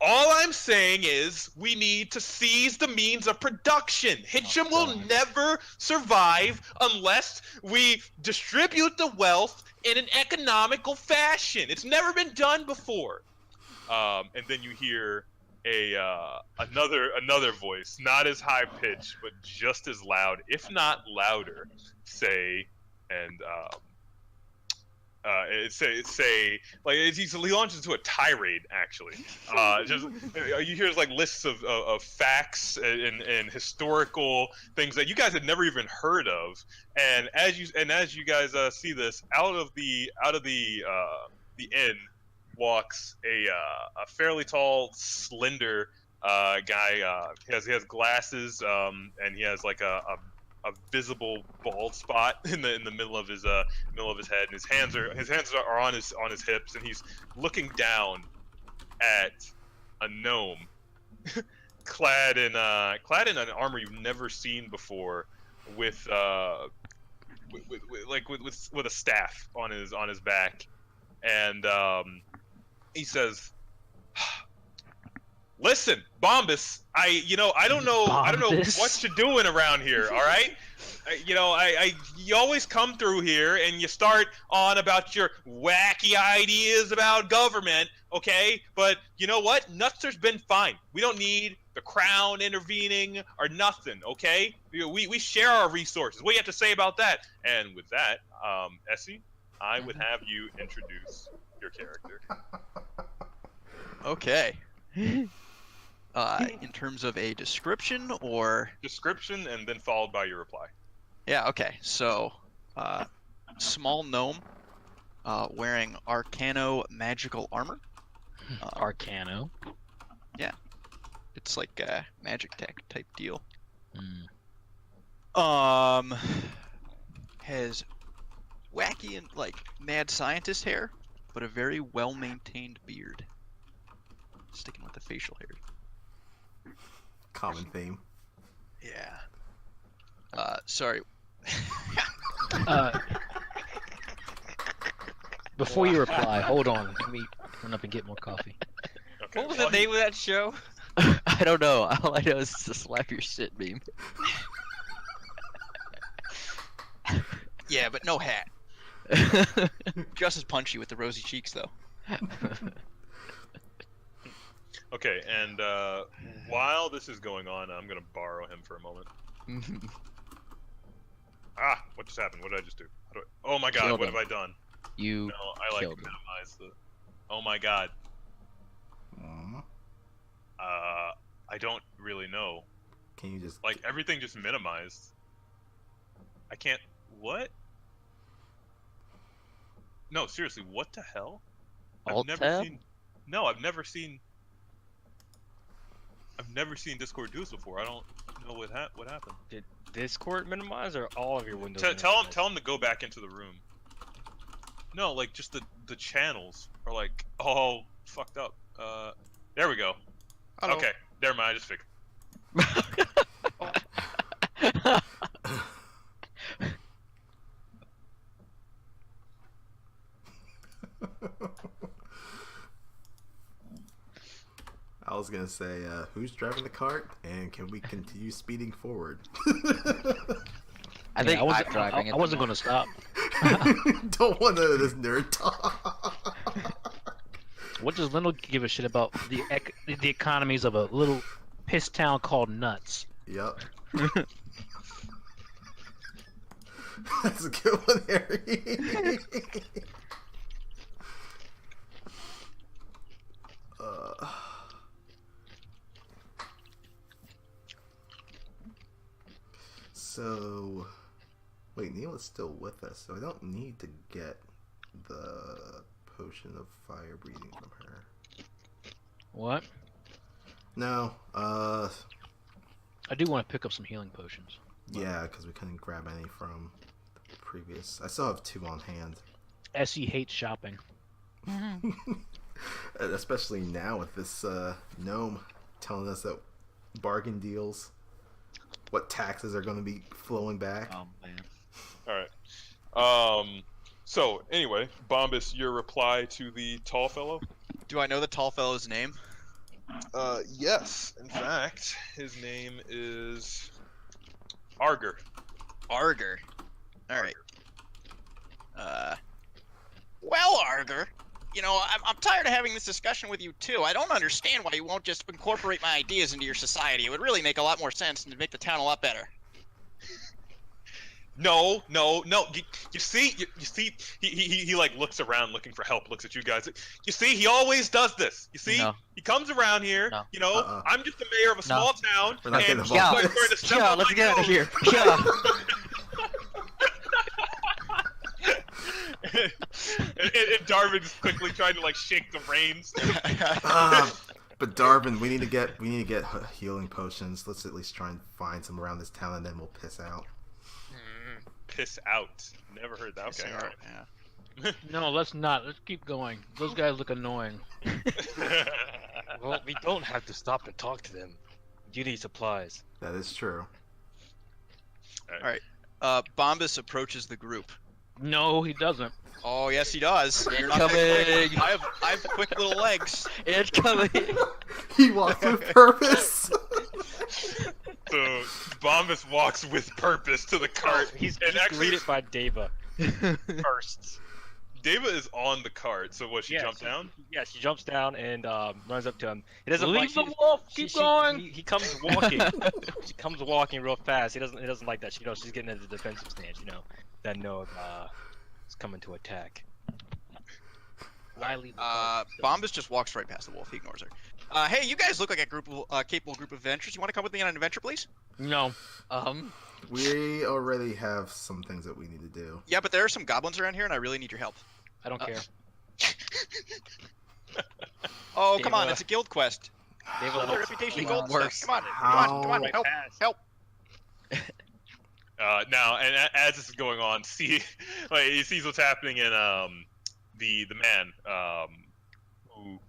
"All I'm saying is we need to seize the means of production. Hitcham will never survive unless we distribute the wealth in an economical fashion. It's never been done before." And then you hear another voice, not as high pitched but just as loud, if not louder, say, and he launches into a tirade, actually. Just you hear like lists of facts and historical things that you guys had never even heard of, and as you guys see this, out of the inn walks a fairly tall, slender guy. He has glasses, and he has like a visible bald spot in the middle of his head, and his hands are on his hips, and he's looking down at a gnome clad in an armor you've never seen before, with a staff on his back, and he says, "Listen, Bombus, I don't know what you're doing around here, all right? You always come through here and you start on about your wacky ideas about government, okay? But you know what? Nutster's been fine. We don't need the crown intervening or nothing, okay? We share our resources. What do you have to say about that?" And with that, EHsE, I would have you introduce your character. Okay. In terms of a description, or description, and then followed by your reply. Yeah. Okay. So, small gnome, wearing Arcano magical armor. Arcano. Yeah. It's like a magic tech type deal. Has wacky and like mad scientist hair, but a very well maintained beard. Sticking with the facial hair. Common theme. Yeah. Sorry. Before you reply, hold on. Let me run up and get more coffee. Okay. What was the name of that show? I don't know. All I know is to slap your shit meme. Yeah, but no hat. Just as punchy with the rosy cheeks, though. Okay, and while this is going on, I'm gonna borrow him for a moment. What just happened? What did I just do? Oh my god, Killed what him. have I done? You No, I like to killed him. minimize the... Oh my god. I don't really know. Can you just Like, everything just minimized. I can't... What? No, seriously, what the hell? Alt I've never tab? seen... No, I've never seen Discord do this before. I don't know what happened. Did Discord minimize or all of your windows? Tell him to go back into the room. No, like just the channels are like all fucked up. There we go. Hello. Okay, never mind. I just fixed. I was gonna say, who's driving the cart, and can we continue speeding forward? I think I'm I'm driving. I wasn't gonna stop. Don't want none of this nerd talk. What does Lindal give a shit about the economies of a little piss town called Nuts? Yep. That's a good one, Harry. So, wait, Neela's still with us, so I don't need to get the potion of fire breathing from her. What? No, I do want to pick up some healing potions. yeah, because we couldn't grab any from the previous. I still have 2 on hand. EHsE hates shopping. Especially now with this gnome telling us that bargain deals, what taxes are going to be flowing back. Oh man. All right. So anyway, Bombus, your reply to the tall fellow? Do I know the tall fellow's name? Yes. In fact, his name is Arger. Arger. All right. Well, Arger, you know, I'm tired of having this discussion with you too. I don't understand why you won't just incorporate my ideas into your society. It would really make a lot more sense and make the town a lot better. No. You see, he like looks around looking for help, looks at you guys. You see, he always does this. You see, No. he comes around here. No. You know, I'm just the mayor of a small town, We're not getting and involved. he's going to step Yeah, on let's my get out of toes. here. Yeah. and Darvin's quickly trying to like shake the reins. But Darvin, we need to get healing potions. Let's at least try and find some around this town, and then we'll piss out. Piss out. Never heard that. Okay, all right. Yeah. No, let's not. Let's keep going. Those guys look annoying. Well, we don't have to stop and talk to them. You need supplies. That is true. Bombus approaches the group. No, he doesn't. Oh yes, he does. You're not Incoming. that quick. I have quick little legs. It's coming. He walks with purpose. So Bombus walks with purpose to the cart. He's and actually, greeted by Deva first. Deva is on the cart. So what? She Yeah, jumped down. Yeah, she jumps down and runs up to him. He doesn't Leave like the wolf. Keep going. He comes walking. She comes walking real fast. He doesn't like that. She knows she's getting into the defensive stance. You know that it's coming to attack. I leave the Bombus just walks right past the wolf. He ignores her. Hey, you guys look like a capable group of adventurers. You want to come with me on an adventure, please? No. We already have some things that we need to do. Yeah, but there are some goblins around here, and I really need your help. I don't care. Oh, come on, Deva- it's a guild quest. Deva Their looks reputation even gold worse. stuff. Come on, How- come on, help. Now, and as this is going on, he sees what's happening, and the man who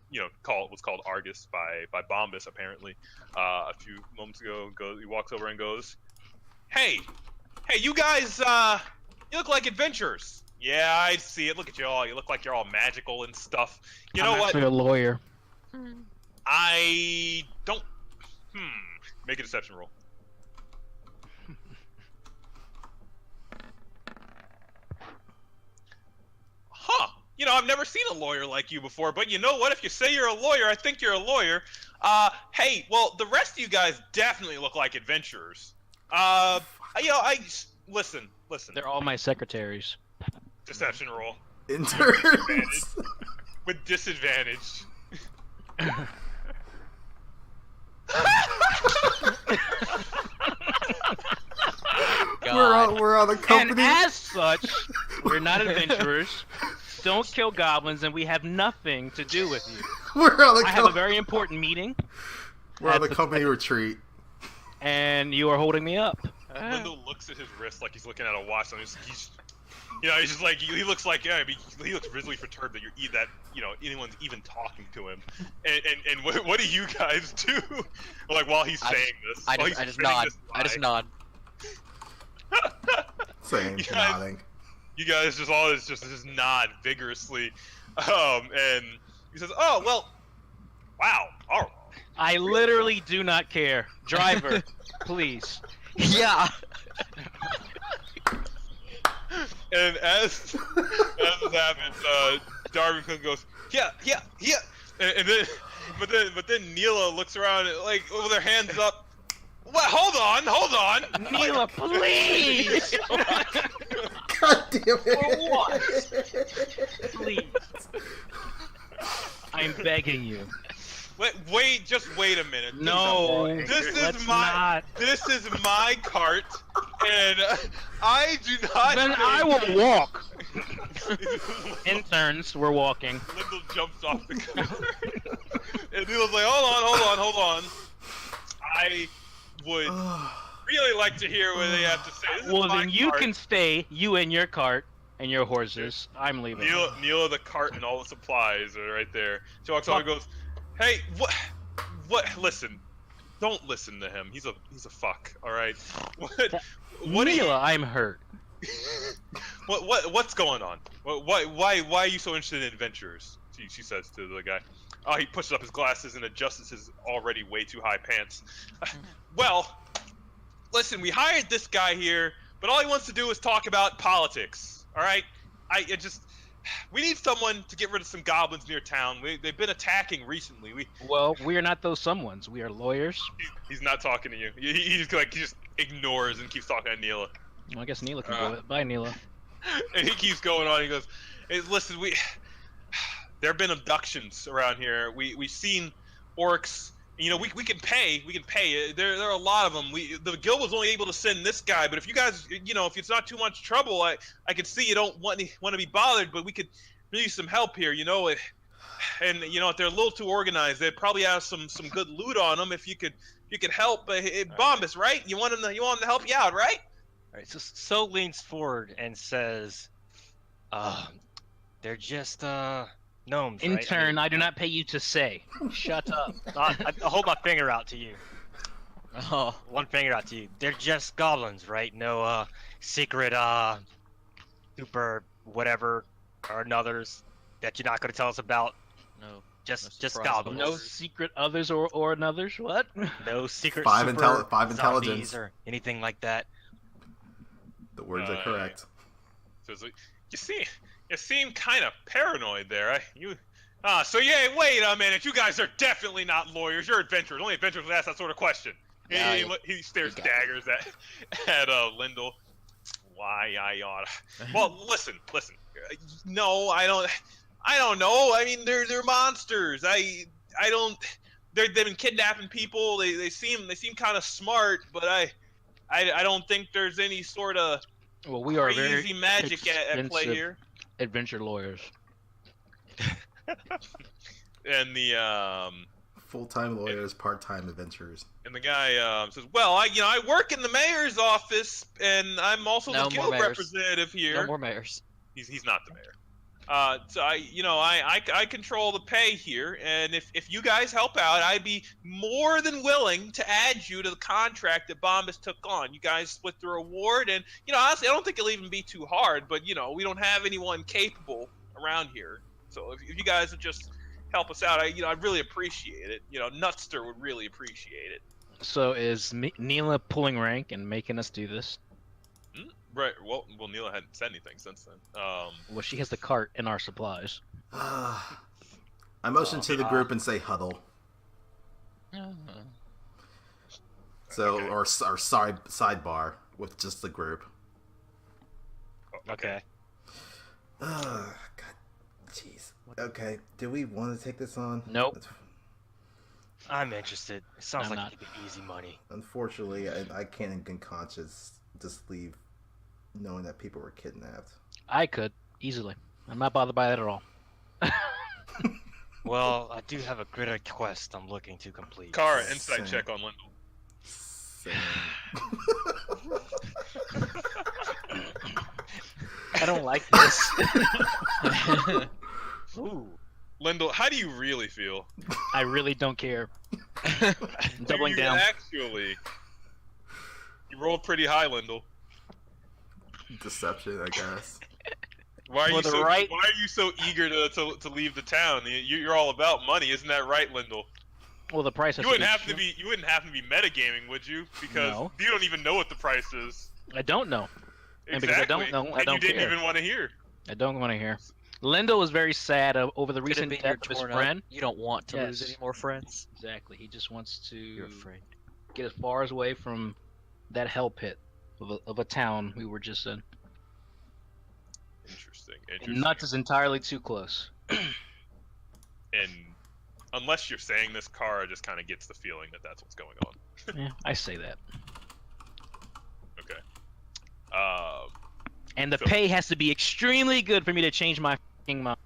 was called Argus by Bombus apparently a few moments ago he walks over and goes, Hey, you guys, you look like adventurers. Yeah, I see it. Look at you all. You look like you're all magical and stuff. You know I'm what? actually a lawyer. I don't. Make a deception roll. Huh. I've never seen a lawyer like you before, but you know what? If you say you're a lawyer, I think you're a lawyer. Hey, well, the rest of you guys definitely look like adventurers. Listen. They're all my secretaries. Deception roll. Interns. With disadvantage. We're on a And company. as such, we're not adventurers. Don't kill goblins, and we have nothing to do with you. We're on a I have a very important meeting, We're on a at the- company retreat. and you are holding me up. Lindal looks at his wrist like he's looking at a watch, and he's just like he looks like he looks visibly perturbed that anyone's even talking to him. And what do you guys do? Like while he's saying this, I while just he's nod. spinning I just this nod. Saying, You guys- nodding. You guys just all just nod vigorously, and he says, "Oh well, wow, all right." I literally do not care. Driver, please. Yeah. And as this happens, Darvin goes, yeah, and then, but then Neela looks around like with her hands up. What? Hold on. Neela, please. God damn it. For what? Please. I'm begging you. Just wait a minute. No. This is let's my not. this is my cart, And I do not. Then I will walk. Interns, we're walking. Lindal jumps off the car. And Neil's like, hold on. I would really like to hear what they have to say. This is Well, my then you cart. can stay, you and your cart and your horses. I'm leaving. Neil, the cart and all the supplies are right there. She walks over and goes, "Hey, what? Listen, don't listen to him. He's a fuck. All right. What? Neela, I'm hurt. What's going on? Why are you so interested in adventurers?" She says to the guy. Oh, he pushes up his glasses and adjusts his already way too high pants. Well, listen, we hired this guy here, but all he wants to do is talk about politics. All right? We need someone to get rid of some goblins near town. They've been attacking recently. Well, we are not those someones. We are lawyers. He's not talking to you. He just ignores and keeps talking to Neela. Well, I guess Neela can go. Bye, Neela. And he keeps going on. He goes, "Hey, listen, there have been abductions around here. We've seen orcs. You know, we can pay. We can pay. There are a lot of them. The guild was only able to send this guy. But if you guys, if it's not too much trouble, I can see you don't want to be bothered. But we could really use some help here. And if they're a little too organized, they'd probably have some good loot on them. If you could help, Bombus, right? You want him to help you out, right?" All right, so leans forward and says, they're just gnomes, right? Intern, I do not pay you to say. Shut up. I'll hold my finger out to you. Oh, One finger out to you. They're just goblins, right? No secret super whatever or anothers that you're not going to tell us about. no. Just surprise goblins. No secret others or anoters? What? No secret Five super intelligence. zombies or anything like that. The words are correct. So it's like, you seem kind of paranoid there. So yeah, wait a minute. You guys are definitely not lawyers. You're adventurers. Only adventurers would ask that sort of question. He stares daggers at Lindal. Why I oughta. Well, listen. No, I don't know. I mean, they're monsters. They've been kidnapping people. They seem kind of smart, but I don't think there's any sort of We are very crazy magic at play expensive here. adventure lawyers. And the Full-time lawyers, part-time adventurers. and the guy says, "Well, I work in the mayor's office, and I'm also No the more guild mayors. representative here." No more mayors. He's not the mayor. So I control the pay here, and if you guys help out, I'd be more than willing to add you to the contract that Bombus took on. You guys split the reward, and honestly, I don't think it'll even be too hard. But we don't have anyone capable around here, so if you guys would just help us out, I'd really appreciate it. Nutster would really appreciate it. So is Neela pulling rank and making us do this? Right. Well, Neela hadn't said anything since then. Well, she has the cart and our supplies. I motion to the group and say huddle. So, Okay. or sidebar with just the group. Okay. God, jeez. Okay, do we want to take this on? Nope. I'm interested. It sounds I'm like not. it could be easy money. Unfortunately, I can't in good conscience just leave knowing that people were kidnapped. I could easily. I'm not bothered by that at all. Well, I do have a greater quest I'm looking to complete. Kaara, insight Same. check on Lindal. Same. I don't like this. Ooh. Lindal, how do you really feel? I really don't care. I'm doubling Do you down. Actually, you rolled pretty high, Lindal. Deception, I guess. Why are For you the so right- Why are you so eager to leave the town? You're all about money, isn't that right, Lindal? Well, the price has You wouldn't to have be to be. You wouldn't have to be metagaming, would you? Because No. you don't even know what the price is. I don't know. And Exactly. because I don't know, I and don't you didn't care. even want to hear. I don't want to hear. Lindo was very sad over the Could it recent be you're death of his torn up? friend. You don't want to lose Yes. any more friends. Exactly. He just wants to You're afraid. get as far as away from that hell pit of a town we were just in. Interesting. And Nuts is entirely too close. And unless you're saying this, Kaara just kind of gets the feeling that that's what's going on. Yeah, I say that. Okay. And the So- pay has to be extremely good for me to change my fucking mind.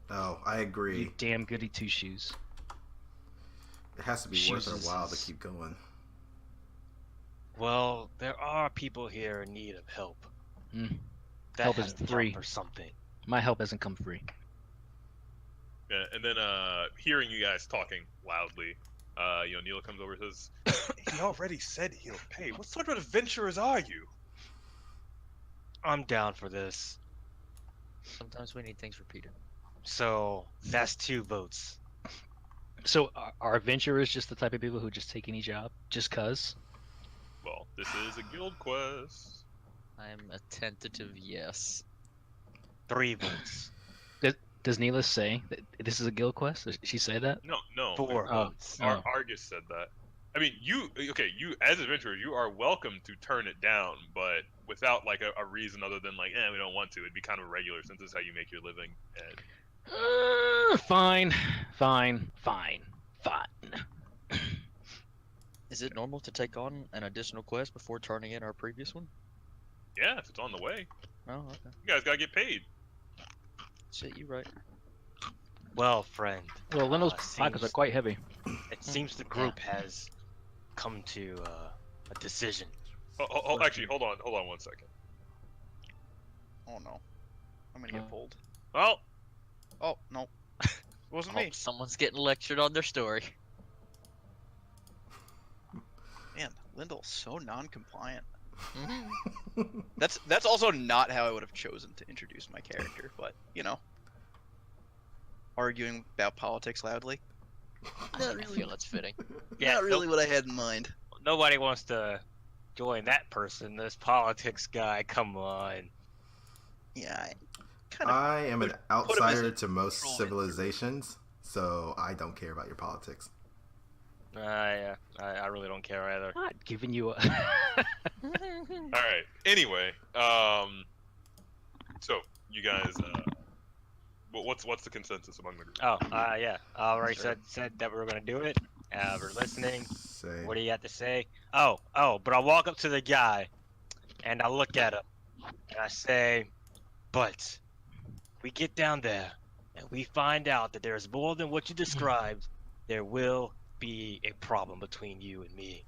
Oh, I agree. You damn goody two shoes. It has to be worth our Jesus. while to keep going. Well, there are people here in need of help. Mm. That Help has isn't to count free. for something. My help hasn't come free. Yeah, and then hearing you guys talking loudly, Neil comes over and says, He already said he'll pay. What sort of adventurers are you? I'm down for this. Sometimes we need things repeated. So that's 2 votes. So are adventurers just the type of people who just take any job just cause? well, this is a guild quest. I am a tentative yes. 3 votes. Does Neela say that this is a guild quest? Does she say that? No. 4 Oh. votes. Argus said that. I mean, you as adventurers, you are welcome to turn it down, but without like a reason other than like, we don't want to. It'd be kind of irregular since this is how you make your living. And Fine. Is it normal to take on an additional quest before turning in our previous one? yeah, if it's on the way, Oh, okay. you guys gotta get paid. Shit, you right. Well, friend, Well, Lindal's seems- pockets are quite heavy. it seems the group has come to a decision. Actually, hold on 1 second. Oh no. I'm gonna get pulled. Well, Oh no. Wasn't Oh, me. someone's getting lectured on their story. Man, Lindal's so non-compliant. Mhm. That's also not how I would have chosen to introduce my character, but arguing about politics loudly. I feel that's fitting. yeah, Not really what I had in mind. nobody wants to join that person. This politics guy, come on. Yeah, I kind of. I am an him as outsider a to most troll. civilizations, so I don't care about your politics. Yeah, I really don't care either. Not giving you a. All right. Anyway, so you guys, what's the consensus among the group? Oh, yeah. I already Sure. said that we were gonna do it. We're listening. Say, What do you have to say? Oh, but I walk up to the guy, and I look at him, and I say, but we get down there, and we find out that there's more than what you described. There will be a problem between you and me.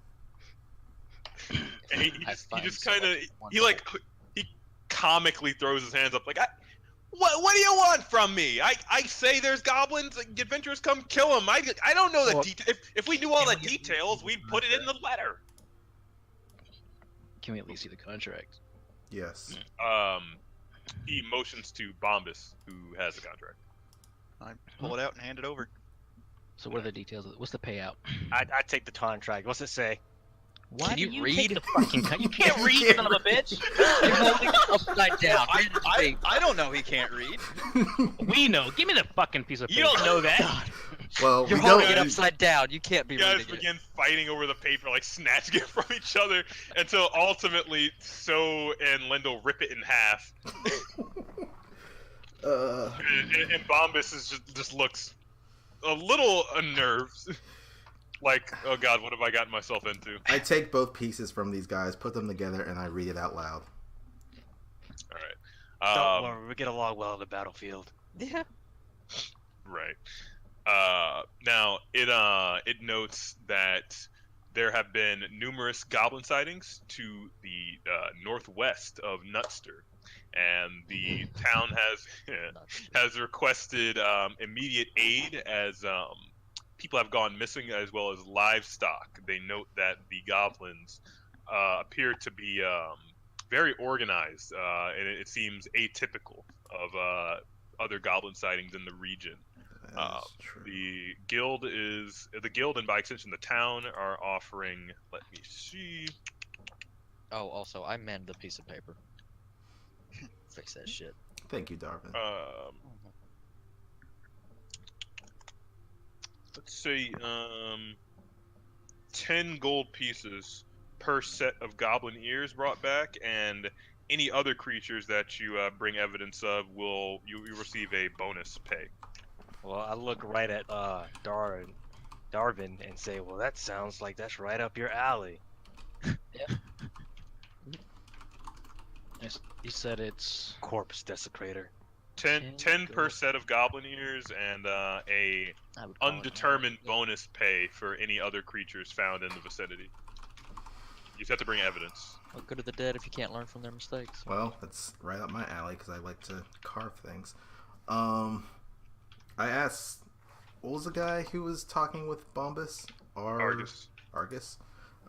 And he I just find kind of someone he comically throws his hands up like, what do you want from me? I say there's goblins, adventurers come kill them. I don't know the Well, detail. If we knew all the can we- details, we'd put it in the letter. Can we at least see the contract? yes. He motions to Bombus, who has the contract. I pull it out and hand it over. So what are the details? What's the payout? I take the contract. What's it say? Why Can do you take read? the fucking you can't read, son of a bitch. You're holding it upside down. Read it to me. I don't know he can't read. We know. Give me the fucking piece of paper. You don't know that. Well, You're we holding don't. it upside down. You can't be You guys reading it. begin fighting over the paper, like snatching it from each other, until ultimately Tsou and Lindal rip it in half. And Bombus just looks a little unnerved. Like, oh god, what have I gotten myself into? I take both pieces from these guys, put them together, and I read it out loud. Alright. Don't worry, we get along well on the battlefield. Yeah. Right. Now it notes that there have been numerous goblin sightings to the northwest of Nutster, and the town has requested immediate aid as people have gone missing as well as livestock. They note that the goblins appear to be very organized, and it seems atypical of other goblin sightings in the region. That is true. The guild and by extension the town are offering. Let me see. Oh, also, I manned the piece of paper. Fix that shit. Thank you, Darvin. Let's say 10 gold pieces per set of goblin ears brought back, and any other creatures that you bring evidence of you receive a bonus pay. Well, I look right at Darvin and say, well, that sounds like that's right up your alley. You said it's Corpse desecrator. 10 per set of goblin ears, and a I would call it undetermined bonus pay for any other creatures found in the vicinity. You just have to bring evidence. What good are the dead if you can't learn from their mistakes? Well, that's right up my alley because I like to carve things. I asked, what was the guy who was talking with Bombus? Argus. Argus.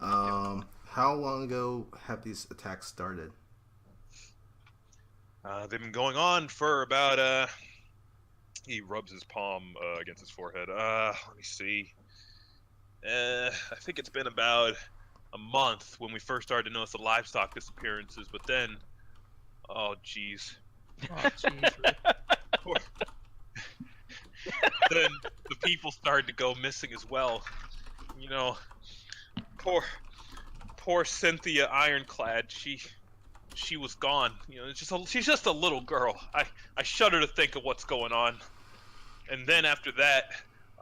How long ago have these attacks started? They've been going on for about, he rubs his palm against his forehead. Let me see. I think it's been about a month when we first started to notice the livestock disappearances, but then, oh jeez. Then the people started to go missing as well. You know, poor Cynthia Ironclad, she was gone. You know, she's just a little girl. I shudder to think of what's going on. And then after that,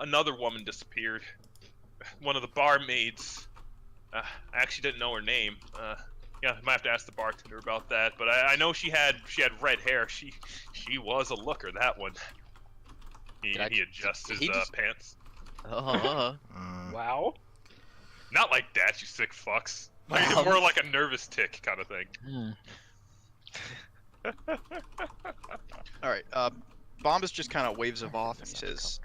another woman disappeared. One of the barmaids. I actually didn't know her name. Yeah, I might have to ask the bartender about that. But I know she had red hair. She was a looker. That one. He adjusts his pants. Wow. Not like that, you sick fucks. Like, more like a nervous tick kind of thing. All right. Bombus just kind of waves him off and he says,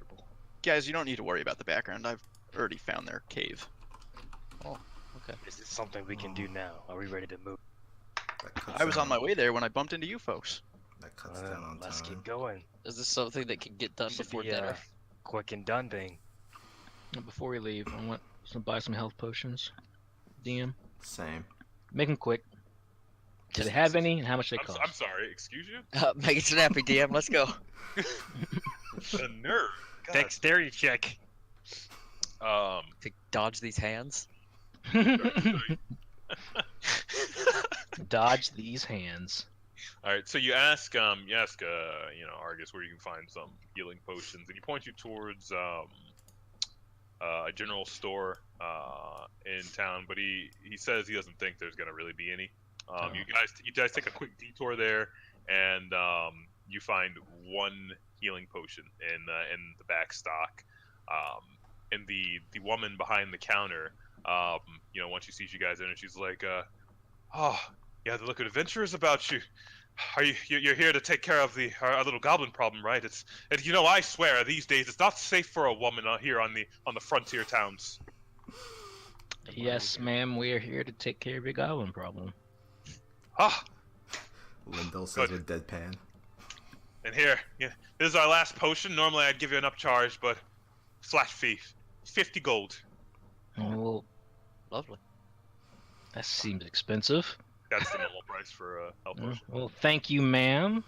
"Guys, you don't need to worry about the background. I've already found their cave." Oh, okay. Is this something we can do now? Are we ready to move? I was on my way there when I bumped into you folks. That cuts down on Let's time. keep going. Is this something that can get done Should before be, dinner? quick and done thing. before we leave. I want to buy some health potions. DM, Same. make them quick. Do they have any, and how much they cost? I'm sorry, excuse you? Make it snappy, DM. Let's go. The nerve. God. Dexterity check. To dodge these hands. Dodge these hands. All right, so you ask, Argus where you can find some healing potions, and he points you towards a general store in town, but he says he doesn't think there's gonna really be any. You guys take a quick detour there, and you find one healing potion in the back stock. And the woman behind the counter, once she sees you guys in, and she's like, "Oh, yeah, the Liquid Adventurers about you. You're here to take care of our little goblin problem, right? I swear these days it's not safe for a woman here on the frontier towns." Yes, ma'am, we are here to take care of your goblin problem. Ah, Lindal says Good. with deadpan. and here, this is our last potion. Normally I'd give you an upcharge, but flat fee, 50 gold. Well, Lovely. that seems expensive. That's the normal price for a health potion. Well, thank you, ma'am.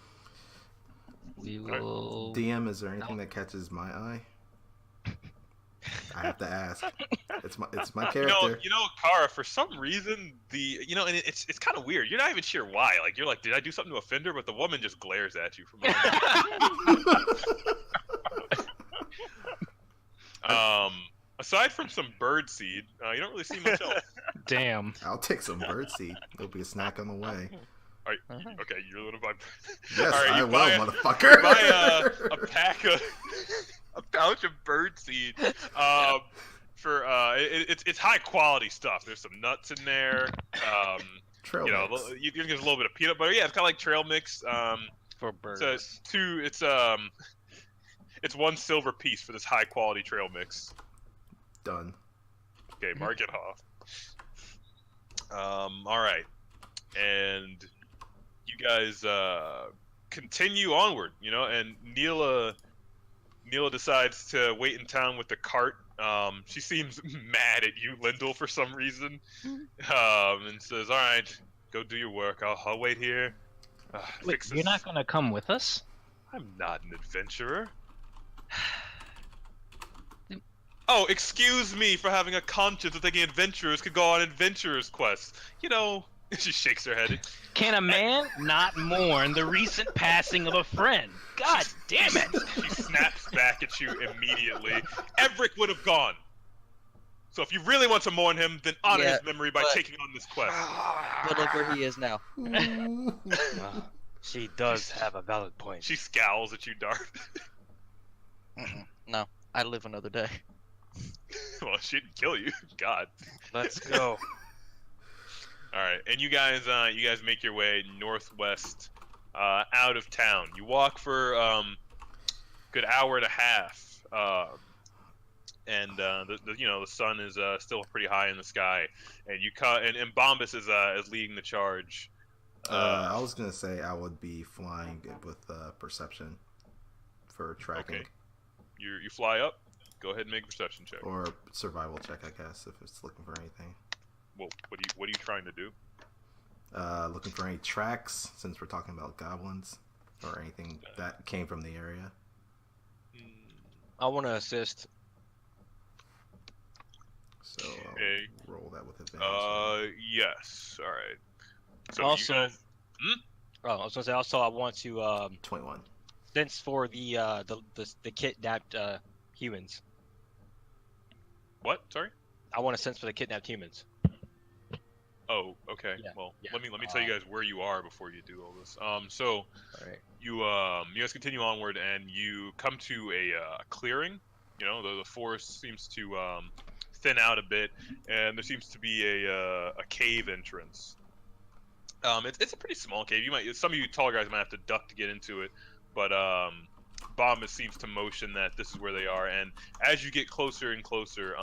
We right. will. DM, is there anything that catches my eye? I have to ask. It's my character. Kaara, for some reason, and it's kind of weird. You're not even sure why. Like, you're like, did I do something to offend her? But the woman just glares at you from aside from some bird seed, you don't really see much else. Damn. I'll take some birdseed. There'll be a snack on the way. Okay, you're a little bit. Yes, All right, I you will, buy motherfucker. a pack of a pouch of bird seed. It's high quality stuff. There's some nuts in there. Trail mix. You can get a little bit of peanut butter. Yeah, it's kind of like trail mix. For birds. It's one silver piece for this high quality trail mix. Done. Okay, mark it off. All right, and you guys continue onward. And Neela decides to wait in town with the cart. She seems mad at you, Lindal, for some reason, and says, "All right, go do your work. I'll wait here." Wait, Fix you're this. not gonna come with us? I'm not an adventurer. Oh, excuse me for having a conscience of thinking adventurers could go on adventurers' quests. She shakes her head. Can a man not mourn the recent passing of a friend? God damn it! She snaps back at you immediately. Everic would have gone. So if you really want to mourn him, then honor Yeah, his memory by but- taking on this quest. But look where he is now. She does have a valid point. She scowls at you, Darth. No, I live another day. Well, she didn't kill you. God. Let's go. All right, and you guys make your way northwest, out of town. You walk for good hour and a half, and the sun is still pretty high in the sky, and and Bombus is leading the charge. I was gonna say I would be flying with perception for tracking. Okay. You fly up. Go ahead and make a perception check. Or survival check, I guess, if it's looking for anything. Well, what are you trying to do? Looking for any tracks, since we're talking about goblins, or anything that came from the area. I want to assist. So Okay. I'll roll that with advantage. Yes. All right. So Also, you guys, I was gonna say also I want to 21. sense for the kidnapped humans. what? Sorry. I want to sense for the kidnapped humans. Oh, okay. Yeah, Well, yeah. let me tell you guys where you are before you do all this. So All right. you guys continue onward, and you come to a clearing. You know, the forest seems to thin out a bit, and there seems to be a cave entrance. It's a pretty small cave. Some of you taller guys might have to duck to get into it, but Bombus seems to motion that this is where they are. And as you get closer and closer,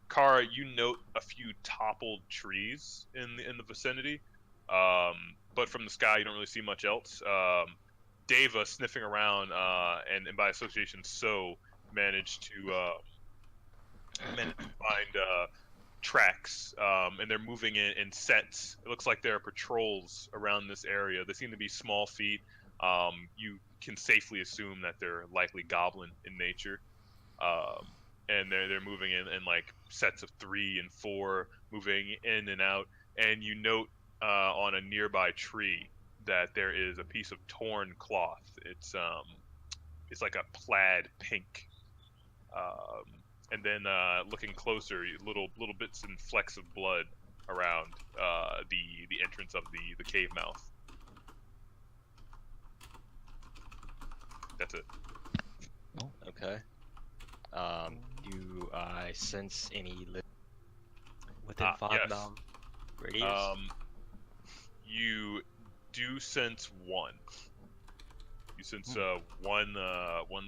Kaara, you note a few toppled trees in the vicinity, but from the sky you don't really see much else. Deva sniffing around, and by association, Tsou managed to find tracks, and they're moving in sets. It looks like there are patrols around this area. They seem to be small feet. You can safely assume that they're likely goblin in nature. And they're moving in like sets of 3 and 4, moving in and out. And you note on a nearby tree that there is a piece of torn cloth. It's like a plaid pink. And then looking closer, little bits and flecks of blood around the entrance of the cave mouth. That's it. Okay. Do I sense any within 5 yes. mile radius? You do sense one. You sense one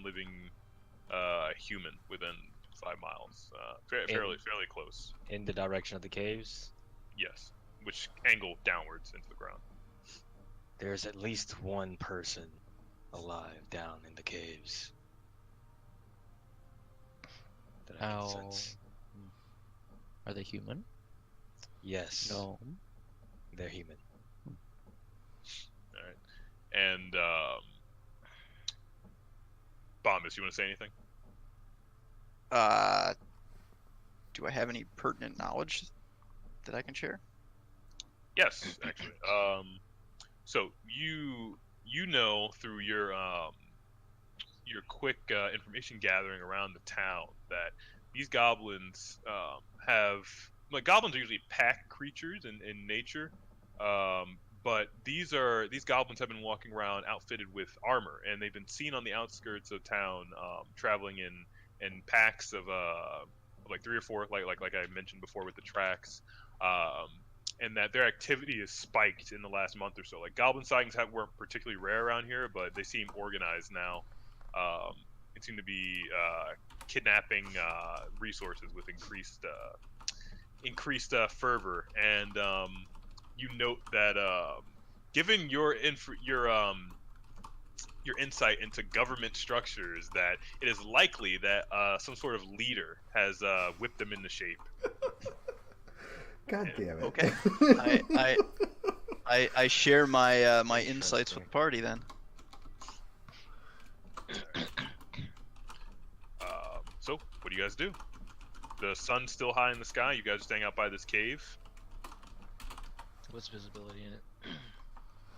living human within 5 miles. Fairly close. In the direction of the caves? Yes, which angle downwards into the ground. There's at least one person alive down in the caves. That I can sense. Are they human? Yes. No. They're human. All right, and Bombus, you want to say anything? Do I have any pertinent knowledge that I can share? Yes, actually. So you know through your quick information gathering around the town that these goblins goblins are usually pack creatures in nature, but these goblins have been walking around outfitted with armor, and they've been seen on the outskirts of town, traveling in packs of like 3 or 4, like I mentioned before with the tracks, and that their activity is spiked in the last month or so. Like goblin sightings weren't particularly rare around here, but they seem organized now. It seemed to be kidnapping resources with increased fervor, and you note that given your insight into government structures, that it is likely that some sort of leader has whipped them into shape. God damn it. Okay. I share my my insights with the party then. So, what do you guys do? The sun's still high in the sky. You guys are staying out by this cave. What's visibility in it?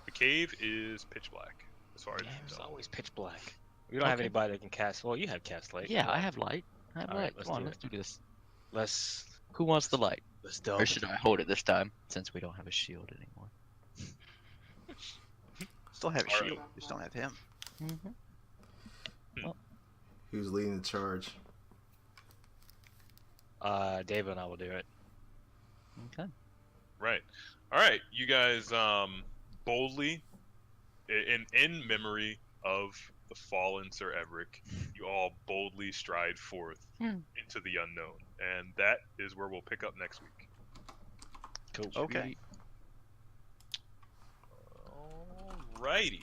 The cave is pitch black, as far as you It's know. always pitch black. We don't have Okay. anybody that can cast. Well, you have cast light. Yeah, I have light. I have All right, light. let's Come on, do let's do this. Let's Who wants the light? delve. Or should I hold it this time, since we don't have a shield anymore? Still have a Alright. shield. Just don't have him. Who's leading the charge? Deva and I will do it. Okay. Right. All right. You guys boldly, in memory of the fallen Sir Everic, you all boldly stride forth into the unknown, and that is where we'll pick up next week. Cool. Okay. Alrighty.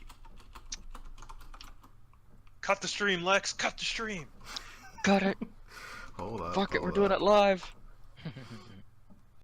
Cut the stream, Lex. Cut the stream. Got it. Hold up. Fuck it, we're hold doing up. it live.